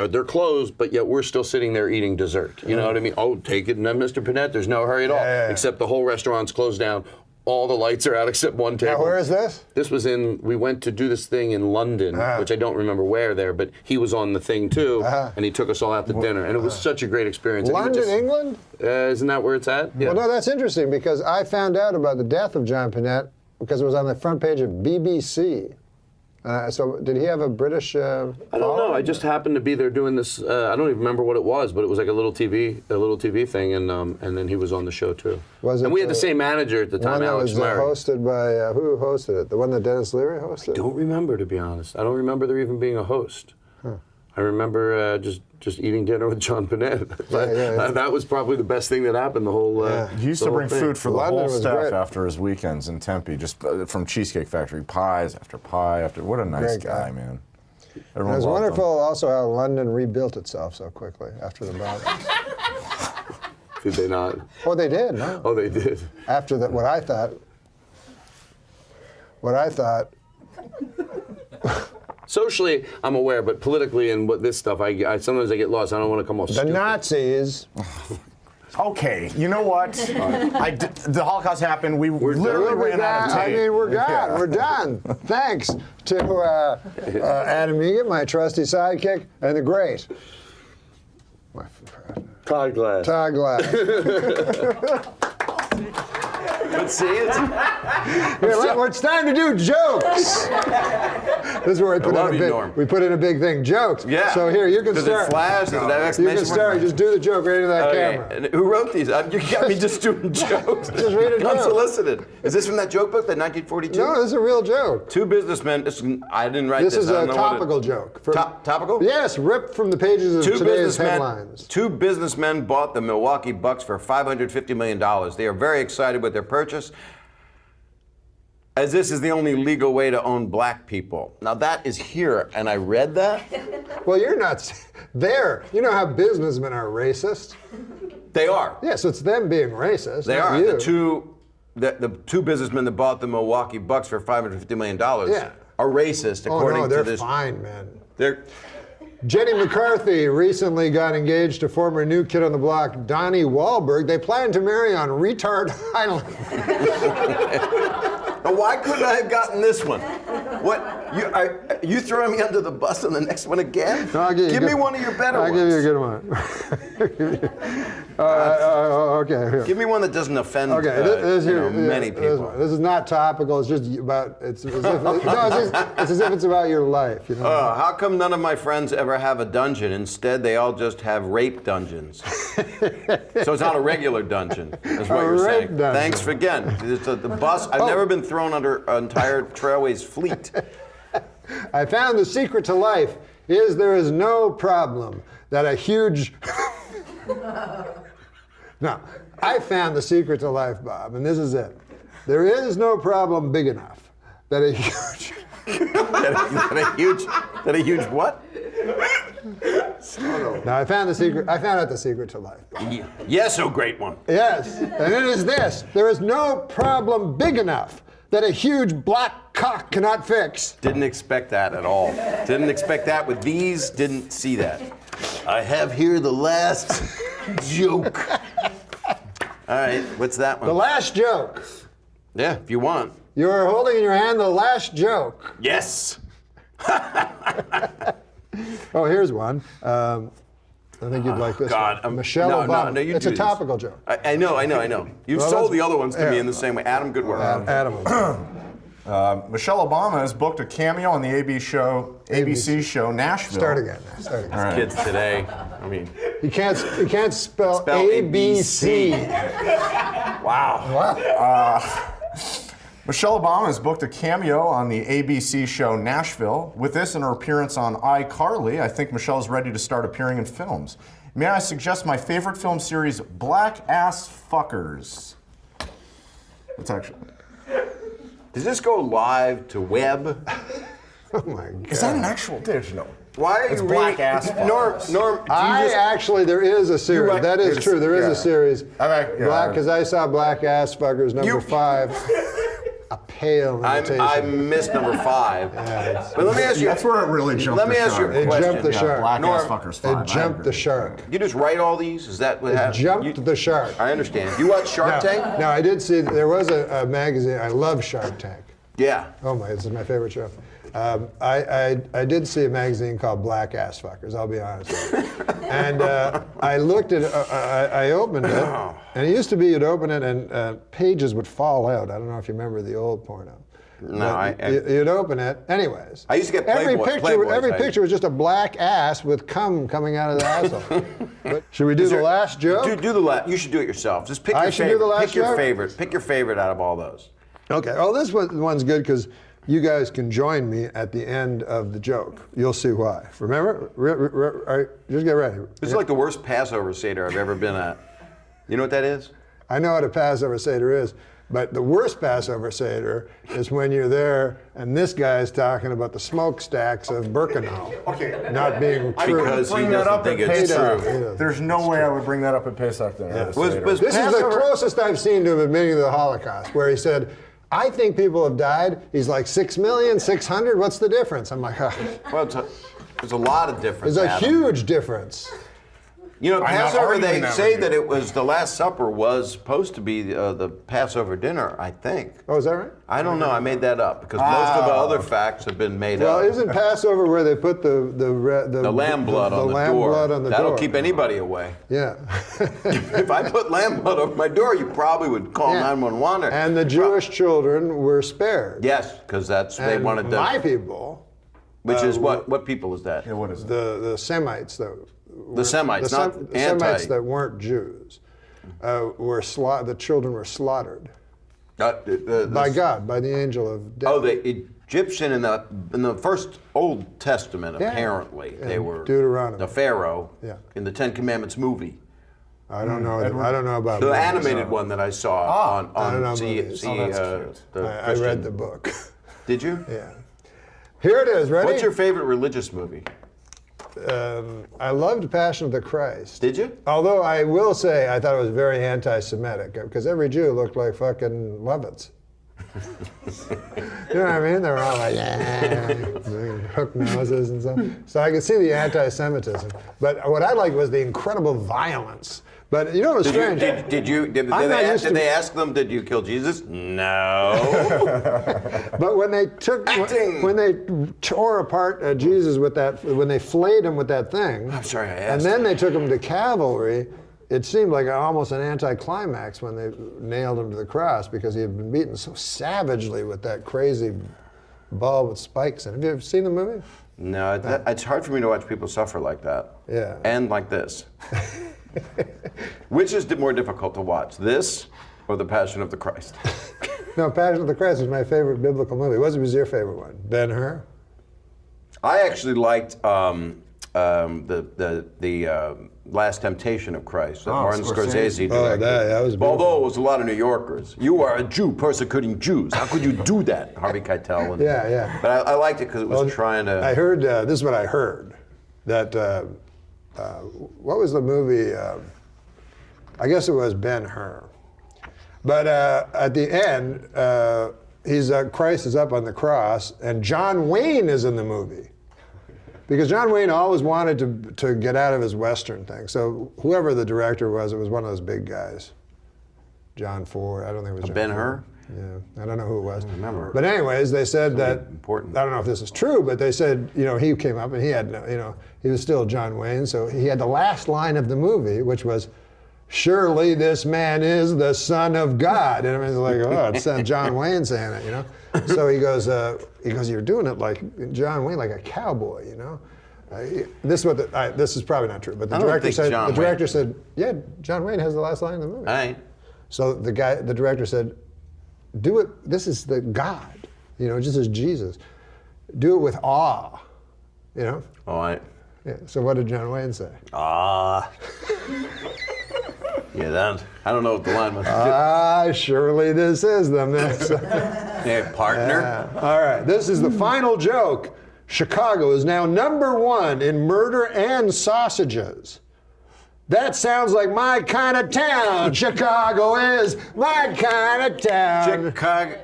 they're closed, but yet we're still sitting there eating dessert. You know what I mean? Oh, take it, and then Mr. Panette, there's no hurry at all. Except the whole restaurant's closed down. All the lights are out except one table. Now, where is this? This was we went to do this thing in London, which I don't remember where there, but he was on the thing too, and he took us all out to dinner, and it was such a great experience. London, England? Isn't that where it's at? Yeah. Well, no, that's interesting because I found out about the death of John Pinette because it was on the front page of BBC. So did he have a British I don't know. I just happened to be there doing this. I don't even remember what it was, but it was like a little TV thing, and then he was on the show too. Was it? And we had the same manager at the time, one that Alex was Murray. hosted by who hosted it? The one that Dennis Leary hosted? Don't remember, to be honest. I don't remember there even being a host. I remember just eating dinner with John Pinette. That was probably the best thing that happened. The whole. He used to bring food for the London whole was staff great. after his weekends in Tempe, just from Cheesecake Factory, pies after pie after. What a nice Great guy. guy, man. It Everyone was loved wonderful him. also how London rebuilt itself so quickly after the bombing. Did they not? Oh, they did, no? Oh, they did. After that, what I thought. Socially, I'm aware, but politically and what this stuff, I sometimes I get lost. I don't want to come off The stupid. Nazis. Okay, you know what? The Holocaust happened. We literally We're ran out of done. tape. I mean, we're gone. Yeah. We're done. Thanks to Adam Egan, my trusty sidekick, and the great Todd Glass. Todd Glass. But see, it's It's time to do jokes. This is where we put in a big thing, jokes. Yeah. So here, you can Does start. it flash? Does it have You exclamation can start. mark? Just do the joke right into that Okay. camera. And who wrote these? You got me just doing jokes. Just read a joke. Unsolicited. Is this from that joke book, that 1942? No, this is a real joke. Two businessmen. I didn't write this. This is I a don't know what topical joke. Topical? Yes, ripped from the pages of today's headlines. Two businessmen bought the Milwaukee Bucks for $550 million. They are very excited with their purchase, as this is the only legal way to own black people. Now that is here, and I read that. Well, you're not there. You know how businessmen are racist? They are. Yes, it's them being racist. They not are. You. The two businessmen that bought the Milwaukee Bucks for $550 million are racist, Oh according no, they're to this. fine, man. They're Jenny McCarthy recently got engaged to former New Kid on the Block, Donnie Wahlberg. They plan to marry on Retard Island. Why couldn't I have gotten this one? What? You throwing me under the bus on the next one again? No, give me one of your better ones. I'll give you a good one. Okay. Here. Give me one that doesn't offend many people. This is not topical. It's just about. It's as if it's as if it's about your life. You know. How come none of my friends ever have a dungeon? Instead, they all just have rape dungeons. So it's not a regular dungeon, is what you're saying. Dungeon. Thanks for again. The bus. I've never been thrown under an entire Trailways fleet. I found the secret to life is there is no problem that a huge. No, I found the secret to life, Bob, and this is it. There is no problem big enough that a huge. that a huge what? Now I found the secret. I found out the secret to life, Bob. Yes, oh great one. Yes, and it is this: there is no problem big enough that a huge black cock cannot fix. Didn't expect that at all. Didn't expect that with these. Didn't see that. I have here the last joke. All right, what's that one? The last joke. Yeah, if you want. You're holding in your hand the last joke. Yes. Oh, here's one. I think you'd like this God, one. Michelle Obama. No, you it's do a these. topical joke. I know. You've Well, sold that's- the other ones to me yeah. in the same way. Adam, good work. Adam. Michelle Obama has booked a cameo on the ABC show Nashville. Start again. Start again. Kids today, I mean. He can't spell ABC. Wow. Michelle Obama has booked a cameo on the ABC show Nashville. With this and her appearance on iCarly, I think Michelle is ready to start appearing in films. May I suggest my favorite film series, Black Ass Fuckers? It's actually. Does this go live to web? Oh my God. Is that an actual digital? Why are It's you Black reading? Ass Fuckers. Norm, do you just, Actually, there is a series. right. That is There's- true. There is yeah. a series. Yeah. Because I saw Black Ass Fuckers number 5. A pale imitation. I missed number 5. But let me ask you. That's where it really jumped. Let me the ask you shark. a It question. jumped the shark. Black Norm, Ass Fuckers 5. It jumped the shark. You just write all these? Is that what It happened? jumped the shark. I understand. You watch Shark Tank? No, I did see. There was a magazine. I love Shark Tank. Yeah. Oh my, this is my favorite show. I did see a magazine called Black Ass Fuckers, I'll be honest with you. And I looked at I opened it, and it used to be you'd open it and pages would fall out. I don't know if you remember the old porno. No, You'd open it. Anyways. I used to get every Playboy- picture. Playboys, Every I- picture was just a black ass with cum coming out of the asshole. But should we do the last joke? Do the last. You should do it yourself. Just pick I your should do favorite. the last Pick your joke? favorite. Pick your favorite out of all those. Okay. Oh, this one's good because you guys can join me at the end of the joke. You'll see why. Remember? All right, just get ready. This is like the worst Passover Seder I've ever been at. You know what that is? I know what a Passover Seder is, but the worst Passover Seder is when you're there and this guy is talking about the smokestacks of Birkenau not being true. Because he Bring that doesn't up think at it's Pesach. true. There's no way I would bring that up at Pesach dinner. Was This is the Passover- closest I've seen to him admitting to the Holocaust, where he said, I think people have died. He's like, 6,600,000? What's the difference? I'm like, Well, there's a lot of difference. there's a Adam. huge difference. You know, I'm not Passover, arguing they that say with you. that it was the Last Supper was supposed to be the Passover dinner, I think. Oh, is that right? I don't know. I made that up because most of the other facts have been made Well, up. isn't Passover where they put the lamb blood on the lamb door. blood on the That'll door? keep anybody away. Yeah. If I put lamb blood over my door, you probably would call Yeah. 911. And the Jewish children were spared. Yes, because that's they And wanted to. my people, Which is what people is that? Yeah, what is it? the Semites, The Semites, the not Semites anti. that weren't Jews, the children were slaughtered by God, by the angel of death. Oh, the Egyptian in the first Old Testament, Yeah. apparently they In were Deuteronomy. the Pharaoh Yeah. in the Ten Commandments movie. I don't know. I don't know about The movies. animated one that I saw on I don't know C, movies. C, Oh, that's uh, cute. the I Christian- read the book. Did you? Yeah. Here it is. Ready? What's your favorite religious movie? I loved Passion of the Christ. Did you? Although I will say I thought it was very anti-Semitic because every Jew looked like fucking Levitts. You know what I mean? They're all like, yeah. hook noses and stuff. So I could see the anti-Semitism. But what I liked was the incredible violence. But you know what was strange? Did they ask them, did you kill Jesus? No. But when they when they tore apart Jesus with that, when they flayed him with that thing, I'm sorry, I asked. and then they took him to cavalry, it seemed like almost an anticlimax when they nailed him to the cross because he had been beaten so savagely with that crazy ball with spikes in it. Have you ever seen the movie? No, it's hard for me to watch people suffer like that. Yeah. And like this. Which is more difficult to watch, this or The Passion of the Christ? No, Passion of the Christ was my favorite biblical movie. What was your favorite one? Ben-Hur? I actually liked the Last Temptation of Christ that Martin Scorsese directed. That was beautiful. Although it was a lot of New Yorkers. You are a Jew persecuting Jews. How could you do that? Harvey Keitel. And, Yeah. But I liked it because it was trying to... I heard, this is what I heard, that, what was the movie? I guess it was Ben-Hur. But at the end, Christ is up on the cross, and John Wayne is in the movie. Because John Wayne always wanted to get out of his Western thing. So whoever the director was, it was one of those big guys. John Ford, I don't think it was John Ben-Hur? Yeah, I don't know who it was. I don't remember. But anyways, they said that, important. I don't know if this is true, but they said, he came up and he had, he was still John Wayne, so he had the last line of the movie, which was, "Surely this man is the Son of God." And I mean, it's like, oh, it's John Wayne saying it, So he goes, "You're doing it like John Wayne, like a cowboy, This is probably not true, but the director said, "Yeah, John Wayne has the last line of the movie." I ain't. So the director said, "Do it. This is the God, just as Jesus. Do it with awe, All right. Yeah. So what did John Wayne say? Yeah, that, I don't know what the line was. Surely this is the mess. Yeah, partner. Yeah. All right, this is the final joke. Chicago is now #1 in murder and sausages. That sounds like my kind of town. Chicago is my kind of town. Chicago.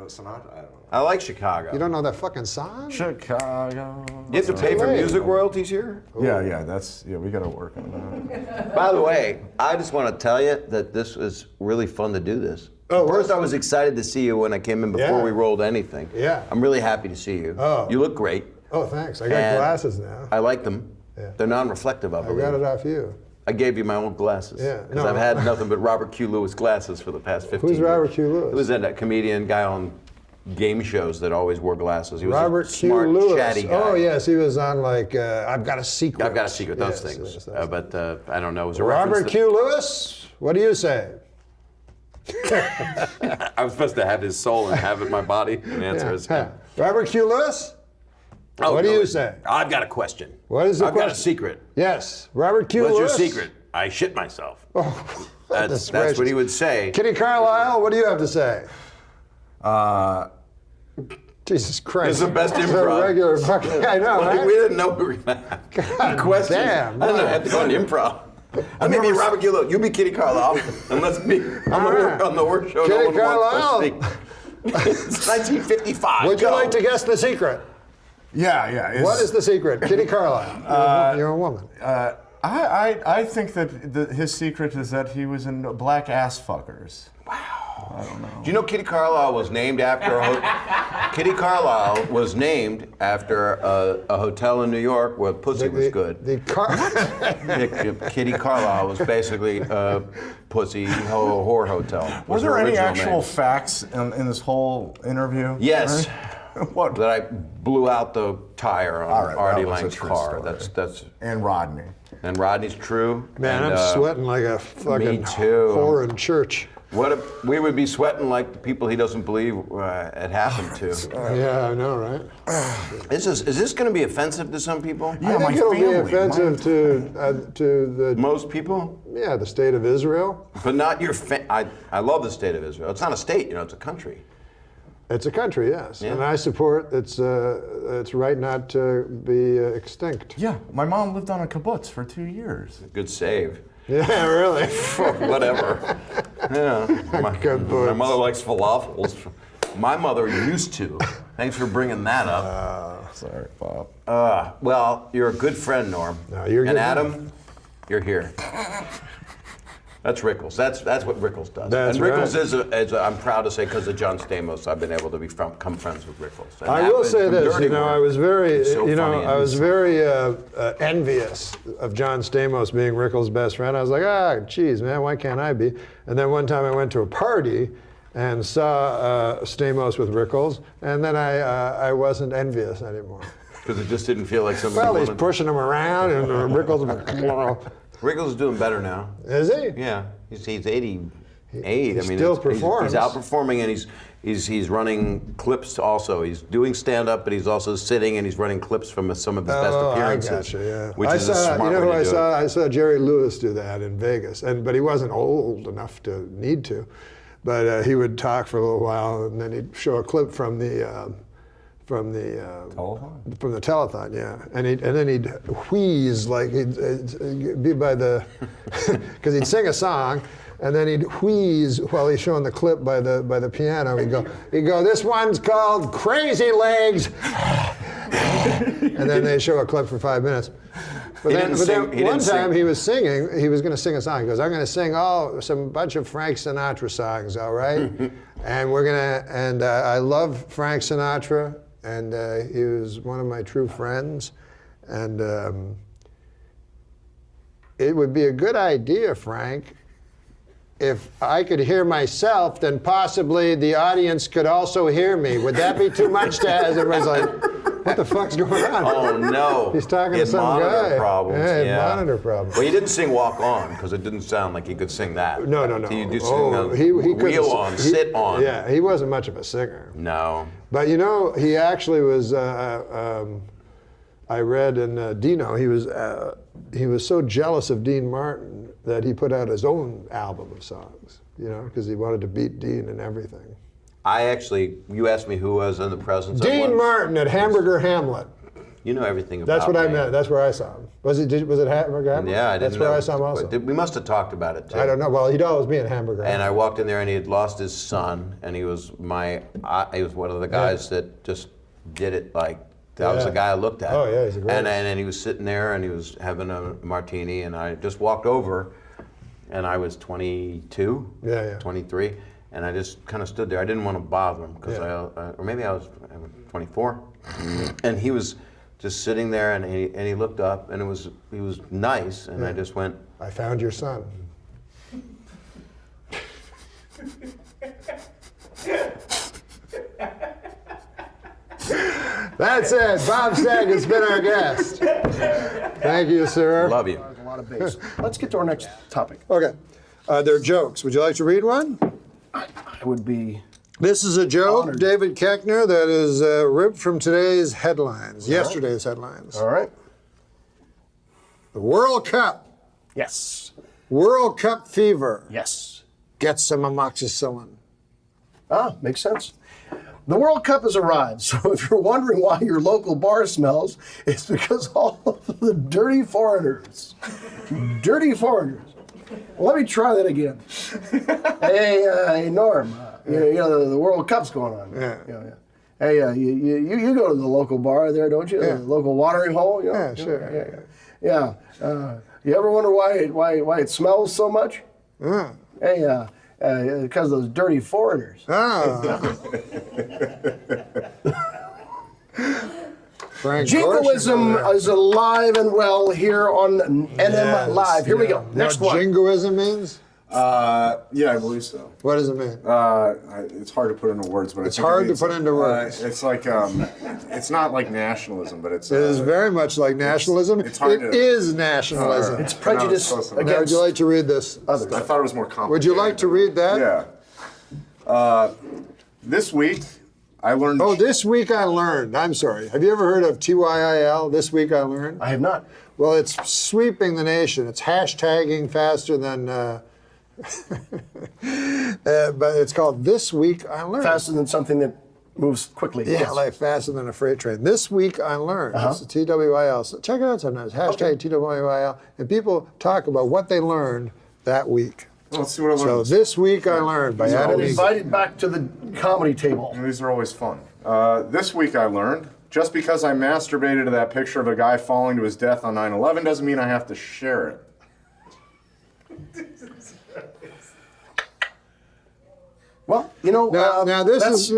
Sinatra? I don't know. I like Chicago. You don't know that fucking song? Chicago. You have to pay for music royalties here? Yeah, we gotta work on that. By the way, I just want to tell you that this was really fun to do this. Oh, First, I was excited to see you when I came in before we rolled anything. Yeah. I'm really happy to see you. Oh. You look great. Oh, thanks. I got glasses now. I like them. Yeah. They're non-reflective, I I believe. got it off you. I gave you my old glasses. Yeah. Because I've had nothing but Robert Q. Lewis glasses for the past 15 years. Who's Robert Q. Lewis? He was that comedian guy on game shows that always wore glasses. He was Robert a smart, Q. Lewis. chatty guy. Oh, yes, he was on I've Got a Secret. I've Got a Secret, those things. Yes, but I don't know. It was a Robert reference Q. Lewis, what do you say? I was supposed to have his soul and have it in my body. And the answer is Robert Q. Lewis, oh, what do you say? I've got a question. What is the I've question? got a secret. Yes, Robert Q. What's Lewis. your secret? I shit myself. Oh, That's what he would say. Kitty Carlisle, what do you have to say? Jesus Christ. This is the best It's improv. a regular fucking, I know, right? We didn't know we were going to have questions. damn. I don't know. I have to go into improv. I'm going to be Robert Gillo. You be Kitty Carlisle. And let's be on the work show. Kitty no one Carlisle. wants to speak. It's 1955. Would you Go. like to guess the secret? Yeah. What is the secret? Kitty Carlisle. You're a woman. I think that his secret is that he was in Black Ass Fuckers. Wow. I don't know. Do you know Kitty Carlisle was named after Kitty Carlisle was named after a hotel in New York where pussy was good. Kitty Carlisle was basically a pussy whore hotel. Were there any actual facts in this whole interview? Yes. What? That I blew out the tire on Artie Lang's car. Story. That's and Rodney. And Rodney's true. Man, and, I'm sweating like a fucking me too. whore in church. What if we would be sweating like the people he doesn't believe it happened to? Yeah, I know, right? Is this going to be offensive to some people? Yeah, I think it'll be offensive to the most people. Yeah, the state of Israel. But not your. I love the state of Israel. It's not a state, it's a country. It's a country, yes, Yeah. and I support its right not to be extinct. Yeah, my mom lived on a kibbutz for 2 years. Good save. Yeah, really. Whatever. Yeah. My Kibbutz. mother likes falafels. My mother used to. Thanks for bringing that up. Sorry, Bob. Well, you're a good friend, Norm. No, you're and good. Adam, you're here. That's Rickles. That's what Rickles does. That's and Rickles right. is I'm proud to say, because of John Stamos, I've been able to become friends with Rickles. And I that will was say from this, Dirty you know, Work. I was very, He's so you know, funny I and was he's- very envious of John Stamos being Rickles' best friend. I was like, geez, man, why can't I be? And then one time I went to a party and saw Stamos with Rickles, and then I wasn't envious anymore. Because it just didn't feel like somebody Well, he's wanted- pushing him around, and Rickles. Rickles is doing better now. Is he? Yeah, he's 88. He I mean, still he's performs. outperforming, and he's running clips also. He's doing stand-up, but he's also sitting and he's running clips from some of his best appearances. I gotcha, yeah. Which I is a saw, smart you know way who to I do saw? it. I saw Jerry Lewis do that in Vegas, but he wasn't old enough to need to. But he would talk for a little while, and then he'd show a clip from the Telethon? From the telethon, yeah. And then he'd wheeze like he'd be by the because he'd sing a song. And then he'd wheeze while he's showing the clip by the piano. He'd go, this one's called Crazy Legs. And then they show a clip for 5 minutes. But then one time he was singing, he was going to sing a song. He goes, I'm going to sing some bunch of Frank Sinatra songs, all right? And I love Frank Sinatra, and he was one of my true friends. And it would be a good idea, Frank, if I could hear myself, then possibly the audience could also hear me. Would that be too much to ask? Everybody's like, what the fuck's going on? Oh no! He's talking He to had some monitor guy. Problems. Yeah, he had yeah. monitor problems. Well, he didn't sing "Walk On" because it didn't sound like he could sing that. No. He did sing he couldn't "Wheel sing. On," "Sit On." Yeah, he wasn't much of a singer. No. But you know, he actually was. I read in Dino, he was so jealous of Dean Martin that he put out his own album of songs. You know, because he wanted to beat Dean and everything. You asked me who was in the presence of Dean one. Martin at Hamburger Hamlet. You know everything about That's what I me. meant. That's where I saw him. Was it Hamburger Hamlet? Yeah, I didn't That's where know. I saw him also. We must have talked about it too. I don't know. Well, he'd always be in Hamburger And Hamlet. I walked in there, and he had lost his son, and he was he was one of the guys that just did it like. That was the guy I looked at. Oh, yeah, he's a great. And he was sitting there, and he was having a martini, and I just walked over, and I was 22, 23, and I just kind of stood there. I didn't want to bother him because or maybe I was 24, and he was just sitting there, and he looked up, and he was nice, and I just went, I found your son. That's it. Bob Saget has been our guest. Thank you, sir. love you. A lot of bass. Let's get to our next topic. Okay. They're jokes. Would you like to read one? I would be. This is a joke, honored. David Koechner, that is ripped from today's headlines, yesterday's headlines. All right. The World Cup. Yes. World Cup fever. Yes. Get some amoxicillin. Makes sense. The World Cup has arrived, so if you're wondering why your local bar smells, it's because all of the dirty foreigners. Dirty foreigners. Let me try that again. Hey, Norm. You know, the World Cup's going on. Yeah. Hey, you go to the local bar there, don't you? Yeah. The local watering hole. You know? Yeah, sure. Yeah. You ever wonder why it smells so much? Yeah. Hey, because of those dirty foreigners. Frank Jingoism Gorshin is alive and well here on NM Live. Here we go. Next You know what one. jingoism means? Yeah, I believe so. What does it mean? It's hard to put into words, but It's hard to put into words. It's like it's not like nationalism, but it's. It is very much like nationalism. It's hard It to- is nationalism. It's prejudice No, it's close Now, would against you like to read this? others. I thought it was more complicated. Would you like to read that? Yeah. This week, I learned. Oh, this week I learned. I'm sorry. Have you ever heard of TYIL? This week I learned. I have not. Well, it's sweeping the nation. It's hashtagging faster than. But it's called This Week I Learned. Faster than something that moves quickly. Yeah, Yes. like faster than a freight train. This Week I Learned. It's the TWIL. So check it out sometimes. Hashtag TWIL. And people talk about what they learned that week. Let's see what I So learned. This Week I Learned by I'm Adam Eagle. invited back to the comedy table. These are always fun. This week I learned, just because I masturbated to that picture of a guy falling to his death on 9/11 doesn't mean I have to share it. Well, you know, Now this is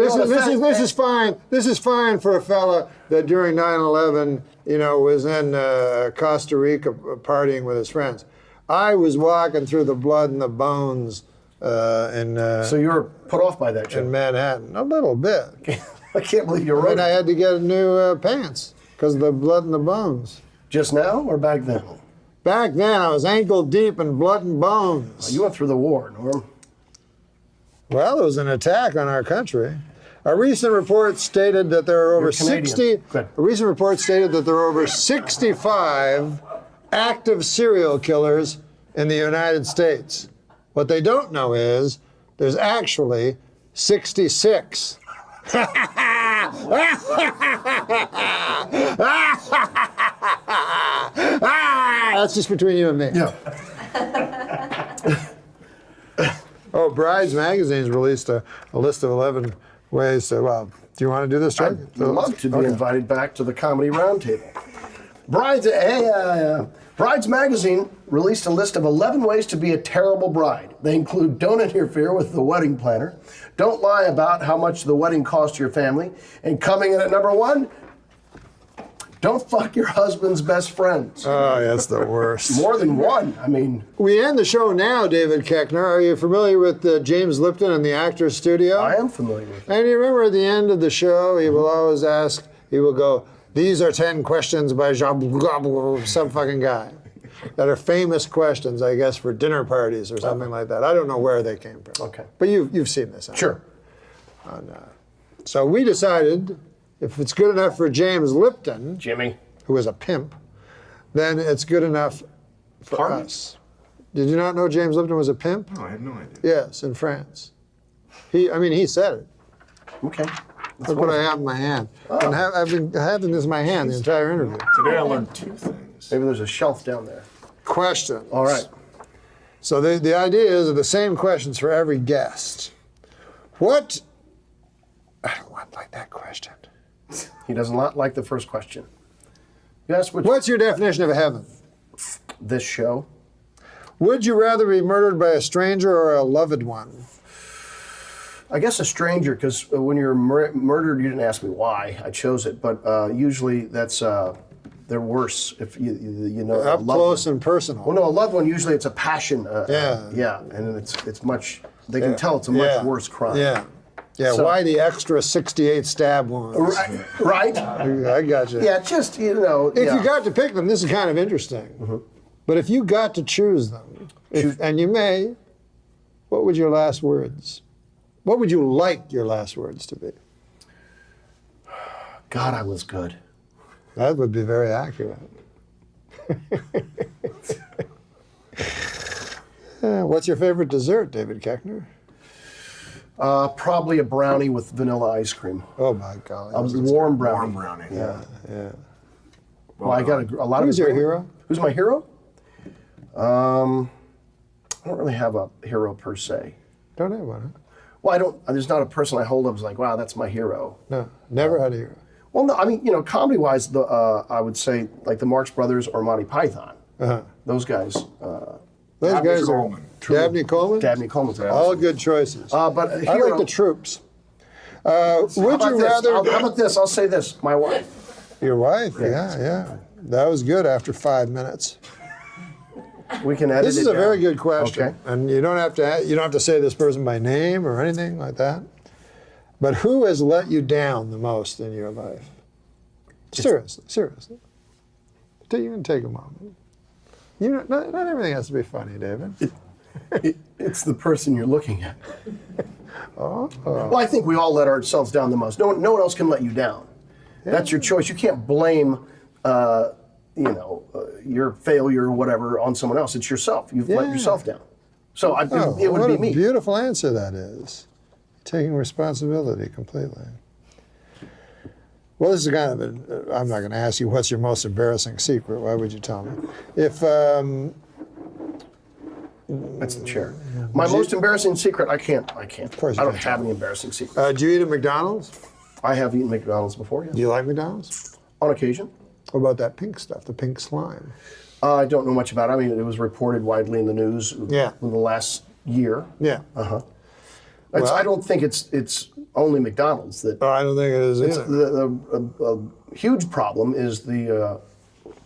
fine. This is fine for a fella that during 9/11, was in Costa Rica partying with his friends. I was walking through the blood and the bones so you were put off by that, Jim? in Manhattan, a little bit. I can't believe you're right. And I had to get new pants because of the blood and the bones. Just now or back then? Back then, I was ankle deep in blood and bones. You went through the war, Norm. Well, it was an attack on our country. A recent report stated that there are over 60. A recent report stated that there are over 65 active serial killers in the United States. What they don't know is there's actually 66. That's just between you and me. Yeah. Oh, Brides Magazine's released a list of 11 ways to, well, do you want to do this, Chuck? I'd love to be invited back to the Comedy Roundtable. Brides Magazine released a list of 11 ways to be a terrible bride. They include don't interfere with the wedding planner, don't lie about how much the wedding cost your family, and coming in at number 1, don't fuck your husband's best friends. Oh, that's the worst. More than one. I mean, we end the show now, David Koechner. Are you familiar with James Lipton and the Actors Studio? I am familiar with it. And you remember at the end of the show, he will always ask, he will go, these are 10 questions by some fucking guy that are famous questions, I guess, for dinner parties or something like that. I don't know where they came from. Okay. But you've seen this. Sure. So we decided if it's good enough for James Lipton, Jimmy, who is a pimp, then it's good enough for us. Did you not know James Lipton was a pimp? No, I had no idea. Yes, in France. He said it. Okay. Look what I have in my hand. And I've been having this in my hand the entire interview. Today I learned 2 things. Maybe there's a shelf down there. Questions. All right. So the idea is the same questions for every guest. What? I don't want like that question. He does not like the first question. Yes. What's your definition of heaven? This show. Would you rather be murdered by a stranger or a loved one? I guess a stranger, because when you're murdered, you didn't ask me why. I chose it, but usually that's they're worse if you know. Up close and personal. Well, no, a loved one usually it's a passion. Yeah, and it's much. They can tell it's a much worse crime. Yeah. So, why the extra 68 stab wounds? Right. I got you. Yeah, just If you got to pick them, this is kind of interesting. Mm-hmm. But if you got to choose them, and you may, what would your last words? What would you like your last words to be? God, I was good. That would be very accurate. What's your favorite dessert, David Koechner? Probably a brownie with vanilla ice cream. Oh my God! A warm brownie. Warm brownie. Yeah. Well, I got a lot of. Who's your hero? Who's my hero? I don't really have a hero per se. Don't have one. Huh? Well, I don't. There's not a person I hold up as like, wow, that's my hero. No, never had a hero. Well, no, I mean, comedy-wise, I would say like the Marx Brothers or Monty Python. Those guys. Those guys are Dabney Coleman. Dabney Coleman's all good choices. But I like the Troops. Would you rather? How about this? I'll say this. My wife. Your wife? Yeah. That was good after 5 minutes. We can edit. This is a very good question, okay. And you don't have to say this person by name or anything like that. But who has let you down the most in your life? Seriously. You can take a moment. Not everything has to be funny, David. It's the person you're looking at. Oh. Well, I think we all let ourselves down the most. No one else can let you down. Yeah. That's your choice. You can't blame, your failure or whatever on someone else. It's yourself. You've let yourself down. So it would be me. What a beautiful answer that is. Taking responsibility completely. Well, this is kind of I'm not going to ask you what's your most embarrassing secret. Why would you tell me? If that's the chair. My most embarrassing secret, I can't. Of course, I don't have any embarrassing secrets. Do you eat at McDonald's? I have eaten McDonald's before, yes. Do you like McDonald's? On occasion. What about that pink stuff, the pink slime? I don't know much about it. I mean, it was reported widely in the news in the last year. Yeah. Well, I don't think it's only McDonald's that. I don't think it is either. A huge problem is the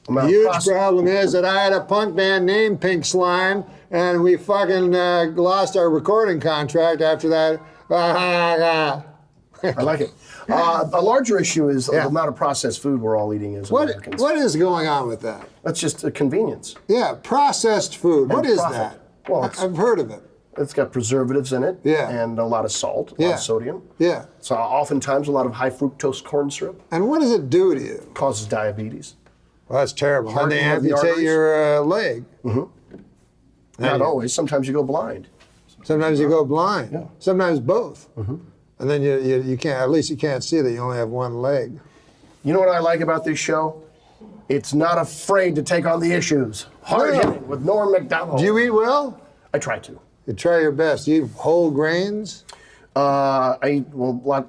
amount Huge of problem is that I had a punk band named Pink Slime, and we fucking lost our recording contract after that. I like it. A larger issue is the amount of processed food we're all eating as Americans. What is going on with that? That's just a convenience. Yeah, processed food. What is profit. that? Well, I've heard of it. It's got preservatives in it. Yeah. And a lot of salt, a lot of sodium. Yeah. So oftentimes a lot of high fructose corn syrup. And what does it do to you? Causes diabetes. Well, that's terrible. And they Hardening of the amputate arteries. your leg. Not always. Sometimes you go blind. Sometimes you go blind. Yeah. Sometimes both. And then you can't. At least you can't see that you only have one leg. You know what I like about this show? It's not afraid to take on the issues. Hard hitting with Norm MacDonald. Do you eat well? I try to. You try your best. Do you eat whole grains? I've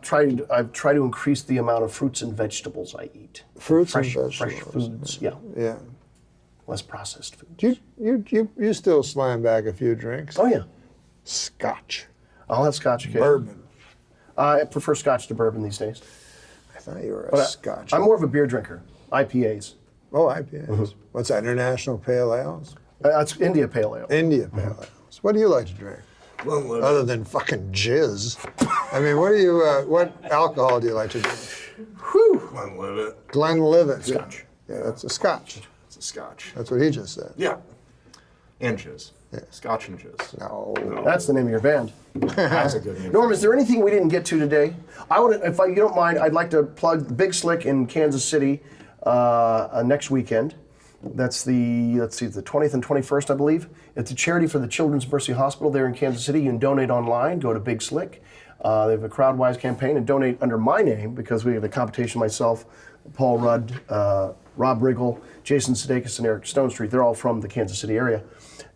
tried to increase the amount of fruits and vegetables I eat. Fruits fresh, and fresh vegetables. foods. Yeah. Yeah. Less processed food. Do you still slam back a few drinks? Oh yeah. Scotch. I'll have scotch occasionally. Bourbon. I prefer scotch to bourbon these days. I thought you were a But Scotch. I'm more of a beer drinker. IPAs. Oh, IPAs. What's that? International Pale Ales? That's India Pale Ale. India Pale Ales. What do you like to drink? Other than fucking jizz. I mean, what alcohol do you like to drink? Glenlivet. Glenlivet. Scotch. Yeah, that's a Scotch. It's a Scotch. That's what he just said. Yeah. And jizz. Yeah. Scotch and jizz. No. That's the name of your band. That's a good name. Norm, is there anything we didn't get to today? If you don't mind, I'd like to plug Big Slick in Kansas City next weekend. That's the 20th and 21st, I believe. It's a charity for the Children's Mercy Hospital there in Kansas City. You can donate online. Go to Big Slick. They have a Crowdwise campaign and donate under my name because we have a competition. Myself, Paul Rudd, Rob Riggle, Jason Sudeikis, and Eric Stone Street. They're all from the Kansas City area.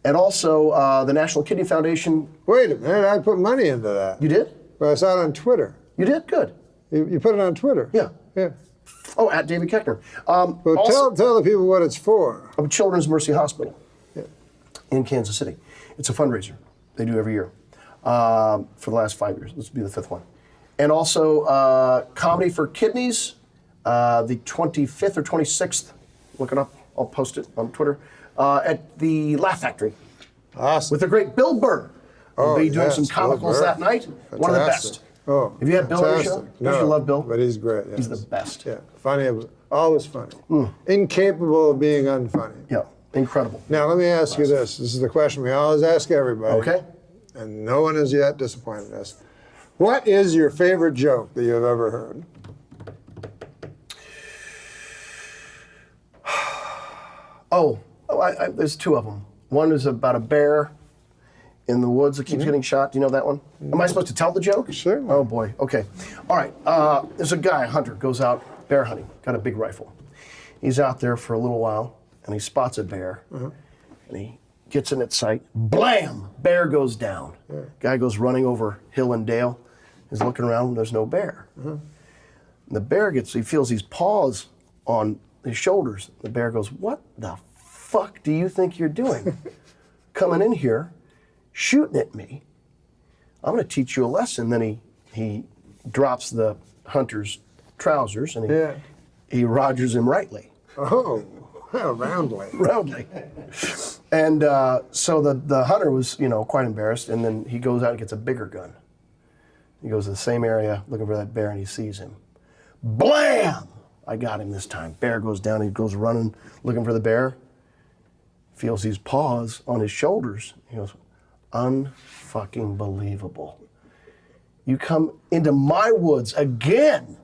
And also the National Kidney Foundation. Wait a minute, I put money into that. You did? Well, I saw it on Twitter. You did? Good. You put it on Twitter? Yeah. Yeah. Oh, at David Keckner. Well, tell the people what it's for. Children's Mercy Hospital in Kansas City. It's a fundraiser they do every year for the last 5 years. This will be the 5th one. And also Comedy for Kidneys, the 25th or 26th. Look it up. I'll post it on Twitter. At the Laugh Factory. Awesome. With the great Bill Burr. We'll be doing some comicals that night. Fantastic. One of the best. Oh, have you had Bill on your show? fantastic. Don't you love Bill? But he's great. He's yes. the best. Yeah, funny, always funny. Incapable of being unfunny. Yeah, incredible. Now, let me ask you this. This is the question we always ask everybody. Okay. And no one has yet disappointed us. What is your favorite joke that you've ever heard? There's two of them. One is about a bear in the woods that keeps getting shot. Do you know that one? Am I supposed to tell the joke? Sure. Oh boy. Okay. All right. There's a guy, a hunter, goes out bear hunting. Got a big rifle. He's out there for a little while, and he spots a bear, and he gets in its sight. Blam! Bear goes down. Guy goes running over hill and dale. He's looking around. There's no bear. And the bear he feels these paws on his shoulders. The bear goes, "What the fuck do you think you're doing? Coming in here, shooting at me. I'm going to teach you a lesson." Then he drops the hunter's trousers and he Rogers him rightly. Oh, well, roundly. Roundly. And so the hunter was, quite embarrassed, and then he goes out and gets a bigger gun. He goes to the same area looking for that bear, and he sees him. Blam! I got him this time. Bear goes down, he goes running, looking for the bear. Feels these paws on his shoulders. He goes, "Unfucking believable. You come into my woods again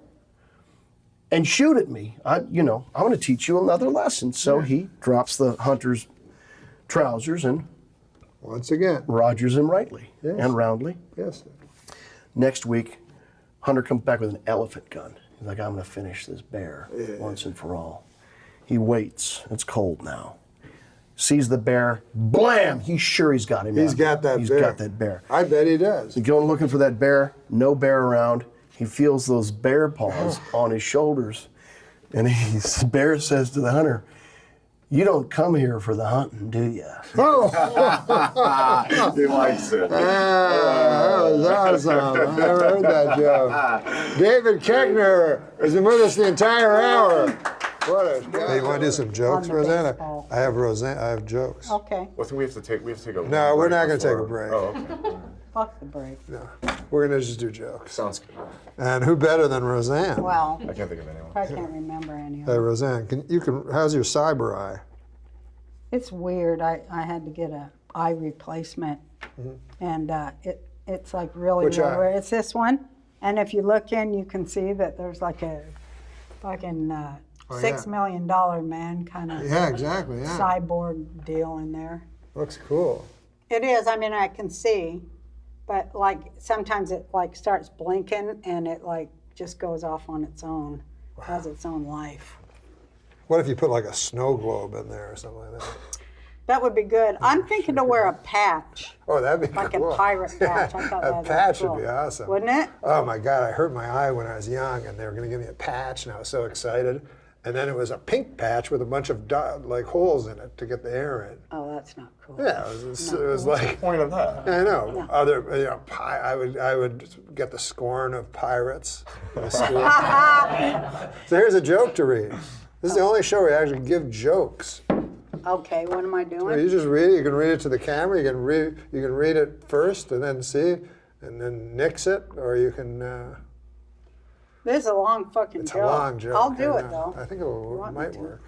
and shoot at me. I'm going to teach you another lesson." So he drops the hunter's trousers and once again Rogers him rightly and roundly. Yes. Next week, hunter comes back with an elephant gun. He's like, "I'm going to finish this bear once and for all." He waits. It's cold now. Sees the bear. Blam! He's sure he's got him. He's got that bear. He's got that bear. I bet he does. He's going looking for that bear. No bear around. he feels those bear paws on his shoulders. And bear says to the hunter, "You don't come here for the hunting, do you?" Oh! He likes it. That was awesome. I never heard that joke. David Keckner has been with us the entire hour. What a guy. Hey, you want to do some jokes, On the Rosanna? baseball. I have jokes. Okay. Well, I think we have to take a No, we're break not going to take a before- break. Oh, okay. Fuck the break. No, we're going to just do jokes. Sounds good. And who better than Roseanne? Well, I can't think of anyone. I can't remember any of Hey, them. Roseanne, how's your cyber eye? It's weird. I had to get a eye replacement, and it's like really Which eye? weird. It's this one, and if you look in, you can see that there's like a fucking $6 million man kind of Yeah, exactly, yeah. cyborg deal in there. Looks cool. It is. I mean, I can see, but like sometimes it like starts blinking and it like just goes off on its own, has its own life. What if you put like a snow globe in there or something like that? That would be good. I'm thinking to wear a patch, Oh, that'd be like cool. a pirate patch. I thought A that'd patch be cool. would be awesome. Wouldn't it? Oh my God, I hurt my eye when I was young, and they were going to give me a patch, and I was so excited. And then it was a pink patch with a bunch of like holes in it to get the air in. Oh, that's not cool. Yeah, it was like. Point of that. I know. I would get the scorn of pirates in the school. So here's a joke to read. This is the only show where we actually give jokes. Okay, what am I So doing? you just read it. You can read it to the camera. You can read it first and then see, and then nix it, or you can. This is a long fucking It's joke. a long joke. I'll do I it know. though. I think it want me might to? work.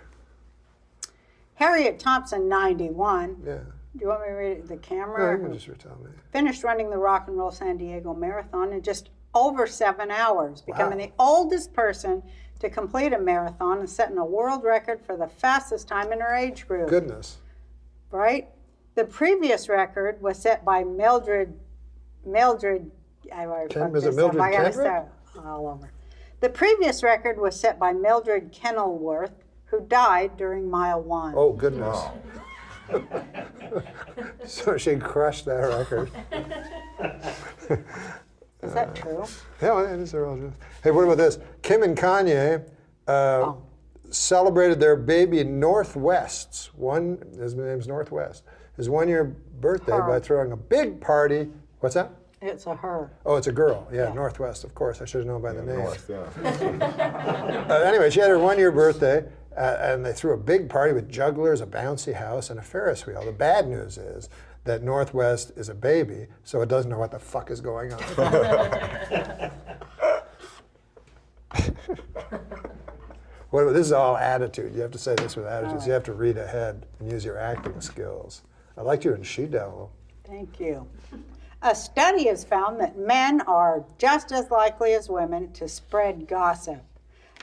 Harriet Thompson, 91. Yeah. Do you want me to read it to the No, camera? you can just retell me. Finished running the Rock and Roll San Diego Marathon in just over 7 hours, becoming the oldest person to complete a marathon and setting a world record for the fastest time in her age group. Goodness. Right? The previous record was set by Mildred. I already fucked is it this Mildred up. I gotta Kendrick? start all over. The previous record was set by Mildred Kenilworth, who died during mile 1. Oh, goodness. So she crushed that record. Is that true? Yeah, well, it is. They're all true. Hey, what about this? Kim and Kanye celebrated their baby Northwest's his name's Northwest, his 1-year birthday by throwing a big party. What's that? It's a her. Oh, it's a girl. Yeah, Northwest, of course. I should have known by the name. North, yeah. Anyway, she had her 1-year birthday, and they threw a big party with jugglers, a bouncy house, and a Ferris wheel. The bad news is that Northwest is a baby, so it doesn't know what the fuck is going on. This is all attitude. You have to say this with attitude. You have to read ahead and use your acting skills. I liked you in She-Devil. Thank you. A study has found that men are just as likely as women to spread gossip.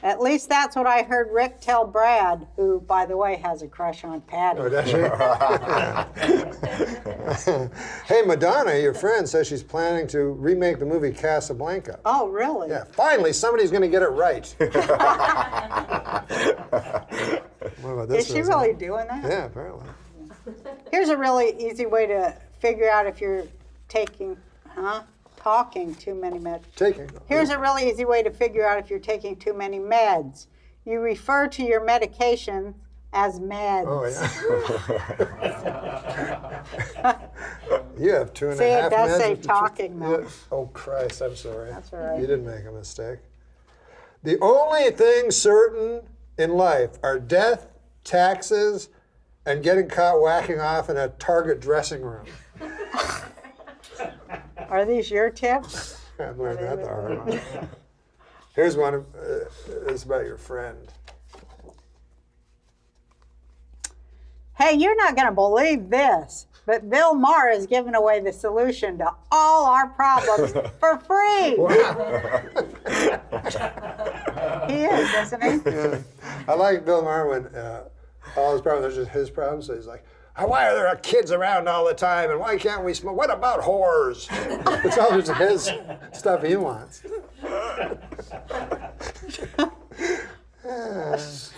At least that's what I heard Rick tell Brad, who, by the way, has a crush on Patty. Oh, does she? Hey, Madonna, your friend, says she's planning to remake the movie Casablanca. Oh, really? Yeah, finally, somebody's going to get it right. What about this? Is she really doing that? Yeah, apparently. Here's a really easy way to figure out if you're talking too many meds. Here's a really easy way to figure out if you're taking too many meds. You refer to your medication as meds. Oh, yeah. You have 2.5 See, it does meds say with the talking, though. Yeah. Oh, Christ, I'm sorry. That's all right. You didn't make a mistake. The only thing certain in life are death, taxes, and getting caught whacking off in a Target dressing room. Are these your tips? I learned that the hard way. Here's one. It's about your friend. Hey, you're not going to believe this, but Bill Maher is giving away the solution to all our problems for free. He is, isn't he? Yeah. I like Bill Maher when all his problems are just his problems. So he's like, why are there kids around all the time, and why can't we smoke? What about whores? It's all just his stuff he wants.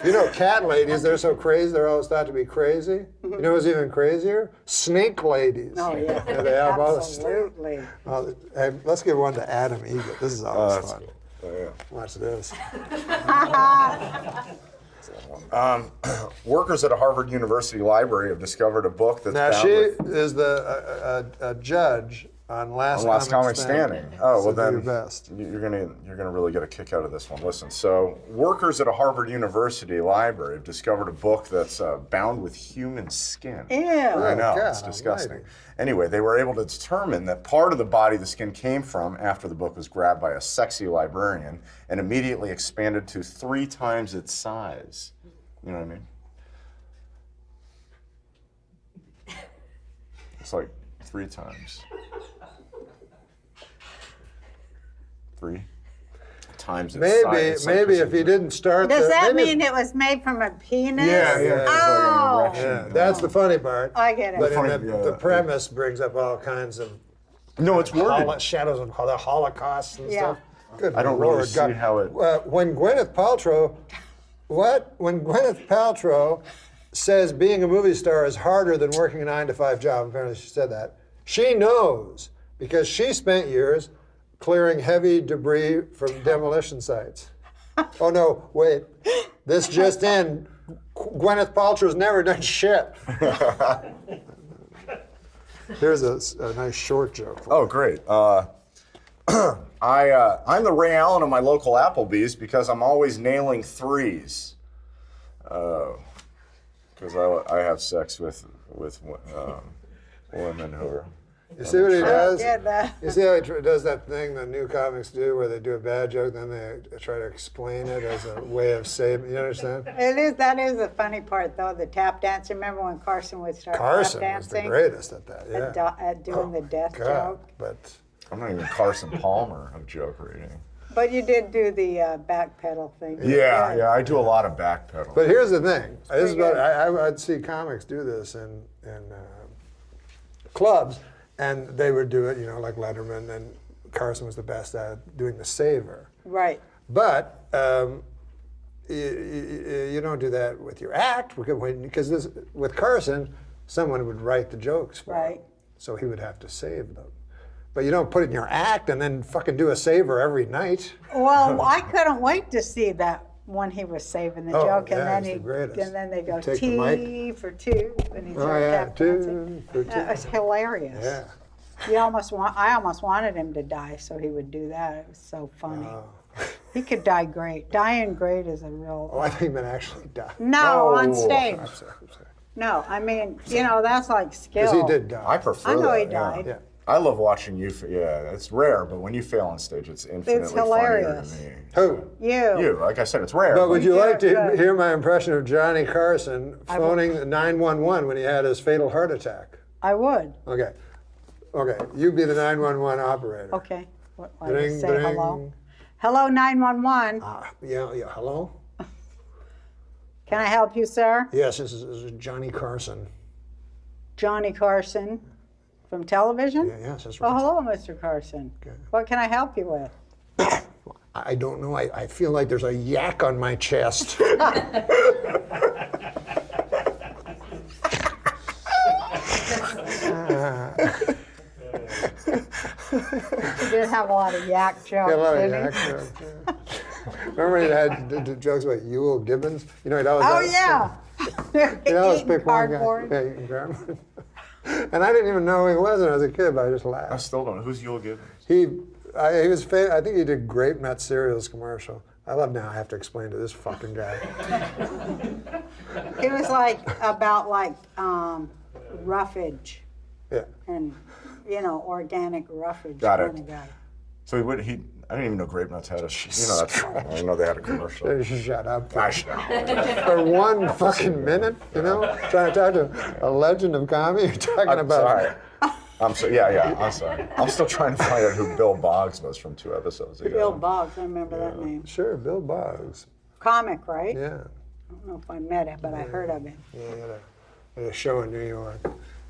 You know, cat ladies, they're so crazy, they're always thought to be crazy. You know who's even crazier? Snake ladies. Oh, yeah. They have all the Absolutely. Hey, let's give one to Adam Egan. This is always fun. Cool. Watch this. Workers at a Harvard University library have discovered a book that's Now bound she with is a judge on Last Comic Standing. Oh, well So do then your best. you're gonna really get a kick out of this one. Listen, so workers at a Harvard University library have discovered a book that's bound with human skin. Ew. I know, God it's disgusting. almighty. Anyway, they were able to determine that part of the body the skin came from after the book was grabbed by a sexy librarian and immediately expanded to 3 times its size. You know what I mean? It's like 3 times. 3 times its size. It's like Maybe this if you didn't start. Does that maybe mean it was made from a penis? Yeah, yeah. It's like Oh. an erection. Yeah, that's the funny part. I get it. But funny- in yeah. the premise brings up all kinds of No, it's worded. shadows of the Holocaust and Yeah. stuff. Good I don't Lord, really see God. how it. When Gwyneth Paltrow, When Gwyneth Paltrow says being a movie star is harder than working a 9-to-5 job, apparently she said that, she knows because she spent years clearing heavy debris from demolition sites. Oh no, wait. This just in. Gwyneth Paltrow's never done shit. Here's a nice short joke. Oh, great. I'm the Ray Allen of my local Applebee's because I'm always nailing 3s. Because I have sex with women who are. You see what he does? get that. You see how he does that thing that new comics do where they do a bad joke, then they try to explain it as a way of saving. You understand? That is the funny part, though, the tap dance. Remember when Carson would start Carson tap was the dancing? greatest at that, yeah. At doing the death God, joke. but I'm not even Carson Palmer of joke reading. But you did do the back pedal thing. Yeah, I do a lot of backpedal. But here's the thing. This is pretty what good. I'd see comics do this in clubs, and they would do it, like Letterman, and Carson was the best at doing the saver. Right. But you don't do that with your act because with Carson, someone would write the jokes for him, Right. so he would have to save them. But you don't put it in your act and then fucking do a saver every night. Well, I couldn't wait to see that when he was saving the Oh, joke, yeah, and he's the greatest. then they go Take the mic. T for 2, and he Oh started yeah, tap dancing. 2 for 2. That was hilarious. Yeah. I almost wanted him to die so he would do that. It was so funny. He could die great. Dying great is a real. Oh, I think he meant actually die. No, on I'm stage. sorry. No, I mean, that's like skill. Because he did die. I prefer I know that, he yeah. died. Yeah. I love watching you. It's rare, but when you fail on stage, it's infinitely hilarious. funnier to me. Who? You, like I said, it's rare. But would you Yeah, like to good. hear my impression of Johnny Carson phoning 911 when he had his fatal heart attack? I would. Okay, you be the 911 operator. Okay. What, I Ding, just say ding. hello? Hello, 911. Yeah, hello? Can I help you, sir? Yes, this is Johnny Carson. Johnny Carson from television? Yes, that's Oh, right. hello, Mr. Carson. What can I help you with? I don't know, I feel like there's a yak on my chest. You did have a lot of yak jokes, Got a lot of didn't yak you? jokes, yeah. Remember he had the jokes about Ewell Gibbons? He'd always Oh, yeah. He'd always Eating pick one guy. cardboard. Yeah, eating cardboard. And I didn't even know who he was when I was a kid, but I just I laughed. still don't know. Who's Yul Gibbons? He was I think he did Grape Met cereals commercial. I love now I have to explain to this fucking guy. It was about roughage Yeah. and, organic roughage. Got it. kind of guy. So I didn't even know Grape Nuts had a. That's. I didn't know they had a commercial. Shut up. Gosh, no. For 1 fucking minute, trying to talk to a legend of comedy, you're talking I'm about. sorry. I'm sorry. Yeah. I'm sorry. I'm still trying to find out who Bill Boggs was from 2 episodes ago. Bill Boggs, I remember that name. Sure, Bill Boggs. Comic, right? Yeah. I don't know if I met him, but I heard of him. Yeah, he had a show in New York.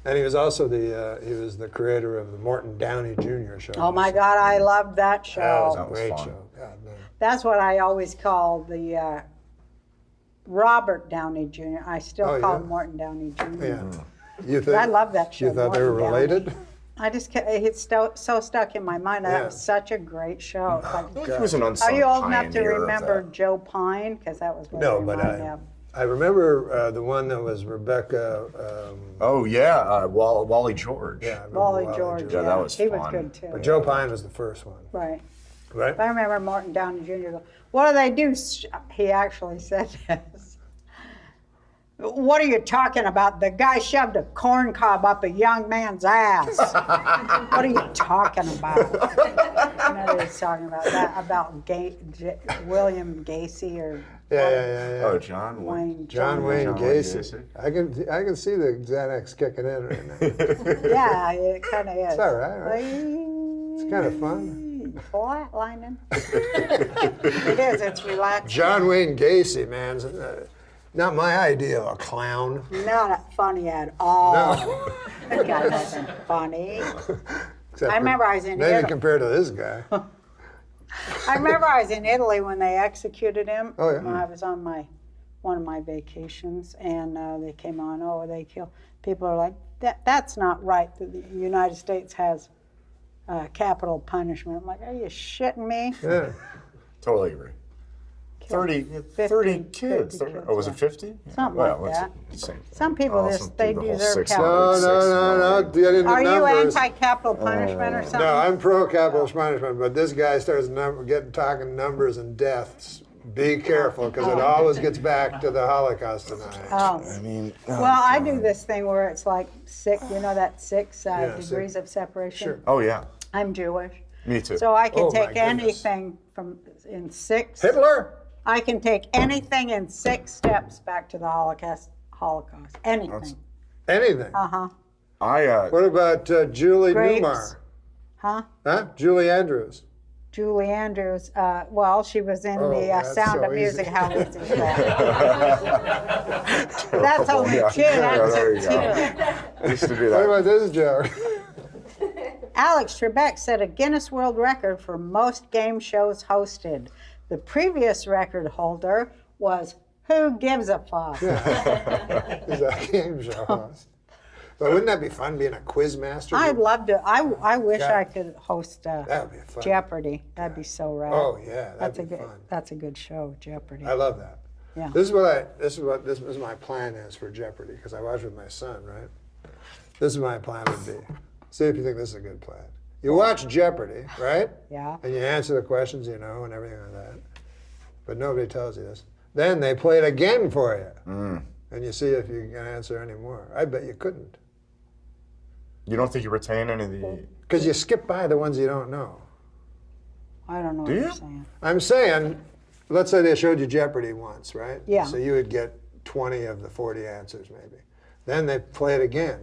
And he was also the creator of the Morton Downey Jr. show. Oh my God, I loved that show. That was a was great fun. show. God, man. That's what I always call the Robert Downey Jr. I still Oh, call yeah? him Morton Downey Jr. Yeah. You think, I love that show. You thought they were Morton Downey. related? it's so stuck in my mind. That was such a great show. It's like, He was an unsung are you old enough to pioneer of remember that. Joe Pine? Because that was what No, it but reminded me of. I remember the one that was Rebecca. Oh yeah, Wally George. Yeah, I remember Wally George. Yeah, that was he was fun. good too. But Joe Pine was the first one. Right. Right? I remember Martin Downey Jr. go, what do they do? He actually said this. What are you talking about? The guy shoved a corn cob up a young man's ass. What are you talking about? You know, he was talking about that, about William Gacy or Yeah. Oh, John Wayne. John Wayne Gacy. Gacy. I can see the Xanax kicking in right now. Yeah, it kind of is. It's all right? It's kind of fun. Flatlining. It is. It's relaxing. John Wayne Gacy, man. Not my idea of a clown. Not funny at all. No. That guy wasn't funny. Except I remember I was in maybe Italy. compared to this guy. I remember I was in Italy when they executed him. Oh, yeah. When I was on one of my vacations, and they came on. Oh, they kill. People are like, that's not right. The United States has capital punishment. I'm like, are you shitting me? Yeah. Totally agree. 30 kids. 50 Oh, was it 50? Something Well, like that. Same. Some people they do the whole deserve 6 capital. No. Get into Are you numbers. anti-capital punishment or something? No, I'm pro-capital punishment, but this guy starts talking numbers and deaths. Be careful, because it always gets back to the Holocaust denial. Oh. I mean, Well, I do this thing where it's like six, that six degrees of separation. Sure. Oh, yeah. I'm Jewish. Me too. So I can Oh, my take goodness. anything in six. Hitler? I can take anything in 6 steps back to the Holocaust. Anything. Anything. Uh-huh. What about Julie Grapes. Newmar? Huh? Julie Andrews. Julie Andrews, well, she was in the that's Sound so of Music. easy. How easy is that? That's only Yeah. two. Yeah, That's there a you two. go. Used to do What that. about this joke? Alex Trebek set a Guinness World Record for most game shows hosted. The previous record holder was Who Gives a Fuck? He's a game show host. But wouldn't that be fun being a quiz master? I'd love to. I wish God. I could host That would be fun. Jeopardy. That'd be so rad. Oh yeah, That's that'd a be good. fun. That's a good show, Jeopardy. I love that. Yeah. This is my plan is for Jeopardy, because I watch with my son, right? This is my plan would be. See if you think this is a good plan. You watch Jeopardy, right? Yeah. And you answer the questions you know and everything like that. But nobody tells you this. Then they play it again for you. And you see if you can answer any more. I bet you couldn't. You don't think you retain any of the... Because you skip by the ones you don't know. I don't know what you're saying. I'm saying, let's say they showed you Jeopardy once, right? Yeah. So you would get 20 of the 40 answers maybe. Then they play it again.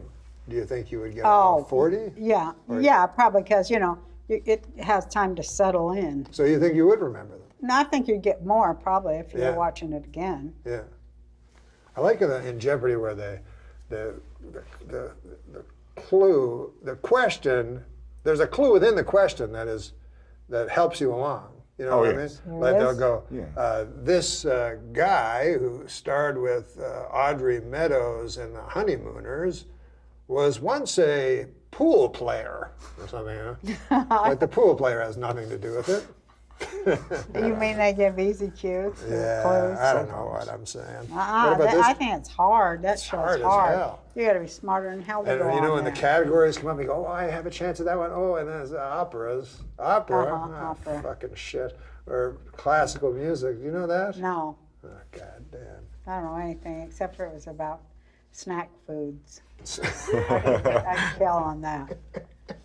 Do you think you would get all 40? Yeah. Yeah, probably because, it has time to settle in. So you think you would remember them? No, I think you'd get more probably if you Yeah. were watching it again. Yeah. I like it in Jeopardy where the clue, the question, there's a clue within the question that helps you along. You know what I mean? Like they'll go, this guy who starred with Audrey Meadows in The Honeymooners was once a pool player or something, like the pool player has nothing to do with it. You mean they give easy cues? Yeah, Clues? I don't know what I'm saying. Uh-uh, What about this? I think it's hard. That show's hard hard. as hell. You got to be smarter than hell to And go you know, on when the there. categories come up, you go, oh, I have a chance at that one. Oh, and then there's operas. Opera? Opera. Fucking shit. Or classical music. You know that? No, Oh, God damn. I don't know anything except for it was about snack foods. I kill on that.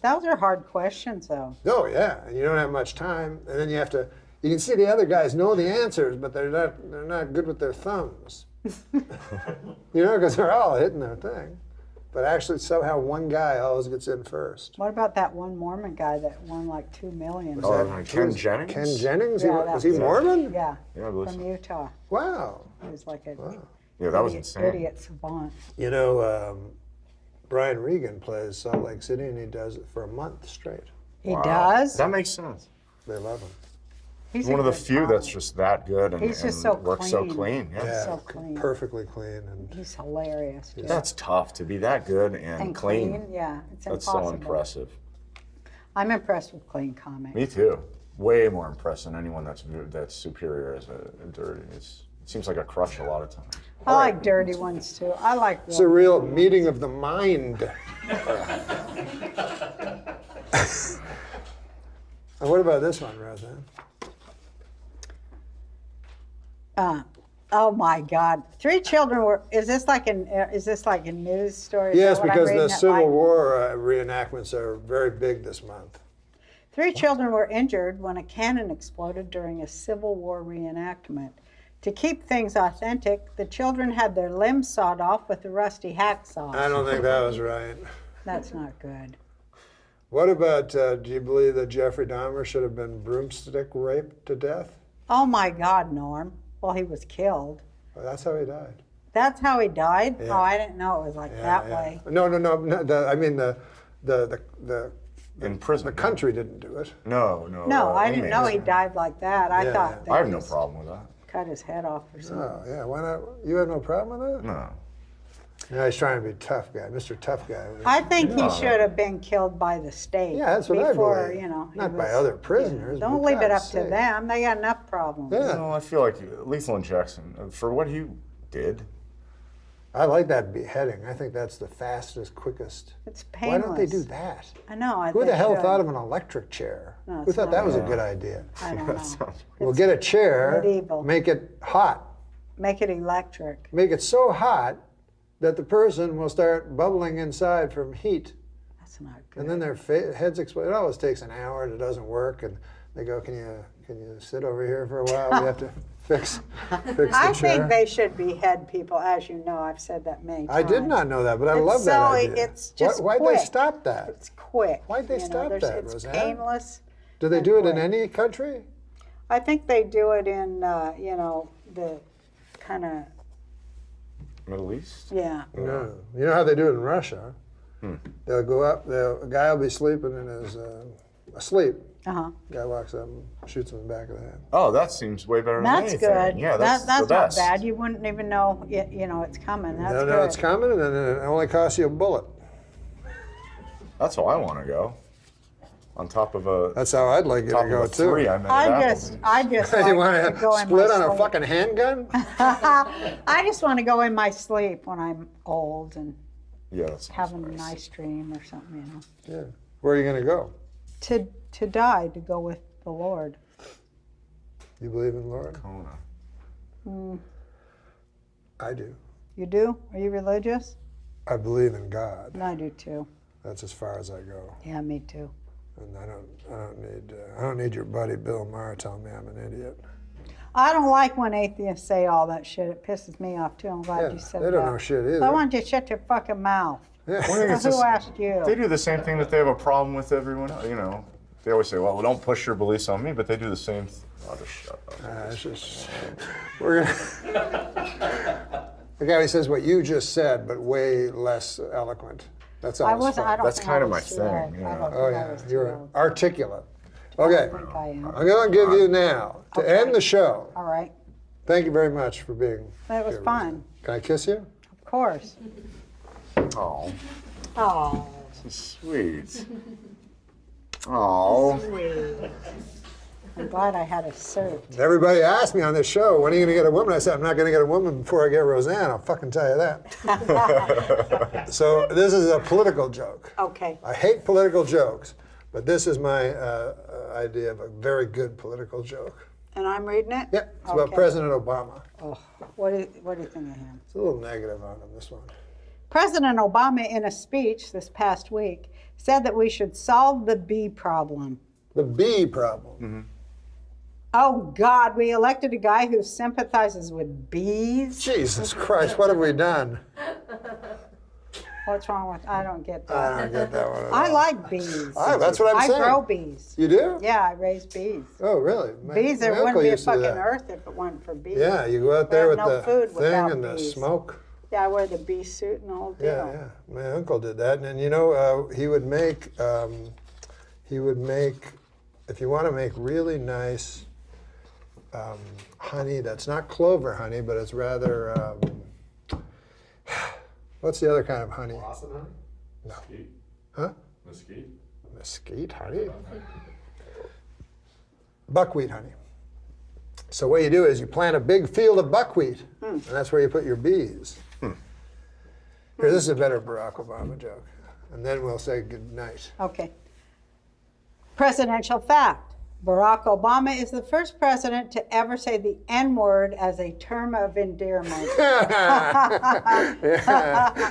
Those are hard questions, though. Oh, yeah. And you don't have much time. And then you can see the other guys know the answers, but they're not good with their thumbs. Because they're all hitting their thing. But actually, somehow one guy always gets in first. What about that one Mormon guy that won like $2 million? Ken Jennings? Ken Jennings? Yeah, Was he Mormon? Yeah, Yeah, I believe from so. Utah. Wow. He was like a Yeah, that was insane. idiot savant. Brian Regan plays Salt Lake City, and he does it for a month straight. He does? That makes sense. They love him. He's one a of the good few that's comic. just that good and, He's just and so works so clean. clean. Yeah. Yeah, So clean. perfectly clean. And He's hilarious. Too. That's tough to be that good and clean. Yeah, it's That's impossible. so impressive. I'm impressed with clean comics. Me too. Way more impressed than anyone that's superior as a dirty. It seems like a crutch a lot of times. I like dirty ones too. I like. it's a real meeting of the mind. And what about this one, Roseanne? Oh my God! 3 children were. Is this like a news story? Is Yes, that what I'm because reading the it Civil like? War reenactments are very big this month. 3 children were injured when a cannon exploded during a Civil War reenactment. To keep things authentic, the children had their limbs sawed off with a rusty hacksaw. I don't think that was right. That's not good. What about, do you believe that Jeffrey Dahmer should have been broomstick raped to death? Oh my God, Norm. Well, he was killed. Well, that's how he died. That's how he died? Yeah. Oh, I didn't know it was like that way. No. I mean, the In prison. the country didn't do it. No. No, I didn't know he inmates. died like that. I Yeah, thought yeah. they I have no just problem with that. cut his head off or something. Oh, yeah. Why not? You have no problem with that? No. No, he's trying to be a tough guy, Mr. Tough Guy. I think he should have been killed by the state. Yeah, that's what I before, believe. you know. he Not by was- other prisoners. Don't but leave it up God's to sake. them. They got enough problems. Yeah. No, I feel like lethal injection for what he did. I like that beheading. I think that's the fastest, quickest. It's Why painless. don't they do that? I know. Who the hell thought of an electric chair? No, Who it's thought that not was a good. good idea? I don't know. We'll get a chair, medieval. make it hot, Make it electric. make it so hot that the person will start bubbling inside from heat. That's not good. And then their heads explode. It always takes an hour and it doesn't work. And they go, can you sit over here for a while? We have to fix the I chair. think they should behead people, as you know. I've said that many times. I did not know that, but I It's love that so- idea. it's just Why'd quick. they stop that? It's quick. Why'd they you know, stop there's- that, It's Roseanne? painless. Do they and do it in quick. any country? I think they do it in, the kind of, Middle East? yeah. No. You know how they do it in Russia? They'll go up, a guy will be sleeping in his, asleep. Uh-huh. Guy walks up and shoots him in the back of the head. Oh, that seems way better than That's anything. good. Yeah, that's that's the not best. bad. You wouldn't even know, it's coming. That's No, good. it's coming, and then it only costs you a bullet. That's how I want to go. On top of a. That's how I'd like you top to go of a too. 3 I met I at just Applebee's. You like want to go to in split my on a sleep. fucking handgun? I just want to go in my sleep when I'm old and Yeah, that's having a nice dream or something, Yeah. Where are you going to go? To die, to go with the Lord. You believe in Lord? Kona. I do. You do? Are you religious? I believe in God. I do too. That's as far as I go. Yeah, me too. And I don't need your buddy Bill Maher telling me I'm an idiot. I don't like when atheists say all that shit. It pisses me off too. I'm glad Yeah, you said they that. don't know shit either. I want you to shut your fucking mouth. Yeah. Well, I think it's Who just- asked you? They do the same thing that they have a problem with everyone else. You know, they always say, well, don't push your beliefs on me, but they do the same. I'll just shut up. It's just, we're gonna. The guy says what you just said, but way less eloquent. That's all. I it's wasn't. fun. I don't That's think kind I of my was too thing, old. you I know. don't Oh think I yeah, was too you're old. articulate. Okay, I think I am. I'm going to give you now to Okay. end the show. All right. Thank you very much for being. That was here. fun. Can I kiss you? Of course. Oh, Oh. sweet. Oh. I'm glad I had a cert. Everybody asked me on this show, when are you going to get a woman? I said, I'm not going to get a woman before I get Roseanne. I'll fucking tell you that. So this is a political joke. Okay. I hate political jokes, but this is my idea of a very good political joke. And I'm reading it? Yeah, it's about Okay. President Obama. Oh, what do you think of him? It's a little negative on him, this one. President Obama, in a speech this past week, said that we should solve the bee problem. The bee problem. Mm-hmm. Oh, God, we elected a guy who sympathizes with bees? Jesus Christ, what have we done? What's wrong with, I don't get that. I don't get that one at I all. like bees. That's what I'm saying. I grow bees. You do? Yeah, I raise bees. Oh, really? Bees, there my wouldn't uncle be a used to do fucking that. earth if it weren't for bees. Yeah, you go out We there have with no the food thing without and the bees. smoke. Yeah, I wear the bee suit and the whole deal. Yeah, yeah. My uncle did that, and you know, he would make, if you want to make really nice honey that's not clover honey, but it's rather, what's the other kind of honey? Blossom honey? No. Mesquite? Huh? Mesquite? Mesquite honey? Buckwheat honey. So what you do is you plant a big field of buckwheat, and that's where you put your bees. Here, this is a better Barack Obama joke. And then we'll say good night. Okay. Presidential fact. Barack Obama is the first president to ever say the N-word as a term of endearment. Yeah,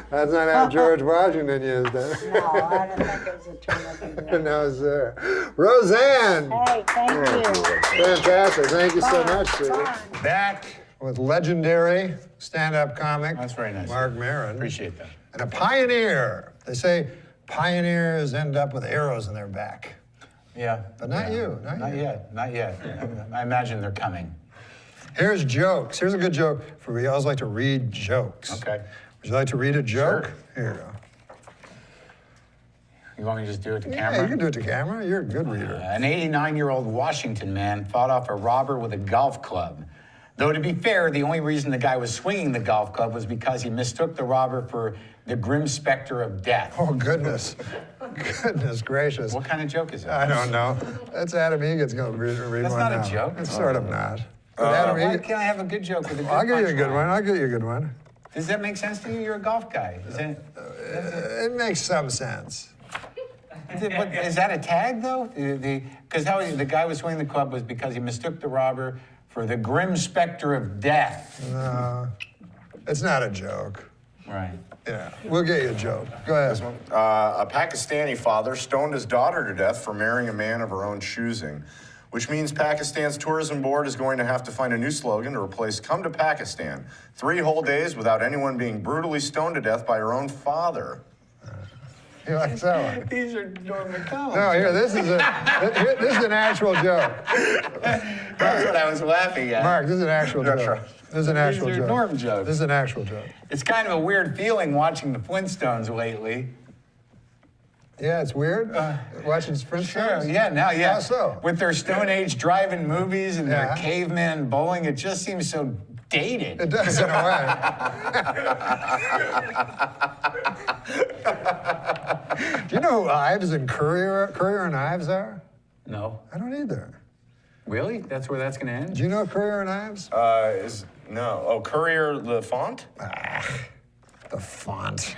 that's not how George Washington used it. No, I don't think it was a term of endearment. No, sir. Roseanne! Hey, thank you. Fantastic. Thank you so Fun, much, sweetie. fun. Back with legendary stand-up comic That's very nice. Mark Maron. Appreciate that. And a pioneer. They say pioneers end up with arrows in their back. Yeah. But not you. Not yet. Not yet. I imagine they're coming. Here's jokes. Here's a good joke for we always like to read jokes. Okay. Would you like to read a joke? Sure. Here you go. You want me to just do it to Yeah, camera? you can do it to camera. You're a good reader. An 89-year-old Washington man fought off a robber with a golf club. Though, to be fair, the only reason the guy was swinging the golf club was because he mistook the robber for the grim specter of death. Oh, goodness. Goodness gracious. What kind of joke is that? I don't know. That's Adam Egan's going to read That's one not now. a joke. It's sort of not. But Adam Why Egan, can't I have a good joke with a good I'll give you a good punchline? one. I'll give you a good one. Does that make sense to you? You're a golf guy. It makes some sense. Is that a tag, though? Because the guy was swinging the club was because he mistook the robber for the grim specter of death. No, it's not a joke. Right. Yeah, we'll get you a joke. Go ahead. This one. A Pakistani father stoned his daughter to death for marrying a man of her own choosing, which means Pakistan's tourism board is going to have to find a new slogan to replace "Come to Pakistan." 3 whole days without anyone being brutally stoned to death by her own father. You like that one? These are Norm MacDonald. No, here, this is an actual joke. That's what I was laughing at. Mark, this is an actual joke. This is an actual These are joke. Norm jokes. This is an actual joke. It's kind of a weird feeling watching the Flintstones lately. Yeah, it's weird. Watching Sprint Sure, yeah. How so? With their Stone Age drive-in movies and Yeah. their caveman bowling, it just seems so dated. It does in a way. Do you know who Ives and Courier and Ives are? No. I don't either. Really? That's where that's going to end? Do you know Courier and Ives? No. Oh, Courier the font? The font.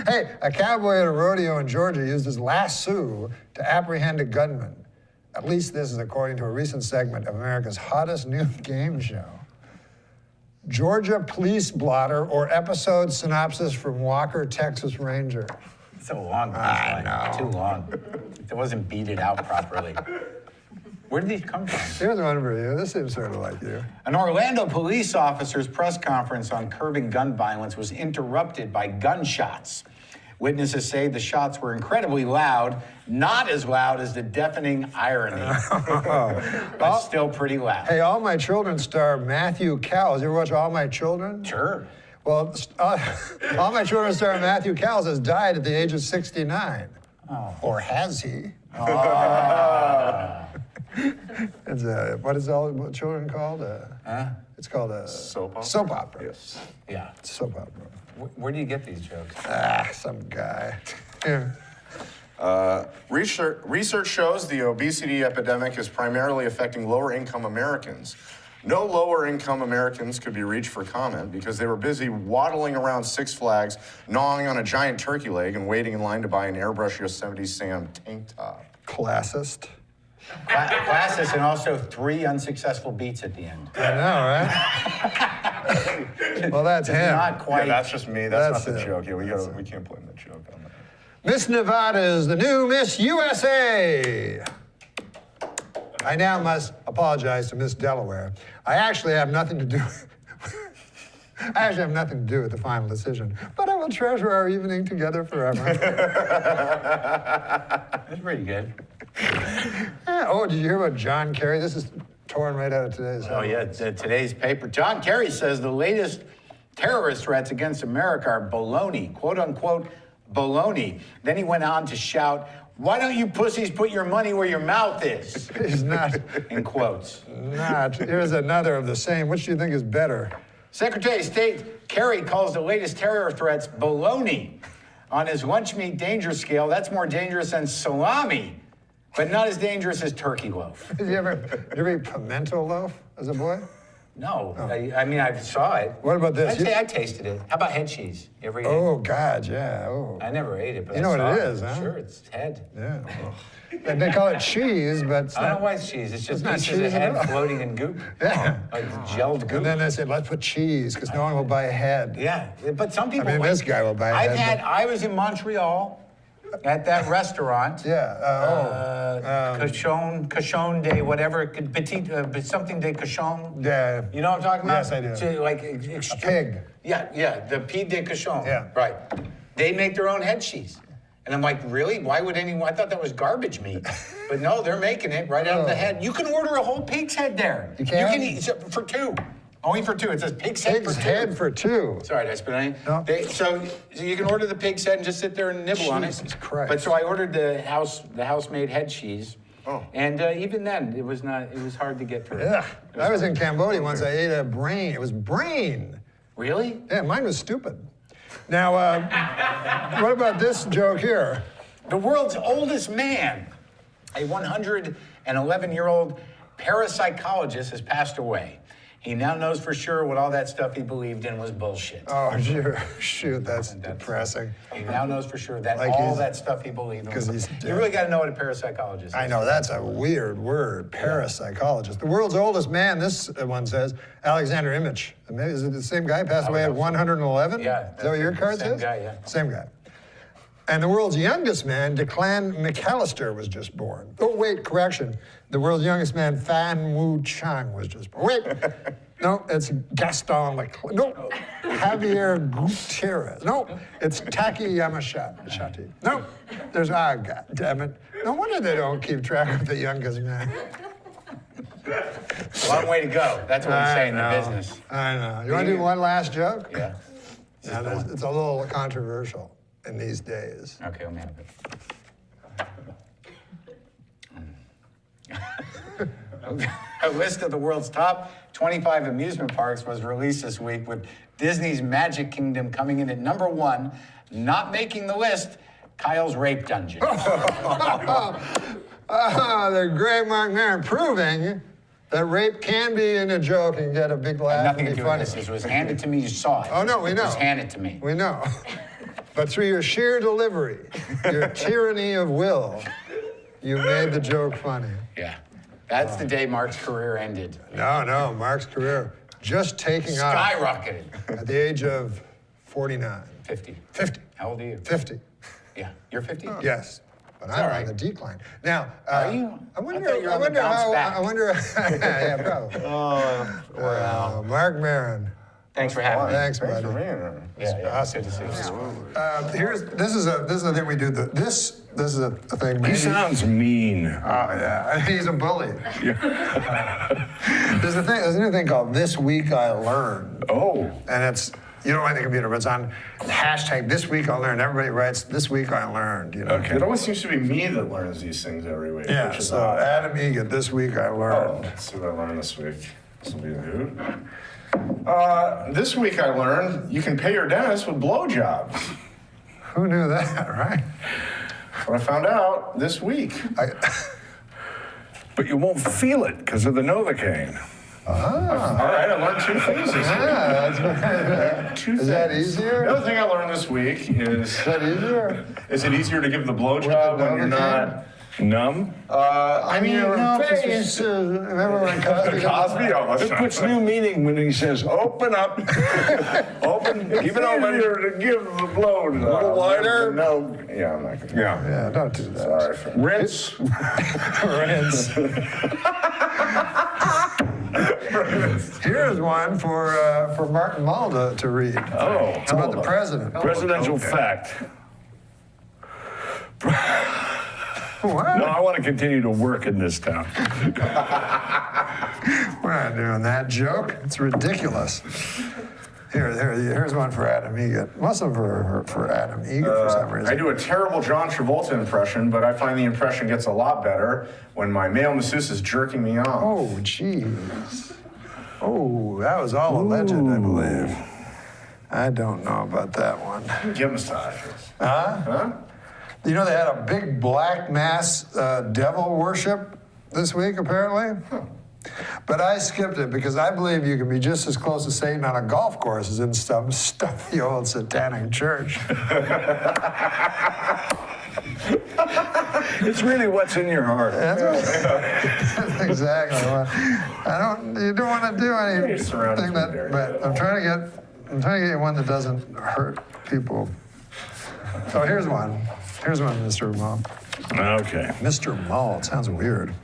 Hey, a cowboy at a rodeo in Georgia used his lasso to apprehend a gunman. At least this is according to a recent segment of America's hottest new game show. Georgia Police Blotter or episode synopsis from Walker, Texas Ranger. It's so long. I know. Too long. It wasn't beaded out properly. Where did these come from? Here's one for you. This seems sort of like you. An Orlando police officer's press conference on curbing gun violence was interrupted by gunshots. Witnesses say the shots were incredibly loud, not as loud as the deafening irony, but still pretty loud. Hey, All My Children star Matthew Cowles. You ever watch All My Children? Sure. Well, All My Children star Matthew Cowles has died at the age of 69. Oh. Or has he? Oh. It's what is All My Children called? It's called a soap opera. Soap opera. Yes. Yeah. Soap opera. Where do you get these jokes? Some guy. Here. Research shows the obesity epidemic is primarily affecting lower-income Americans. No lower-income Americans could be reached for comment because they were busy waddling around Six Flags, gnawing on a giant turkey leg, and waiting in line to buy an airbrush Yosemite Sam tank top. Classist. Classes and also 3 unsuccessful beats at the end. I know, right? Well, that's him. Not quite. Yeah, that's just me. That's not the him. joke. Yeah, we can't blame the joke on that. Miss Nevada is the new Miss USA. I now must apologize to Miss Delaware. I actually have nothing to do with the final decision, but I will treasure our evening together forever. That's pretty good. Oh, did you hear about John Kerry? This is torn right out of today's Oh, yeah, today's paper. John Kerry says the latest terrorist threats against America are baloney, quote unquote, baloney. Then he went on to shout, "Why don't you pussies put your money where your mouth is?" He's not. In quotes. Not. Here's another of the same. Which do you think is better? Secretary of State Kerry calls the latest terror threats baloney. On his lunch meat danger scale, that's more dangerous than salami, but not as dangerous as turkey loaf. Did you ever eat pimento loaf as a boy? No, I mean, I saw it. What about this? I'd say I tasted it. How about head cheese? You ever eat it? Oh, God, yeah. Oh. I never ate it, but You know what it is, huh? Sure, it's head. Yeah. They call it cheese, but it's I don't not. know why it's cheese. It's just not pieces cheese of at head all. floating in goop. Yeah. Like gelled goop. And then they said, let's put cheese, because no one will buy a head. Yeah, but some people. I mean, this guy will buy a head. I was in Montreal at that restaurant. Yeah. Cochon de whatever, something de cochon. Yeah. You know what I'm talking about? Yes, I do. So, like A pig. Yeah, the pied de cochon. Yeah. Right. They make their own head cheese. And I'm like, really? Why would anyone? I thought that was garbage meat. But no, they're making it right out of the head. You can order a whole pig's head there. You can? You can eat for two. Only for two. It says pig's head for two. Pig's head for two. Sorry, did I spit on you? No. So you can order the pig's head and just sit there and nibble on it. Jesus Christ. But so I ordered the house-made head cheese. Oh. And even then, it was hard to get through. Yeah. I was in Cambodia once. I ate a brain. It was brain. Really? Yeah, mine was stupid. Now, what about this joke here? The world's oldest man, a 111-year-old parapsychologist, has passed away. He now knows for sure what all that stuff he believed in was bullshit. Oh, shoot, that's depressing. He now knows for sure that Like all that stuff he believed in was bullshit. You really got to know what a parapsychologist is. I know, that's a weird word, parapsychologist. The world's oldest man, this one says, Alexander Imich. Is it the same guy, passed away at 111? Yeah. Is that what your card says? Same guy, yeah. Same guy. And the world's youngest man, Declan McAllister, was just born. Oh, wait, correction. The world's youngest man, Fan Wu Chang, was just born. Wait, no, it's Gaston Leclerc. No, Javier Gutierrez. No, it's Taki Yamashita. No, there's, God damn it. No wonder they don't keep track of the youngest man. Long way to go. That's what we say in the business. I know. You want to do one last joke? Yeah. Yeah, it's a little controversial in these days. Okay, let me have it. A list of the world's top 25 amusement parks was released this week, with Disney's Magic Kingdom coming in at number 1. Not making the list, Kyle's Rape Dungeon. The great Mark Maron proving that rape can be in a joke and get a big laugh. Nothing to and be do with funny. this. It was handed to me, you saw it. Oh, no, we know. It was handed to me. We know. But through your sheer delivery, your tyranny of will, you made the joke funny. Yeah. That's the day Mark's career ended. No, Mark's career just taking off. Skyrocketed. At the age of 49. 50. 50. How old are you? 50. Yeah. You're 50? Yes. But I'm on the decline. Now, Are you? I wonder, thought you were I on the wonder bounce how, back. I wonder, yeah, probably. Wow. Mark Maron. Thanks for having me. Thanks, buddy. Thanks for being here. Yeah. Awesome. Good to see you. This is a thing we do. This is a thing. He sounds mean. Oh yeah, he's a bully. There's a new thing called This Week I Learned. Oh. And it's, you don't like the computer, but it's on hashtag This Week I Learned. Everybody writes This Week I Learned. You know. Okay. It always seems to be me that learns these things every week. Yeah. Which is So odd. Adam Egan, This Week I Oh, Learned. let's see what I learned this week. This will be new. This week I learned you can pay your dentist with blowjobs. Who knew that, right? What I found out this week. But you won't feel it because of the Novocaine. All right, I learned 2 things this week. That's Is that easier? The other thing I learned this week is that easier? Is it easier to give the blowjob when you're not numb? I mean, no, face. Remember when Cosby? It puts new meaning when he says, open up. Open, keep it open. Easier to give the blowjob. A little wider? No. Yeah, I'm not gonna. Yeah, don't do that. Sorry. Rinse. Rinse. Here's one for Martin Mulder to read. Oh. It's about the president. Presidential fact. What? No, I want to continue to work in this town. We're not doing that joke. It's ridiculous. Here's one for Adam Egan. Must have for Adam Egan for some reason. I do a terrible John Travolta impression, but I find the impression gets a lot better when my male masseuse is jerking me off. Oh, jeez. Oh, that was all alleged, I believe. I don't know about that one. Give massages. Huh? You know they had a big black mass devil worship this week, apparently? But I skipped it because I believe you can be just as close to Satan on a golf course as in some stuffy old satanic church. It's really what's in your heart. That's exactly what. You don't want to do anything that, but I'm trying to get you one that doesn't hurt people. Oh, here's one. Here's one, Mr. Mull. Okay. Mr. Mull, it sounds weird.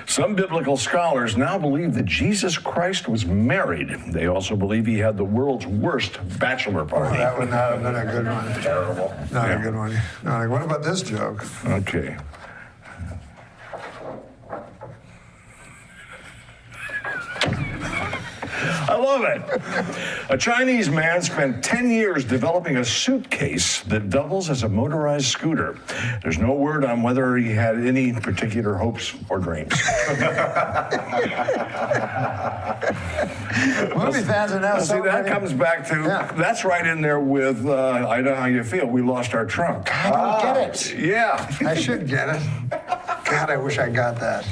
Some biblical scholars now believe that Jesus Christ was married. They also believe he had the world's worst bachelor party. That would not have been a good one. Terrible. Not a good one. What about this joke? Okay. I love it. A Chinese man spent 10 years developing a suitcase that doubles as a motorized scooter. There's no word on whether he had any particular hopes or dreams. Movie fans are now See, that comes back to, that's right in there with, I Know How You Feel, We Lost Our Trunk. I don't get it. Yeah. I should get it. God, I wish I got that.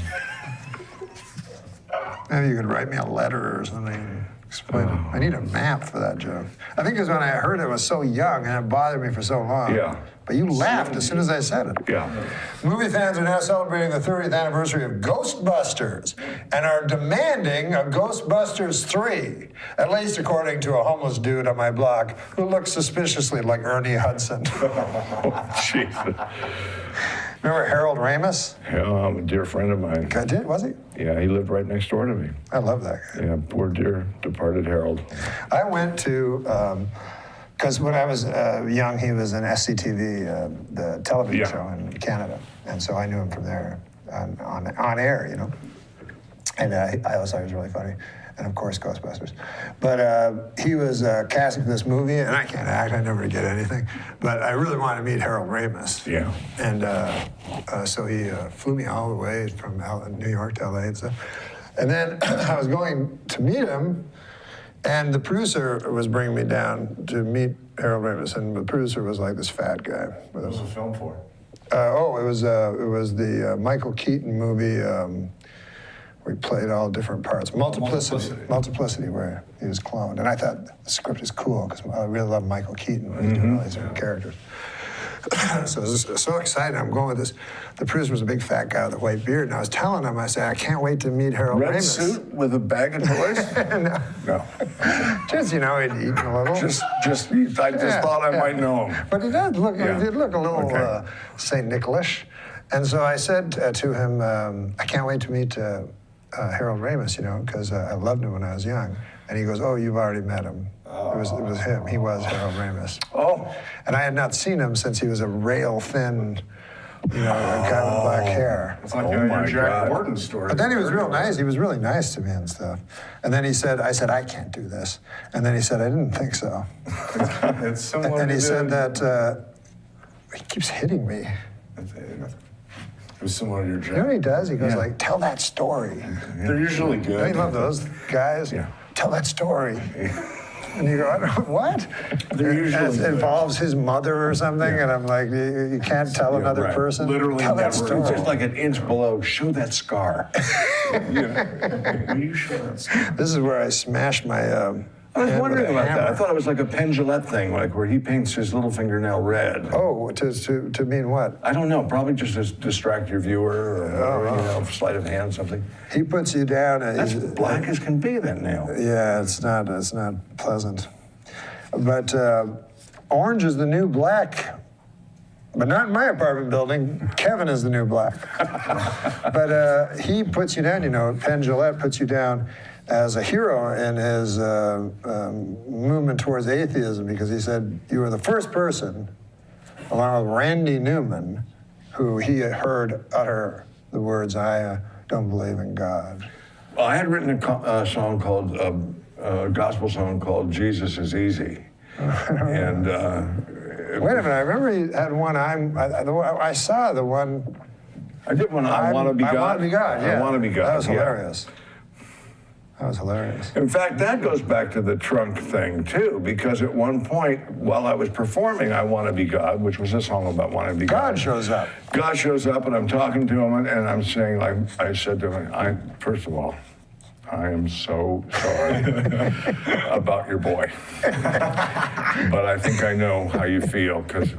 Maybe you could write me a letter or something. Explain it. I need a map for that joke. I think because when I heard it, I was so young and it bothered me for so long. Yeah. But you laughed as soon as I said it. Yeah. Movie fans are now celebrating the 30th anniversary of Ghostbusters and are demanding a Ghostbusters 3, at least according to a homeless dude on my blog who looks suspiciously like Ernie Hudson. Jesus. Remember Harold Ramis? Yeah, a dear friend of mine. Was he? Yeah, he lived right next door to me. I love that guy. Yeah, poor dear departed Harold. I went to, because when I was young, he was in SCTV, the television show in Canada. And so I knew him from there on air, you know. And I always thought he was really funny. And of course, Ghostbusters. But he was casting for this movie, and I can't act, I never get anything. But I really wanted to meet Harold Ramis. Yeah. And so he flew me all the way from New York to LA and stuff. And then I was going to meet him, and the producer was bringing me down to meet Harold Ramis, and the producer was like this fat guy. What was the film for? It was the Michael Keaton movie. We played all different parts. Multiplicity, where he was cloned. And I thought the script is cool because I really love Michael Keaton when he's doing all these different characters. So I was so excited. I'm going with this. The producer was a big fat guy with a white beard, and I was telling him, I said, I can't wait to meet Harold Ramis. Red suit with a bag of toys? No. Just, he'd eaten a little. I just thought I might know him. But he did look, he did look a little St. Nicholas. And so I said to him, I can't wait to meet Harold Ramis, because I loved him when I was young. And he goes, oh, you've already met him. It was him. He was Harold Ramis. Oh. And I had not seen him since he was a rail-thin, a guy with black hair. It's like your Jack Gordon story. But then he was real nice. He was really nice to me and stuff. And then I said, I can't do this. And then he said, I didn't think so. It's similar and he said that he keeps hitting me. It was similar to your Jack. You know what he does? He goes like, tell that story. They're usually good. Don't you love those guys? Yeah. Tell that story. And you go, what? They're usually it involves his mother or something, and I'm like, you can't tell another person. Literally tell that never. story. Just like an inch below, show that scar. Will you show that scar? This is where I smashed my. I was wondering about that. I thought it was like a Penn Jillette thing, like where he paints his little fingernail red. Oh, to mean what? I don't know. Probably just to distract your viewer, or sleight of hand, something. He puts you down. That's black as can be, that nail. Yeah, it's not pleasant. But orange is the new black. But not in my apartment building. Kevin is the new black. But he puts you down, Penn Jillette puts you down as a hero in his movement towards atheism, because he said you were the first person, along with Randy Newman, who he heard utter the words, I don't believe in God. Well, I had written a song called a gospel song called "Jesus Is Easy," and wait a minute. I remember you had one. I saw the one. I did one. I want to be God. I want to be God. Yeah. I want to be God. That was yeah. hilarious. That was hilarious. In fact, that goes back to the trunk thing too, because at one point, while I was performing "I Want to Be God," which was a song about wanting to be God, God shows up. God shows up, and I'm talking to him, and I'm saying, like I said to him, first of all, I am so sorry about your boy, but I think I know how you feel, because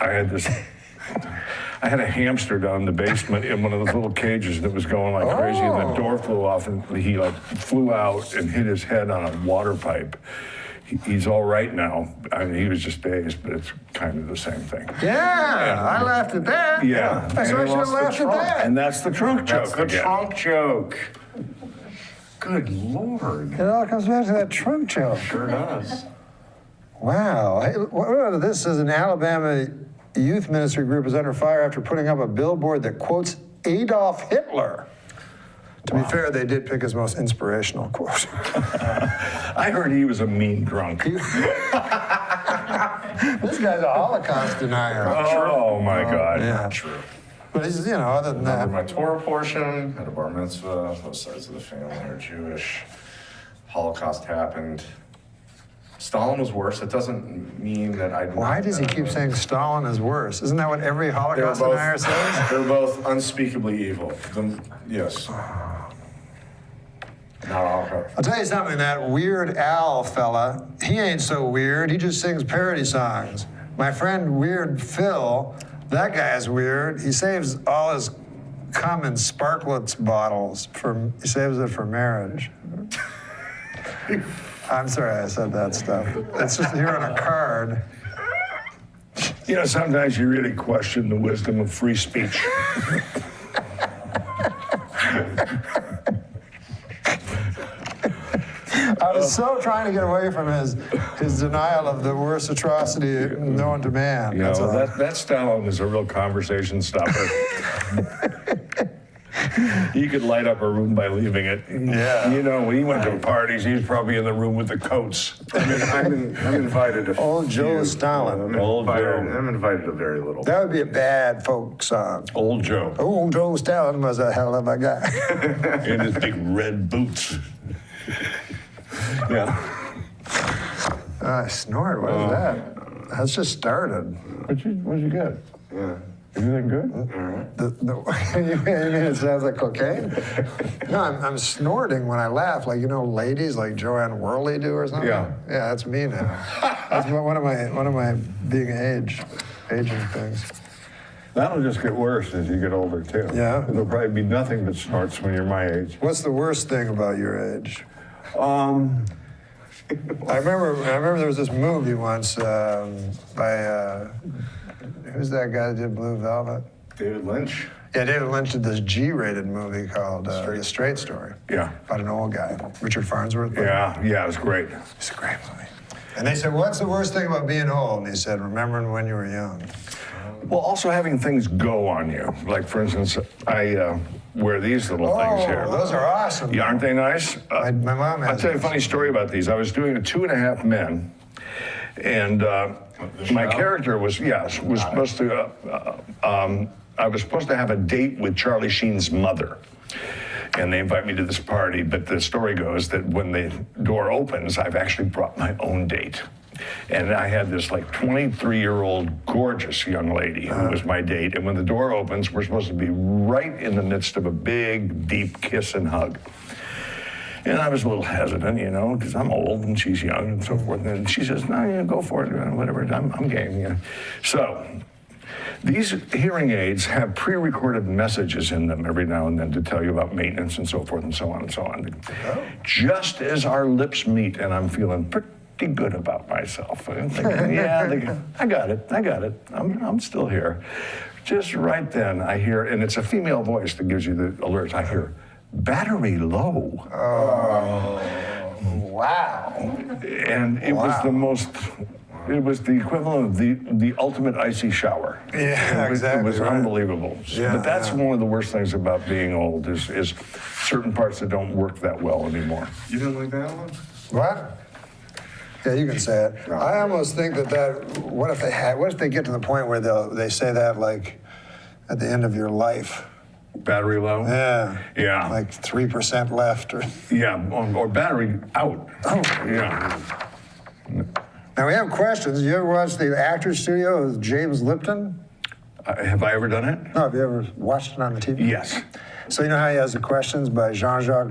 I had a hamster down in the basement in one of those little cages that was going like crazy, and the door flew off, and he like flew out and hit his head on a water pipe. He's all right now. I mean, he was just dazed, but it's kind of the same thing. Yeah, I laughed at that. Yeah. I should have laughed at that. And that's the trunk joke. That's the again. trunk joke. Good Lord. It all comes back to that trunk joke. Sure does. Wow. Hey, what this says an Alabama youth ministry group is under fire after putting up a billboard that quotes Adolf Hitler. To be fair, they did pick his most inspirational quote. I heard he was a mean drunk. This guy's a Holocaust denier. Oh my God. Yeah. True. But he's, other than that. My Torah portion, had a bar mitzvah, both sides of the family are Jewish. Holocaust happened. Stalin was worse. It doesn't mean that I. Why does he keep saying Stalin is worse? Isn't that what every Holocaust denier says? They're both unspeakably evil. Yes. Not Holocaust. I'll tell you something, that Weird Al fella, he ain't so weird. He just sings parody songs. My friend Weird Phil, that guy's weird. He saves all his cum in sparklets bottles. He saves it for marriage. I'm sorry I said that stuff. It's just here on a card. Sometimes you really question the wisdom of free speech. I was so trying to get away from his denial of the worst atrocity known to man. That Stalin is a real conversation stopper. He could light up a room by leaving it. Yeah. When he went to parties, he was probably in the room with the coats. I'm invited to. Old Joe Stalin. I'm invited to very little. That would be a bad folk song. Old Joe. Old Joe Stalin was a hell of a guy. In his big red boots. Yeah. I snort. What is that? That's just started. What'd you get? Yeah. Everything good? All right. You mean it sounds like cocaine? No, I'm snorting when I laugh, like ladies like Joanne Worley do or something. Yeah. Yeah, that's me now. That's one of my being aging things. That'll just get worse as you get older too. Yeah. There'll probably be nothing but snorts when you're my age. What's the worst thing about your age? I remember there was this movie once by who's that guy that did Blue Velvet? David Lynch. Yeah, David Lynch did this G-rated movie called The Straight Story. Yeah. About an old guy, Richard Farnsworth. Yeah, it was great. It's a great movie. And they said, what's the worst thing about being old? And he said, remembering when you were young. Well, also having things go on you. Like, for instance, I wear these little things here. Those are awesome. Yeah, aren't they nice? My mom has I'll tell you a funny story about these. I was doing a 2.5 Men, and my character was supposed to, I was supposed to have a date with Charlie Sheen's mother. And they invite me to this party, but the story goes that when the door opens, I've actually brought my own date. And I had this like 23-year-old gorgeous young lady who was my date. And when the door opens, we're supposed to be right in the midst of a big, deep kiss and hug. And I was a little hesitant, because I'm old and she's young and so forth. And she says, no, go for it, whatever, I'm game, So these hearing aids have pre-recorded messages in them every now and then to tell you about maintenance and so forth and so on and so on. Oh. Just as our lips meet and I'm feeling pretty good about myself. I'm thinking, I got it. I'm still here. Just right then I hear, and it's a female voice that gives you the alerts, I hear, battery low. Oh, wow. And it was it was the equivalent of the ultimate icy shower. Yeah, exactly. It was unbelievable. Yeah, but that's one of the worst things about being old is certain parts that don't work that well anymore. You didn't like that one? What? Yeah, you can say it. I almost think what if they get to the point where they say that like at the end of your life? Battery low? Yeah. Yeah. Like 3% left or. Yeah, or battery out. Oh. Yeah. Now we have questions. You ever watched the Actors Studio with James Lipton? Have I ever done it? No, have you ever watched it on the TV? Yes. So you know how he has the questions by Jean-Jacques?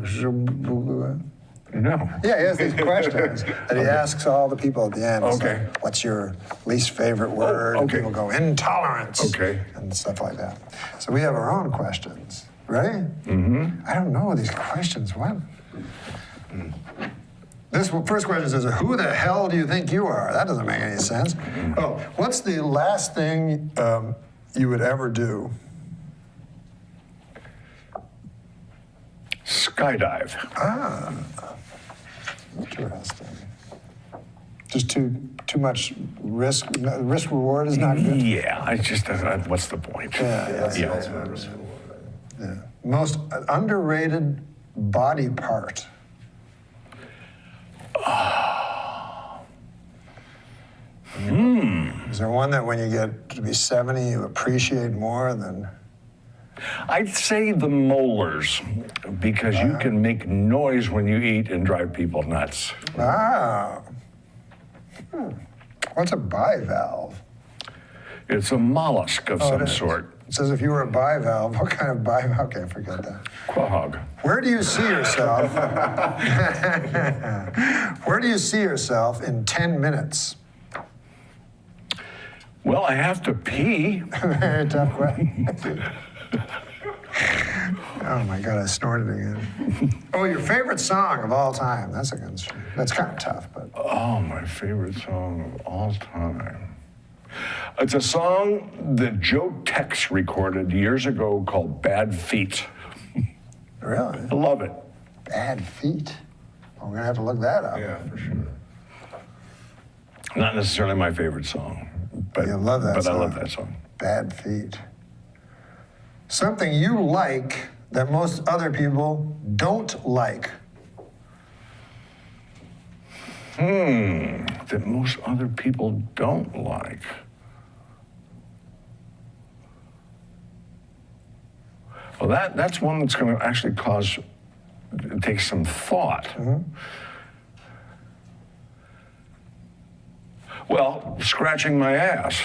No. Yeah, he has these questions that he asks all the people at the end. It's Okay. like, what's your least favorite word? okay. And people go, intolerance. Okay. And stuff like that. So we have our own questions. Ready? Mm-hmm. I don't know these questions. What? This first question says, who the hell do you think you are? That doesn't make any sense. Oh, what's the last thing you would ever do? Skydive. Ah. Interesting. Just too much risk. Risk reward is not good. Yeah, I just what's the point? Yeah. Most underrated body part. Is there one that when you get to be 70 you appreciate more than? I'd say the molars, because you can make noise when you eat and drive people nuts. Ah. What's a bivalve? It's a mollusk of some it is. sort. It says if you were a bivalve, what kind of bivalve? Okay, forget that. Quahog. Where do you see yourself? Where do you see yourself in 10 minutes? Well, I have to pee. Very tough question. Oh my God, I snorted again. Oh, your favorite song of all time. That's kind of tough, but. Oh, my favorite song of all time. It's a song that Joe Tex recorded years ago called Bad Feet. Really? I love it. Bad Feet? Well, we're gonna have to look that up. Yeah, for sure. Not necessarily my favorite song, but, You love that song. I love that song. Bad Feet. Something you like that most other people don't like. That most other people don't like. Well, that's one that's going to actually take some thought. Well, scratching my ass.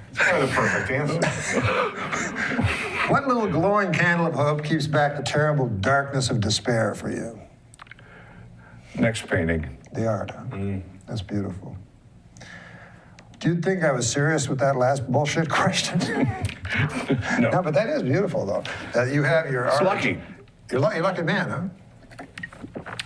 It's kind of the perfect answer. What little glowing candle of hope keeps back the terrible darkness of despair for you? Next painting. The art, huh? That's beautiful. Do you think I was serious with that last bullshit question? No. No, but that is beautiful, though. That you have your It's art. lucky. You're a lucky man, huh?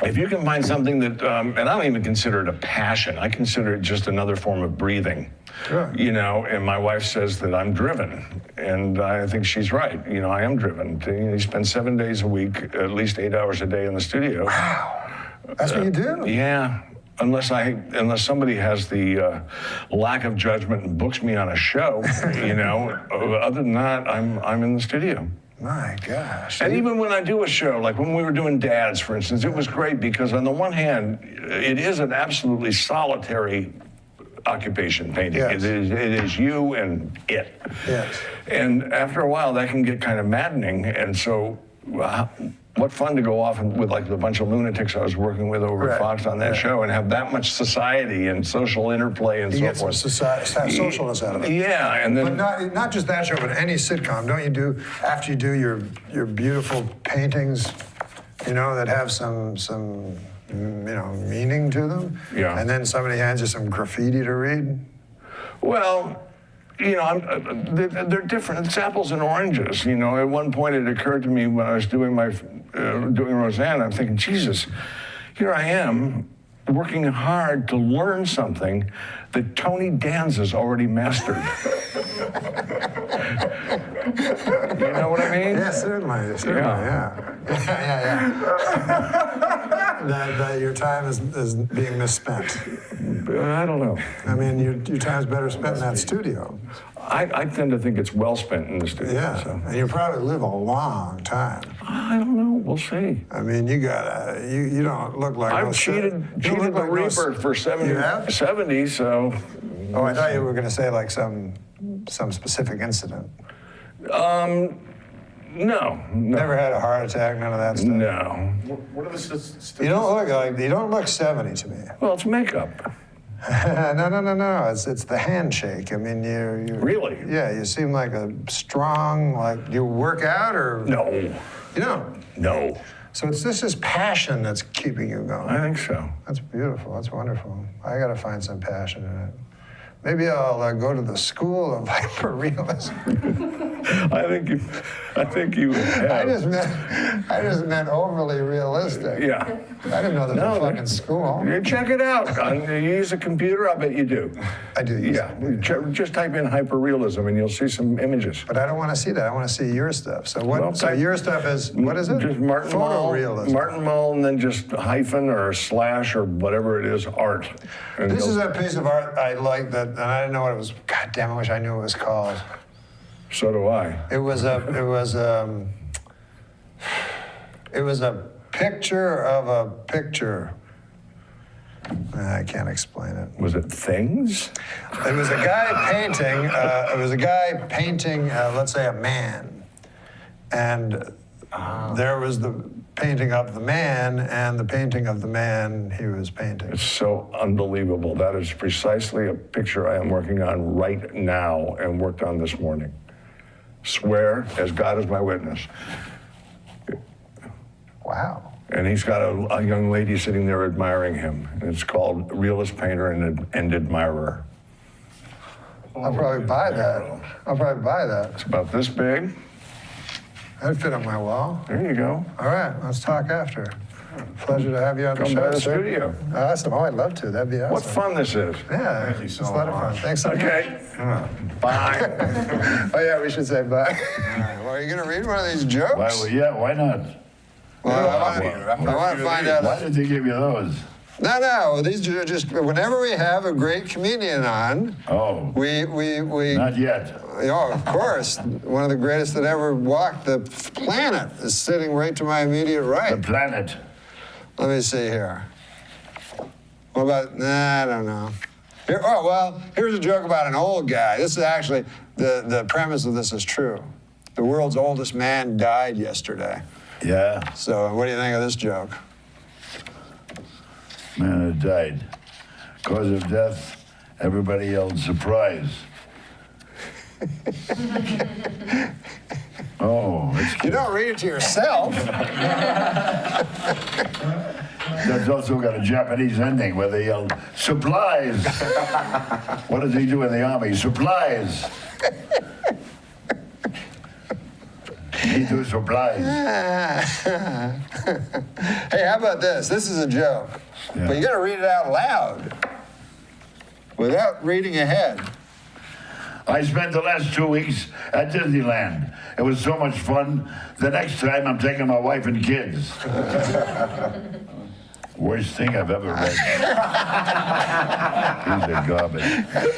If you can find something that, and I don't even consider it a passion, I consider it just another form of breathing. Sure. You know, and my wife says that I'm driven, and I think she's right. You know, I am driven. You spend 7 days a week, at least 8 hours a day in the studio. Wow. That's what you do? Yeah. Unless somebody has the lack of judgment and books me on a show, you know. Other than that, I'm in the studio. My gosh. And even when I do a show, like when we were doing Dads, for instance, it was great because on the one hand, it is an absolutely solitary occupation, painting. Yes. It is you and it. Yes. And after a while, that can get kind of maddening. And so, what fun to go off with like the bunch of lunatics I was working with over at Fox on that show and have that much society and social interplay and You so get forth. some socialness out of it. Yeah, and then. But not just that show, but any sitcom. Don't you do, after you do your beautiful paintings, you know, that have some meaning to them? Yeah. And then somebody hands you some graffiti to read? Well, you know, they're different. It's apples and oranges. You know, at one point it occurred to me when I was doing doing Roseanne, I'm thinking, Jesus, here I am working hard to learn something that Tony Danza's already mastered. You know what I mean? Yeah, certainly, yeah. That your time is being misspent. I don't know. I mean, your time's better spent in that studio. I tend to think it's well spent in the studio. Yeah, So. and you probably live a long time. I don't know. We'll see. I mean, you don't look like I've no cheated you don't look the like Reaper for 70, so. Oh, I thought you were going to say like some specific incident. No. Never had a heart attack, none of that stuff. No. What are the statistics? You don't look 70 to me. Well, it's makeup. No. It's the handshake. I mean, you Really? Yeah, you seem like a strong. Like, do you work out or? No. You don't. No. So this is passion that's keeping you going. I think so. That's beautiful. That's wonderful. I got to find some passion in it. Maybe I'll go to the school of hyperrealism. I think you have. I just meant overly realistic. Yeah. I didn't know there was a fucking school. You check it out. You use a computer, I bet you do. I do use it. Just type in hyperrealism and you'll see some images. But I don't want to see that. I want to see your stuff. So what? So your stuff is, what is it? Just Martin Mull, Photorealism. Martin Mull, and then just hyphen or slash or whatever it is, art. And This is a piece of art I like that, and I didn't know what it was. God damn, I wish I knew what it was called. So do I. It was a picture of a picture. I can't explain it. Was it things? It was a guy painting. Let's say, a man, and there was the painting of the man, and the painting of the man he was painting. It's so unbelievable. That is precisely a picture I am working on right now and worked on this morning. Swear, as God is my witness. Wow. And he's got a young lady sitting there admiring him. And it's called Realist Painter and Admirer. I'll probably buy that. It's about this big. That'd fit on my wall. There you go. All right, let's talk after. Pleasure to have you on the Come show, by the sir. studio. Awesome. Oh, I'd love to. That'd be awesome. What fun this is. Yeah, it's a lot of fun. Thanks so much. Okay. Bye. Oh, yeah, we should say bye. All right, well, are you going to read one of these jokes? Why not? Well, I want to find out. Why did they give you those? No, these are just, whenever we have a great comedian on, we Not yet. Oh, of course. One of the greatest that ever walked the planet is sitting right to my immediate right. The planet. Let me see here. What about, I don't know. Here's a joke about an old guy. This is actually, the premise of this is true. The world's oldest man died yesterday. Yeah. So what do you think of this joke? Man had died. Cause of death, everybody yelled surprise. Oh, that's You don't read it to yourself. That's also got a Japanese ending where they yelled, supplies! What does he do in the army? Supplies! He do supplies. Hey, how about this? This is a joke. Yeah. But you got to read it out loud without reading ahead. I spent the last 2 weeks at Disneyland. It was so much fun. The next time I'm taking my wife and kids. Worst thing I've ever read. Piece of garbage.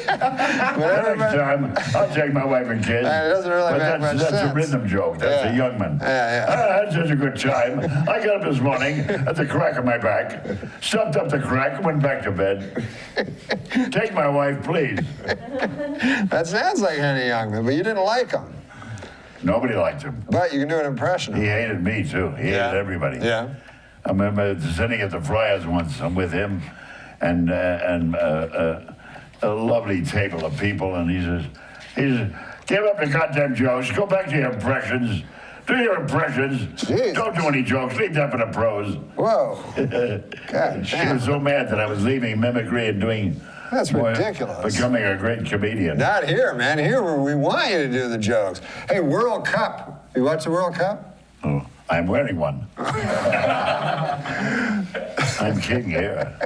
The next time, I'll take my wife and kids. It doesn't really make much That's sense. a rhythm joke. That's a young man. I had such a good time. I got up this morning at the crack of my back, stuffed up the crack, went back to bed. Take my wife, please. That sounds like Henny Youngman, but you didn't like him. Nobody liked him. But you can do an impression of He him. hated me, too. He hated everybody. Yeah. I remember sitting at the Friars once. I'm with him and a lovely table of people, and he says, give up the goddamn jokes. Go back to your impressions. Do your impressions. Jeez. Don't do any jokes. Leave that for the pros. Whoa. God She damn. was so mad that I was leaving mimicry and doing... That's ridiculous. Becoming a great comedian. Not here, man. Here we want you to do the jokes. Hey, World Cup. You watch the World Cup? Oh, I'm wearing one. I'm king here.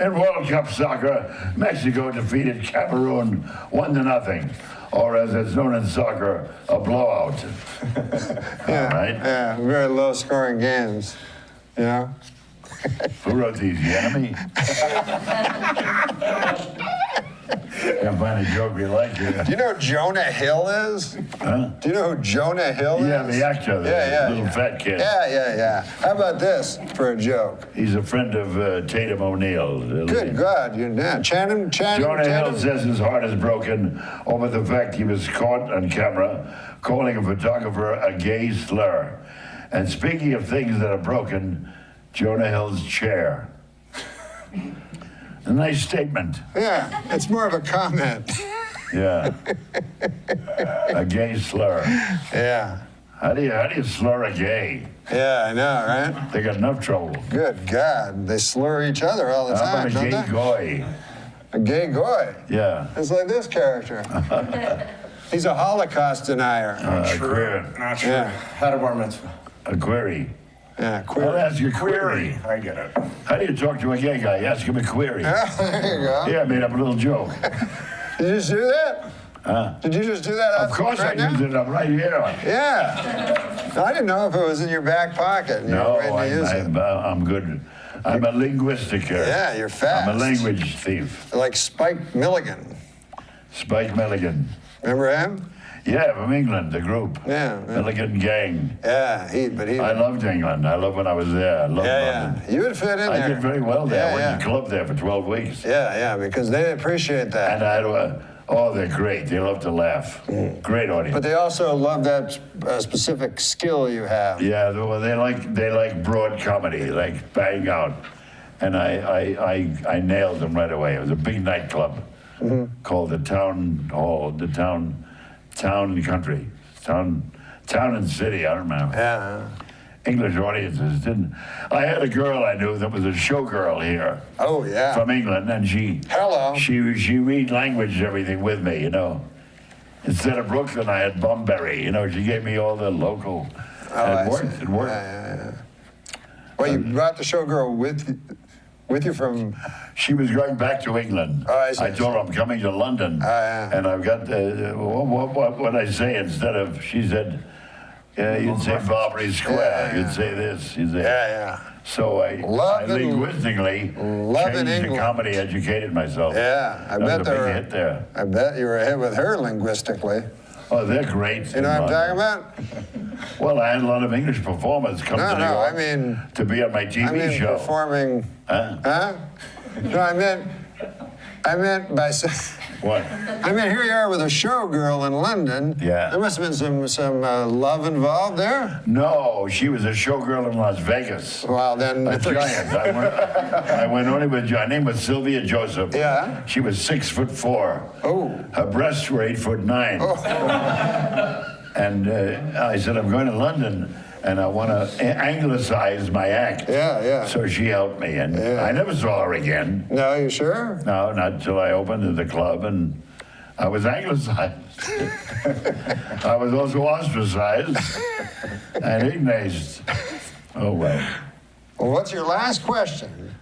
In World Cup soccer, Mexico defeated Cameroon 1-0, or as it's known in soccer, a blowout. Yeah. All right? Yeah, very low scoring games. You know? Who wrote these? The enemy? Can't find a joke we like here. Do you know who Jonah Hill is? Huh? Do you know who Jonah Hill Yeah, is? the actor, the little fat kid. Yeah. How about this for a joke? He's a friend of Tatum O'Neal. Good God, you're not. Channing. Jonah Hill says his heart is broken over the fact he was caught on camera calling a photographer a gay slur. And speaking of things that are broken, Jonah Hill's chair. A nice statement. Yeah, it's more of a comment. Yeah. A gay slur. Yeah. How do you slur a gay? Yeah, I know, right? They got enough trouble. Good God, they slur each other all the How time, about a don't gay they? goy? A gay goy. Yeah. It's like this character. He's a Holocaust denier. Queer. Not true. Yeah. Had a bar mitzvah. A query. Yeah, queer. I'll ask you a query. I get it. How do you talk to a gay guy? You ask him a query. Yeah, there you go. Yeah, I made up a little joke. Did you just do that? Huh? Did you just do that? Of course I used it. I'm right here. Yeah. I didn't know if it was in your back pocket. And No, you were ready to use it. I'm good. I'm a linguistic. Yeah, you're fast. I'm a language thief. Like Spike Milligan. Spike Milligan. Remember him? Yeah, from England, the group. Yeah. Milligan Gang. Yeah, I loved England. I loved when I was there. I loved London. You would fit in there. I did very well there. Yeah, I went to the club there for 12 weeks. Yeah, because they appreciate that. And I had they're great. They love to laugh. Great audience. But they also love that specific skill you have. Yeah, well, they like broad comedy, like bang out, and I nailed them right away. It was a big nightclub called the Town Hall, the Town and City. I don't remember. Yeah. English audiences didn't. I had a girl I knew that was a showgirl here. Oh yeah. From England, and she read language everything with me, you know. Instead of Brooklyn, I had Bunbury. You know, she gave me all the local. It worked. It worked. Yeah. Well, you brought the showgirl with you from. She was going back to England. Oh, I see. I told her I'm coming to London, and I've got what I say instead of. She said, you'd say Barbary Square. You'd say this. You'd say. Yeah. So I linguistically changed the comedy, educated myself. Yeah, I bet was a big hit there. I bet you were ahead with her linguistically. Oh, they're great. You know what I'm talking about? Well, I had a lot of English performers come to New York to be on my TV show. Performing. Huh? No, I meant by saying. What? I mean, here you are with a showgirl in London. Yeah. There must have been some love involved there. No, she was a showgirl in Las Vegas. Well, then. A giant. I went only with, her name was Sylvia Joseph. Yeah. She was 6'4". Oh. Her breasts were 8'9". Oh. And I said, I'm going to London, and I want to anglicize my act. Yeah. So she helped me, and I never saw her again. No, you sure? No, not until I opened the club, and I was anglicized. I was also ostracized and ignorant. Oh, well. Well, what's your last question?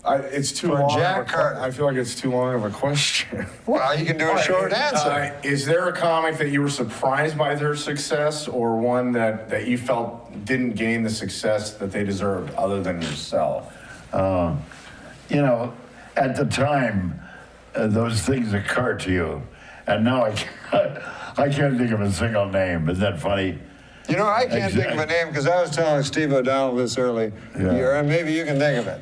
It's too long. I feel like it's too long of a question. Well, you can do a short answer. Is there a comic that you were surprised by their success, or one that you felt didn't gain the success that they deserved, other than yourself? You know, at the time, those things occur to you, and now I can't think of a single name. Isn't that funny? You know, I can't think of a name because I was telling Steve O'Donnell this earlier, and maybe you can think of it.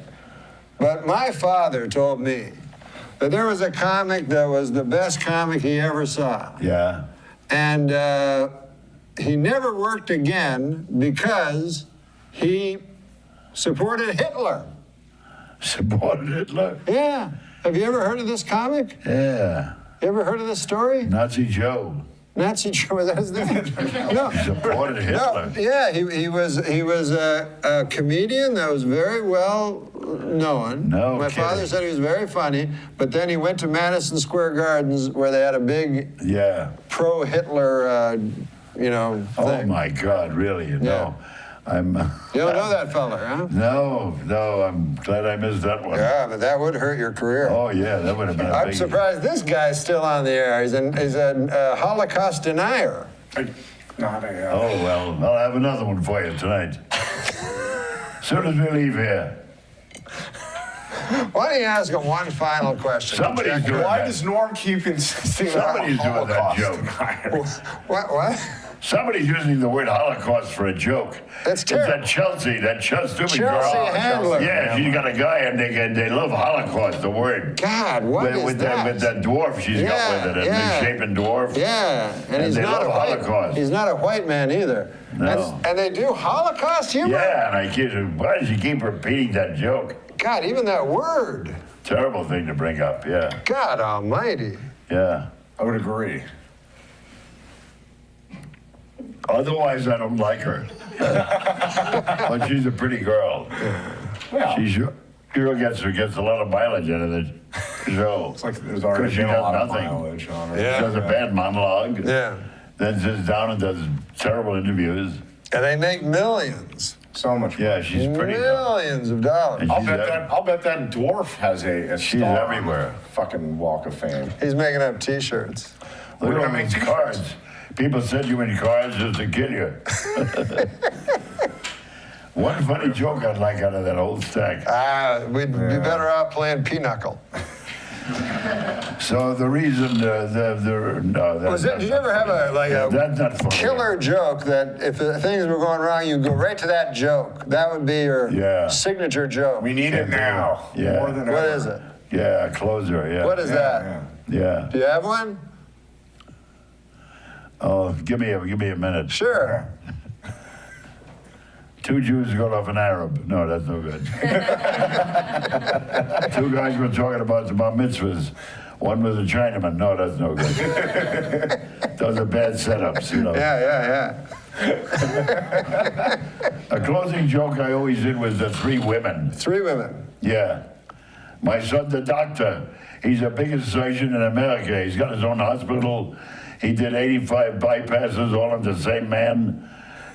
But my father told me that there was a comic that was the best comic he ever saw. Yeah. And he never worked again because he supported Hitler. Supported Hitler? Yeah. Have you ever heard of this comic? Yeah. You ever heard of this story? Nazi Joe. Nazi Joe, was that his name? No. He supported Hitler. No, yeah, he was a comedian that was very well known. No My kidding. father said he was very funny, but then he went to Madison Square Gardens where they had a big pro-Hitler, thing. Oh my God, really? You know, You don't know that fella, huh? No, I'm glad I missed that one. Yeah, but that would hurt your career. Oh yeah, that would have been a I'm big. surprised this guy's still on the air. He's a Holocaust denier. Oh well, I'll have another one for you tonight. As soon as we leave here. Why don't you ask him one final question? Somebody's doing Why that. does Norm keep insisting on Somebody's doing that Holocaust? joke. What? Somebody's using the word Holocaust for a joke. That's terrible. It's that stupid Chelsea girl. Handler. Yeah, she's got a guy and they love Holocaust, the word. God, what is with that? With that dwarf she's got with it, a misshapen dwarf. Yeah, and he's they not love a white. Holocaust. He's not a white man either. No. And they do Holocaust humor. Yeah, and I kid you, why does she keep repeating that joke? God, even that word. Terrible thing to bring up, yeah. God Almighty. Yeah. I would agree. Otherwise, I don't like her. But she's a pretty girl. Well, She sure gets a lot of mileage out of the show. it's like there's already 'Cause she been a does lot of nothing. mileage on her. She does a bad monologue. Yeah. Then sits down and does terrible interviews. And they make millions. So much. Yeah, she's pretty. Millions of dollars. And I'll bet that dwarf has a She's star on everywhere. the fucking Walk of Fame. He's making up T-shirts. Look We're at gonna all make these cards. People send you in cards just to kill you. One funny joke I'd like out of that old stack. We'd be better off playing pinochle. So the reason no, Did you ever have that's not funny. killer joke that if things were going wrong, you'd go right to that joke? That would be your signature joke. We need it now. Yeah. More than What ever. is it? Yeah, closer. Yeah. What is that? Yeah. Do you have one? Oh, give me a minute. Sure. Two Jews got off an Arab. No, that's no good. Two guys were talking about the bar mitzvahs. One was a Chinaman. No, that's no good. Those are bad setups, you know. Yeah. A closing joke I always did was the three women. Three women. Yeah. My son, the doctor, he's the biggest surgeon in America. He's got his own hospital. He did 85 bypasses, all on the same man.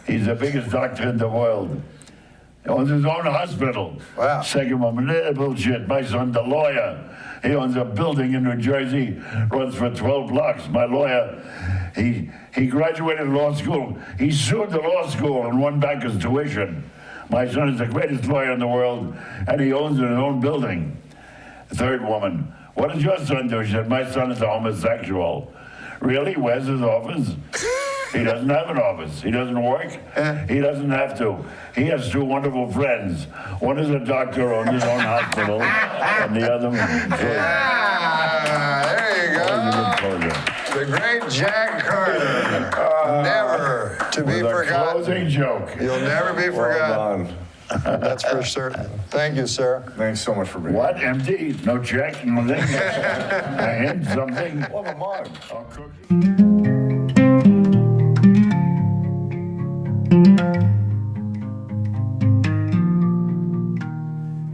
He's the biggest doctor in the world. He owns his own hospital. Wow. Second woman, bullshit. My son, the lawyer, he owns a building in New Jersey, runs for 12 blocks. My lawyer, he graduated law school. He sued the law school and won back his tuition. My son is the greatest lawyer in the world, and he owns his own building. Third woman, what does your son do? She said, my son is a homosexual. Really? Where's his office? He doesn't have an office. He doesn't work. He doesn't have to. He has two wonderful friends. One is a doctor, owns his own hospital, and the other one. There you go. The great Jack Carter. Never to be forgotten. Closing joke. You'll never be forgotten. That's for certain. Thank you, sir. Thanks so much for being What? Empty? No check? Nothing? A hint? Something? Love a mug. A cookie?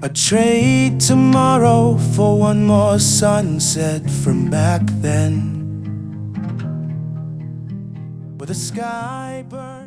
I'd trade tomorrow for one more sunset from back then, where the sky burns.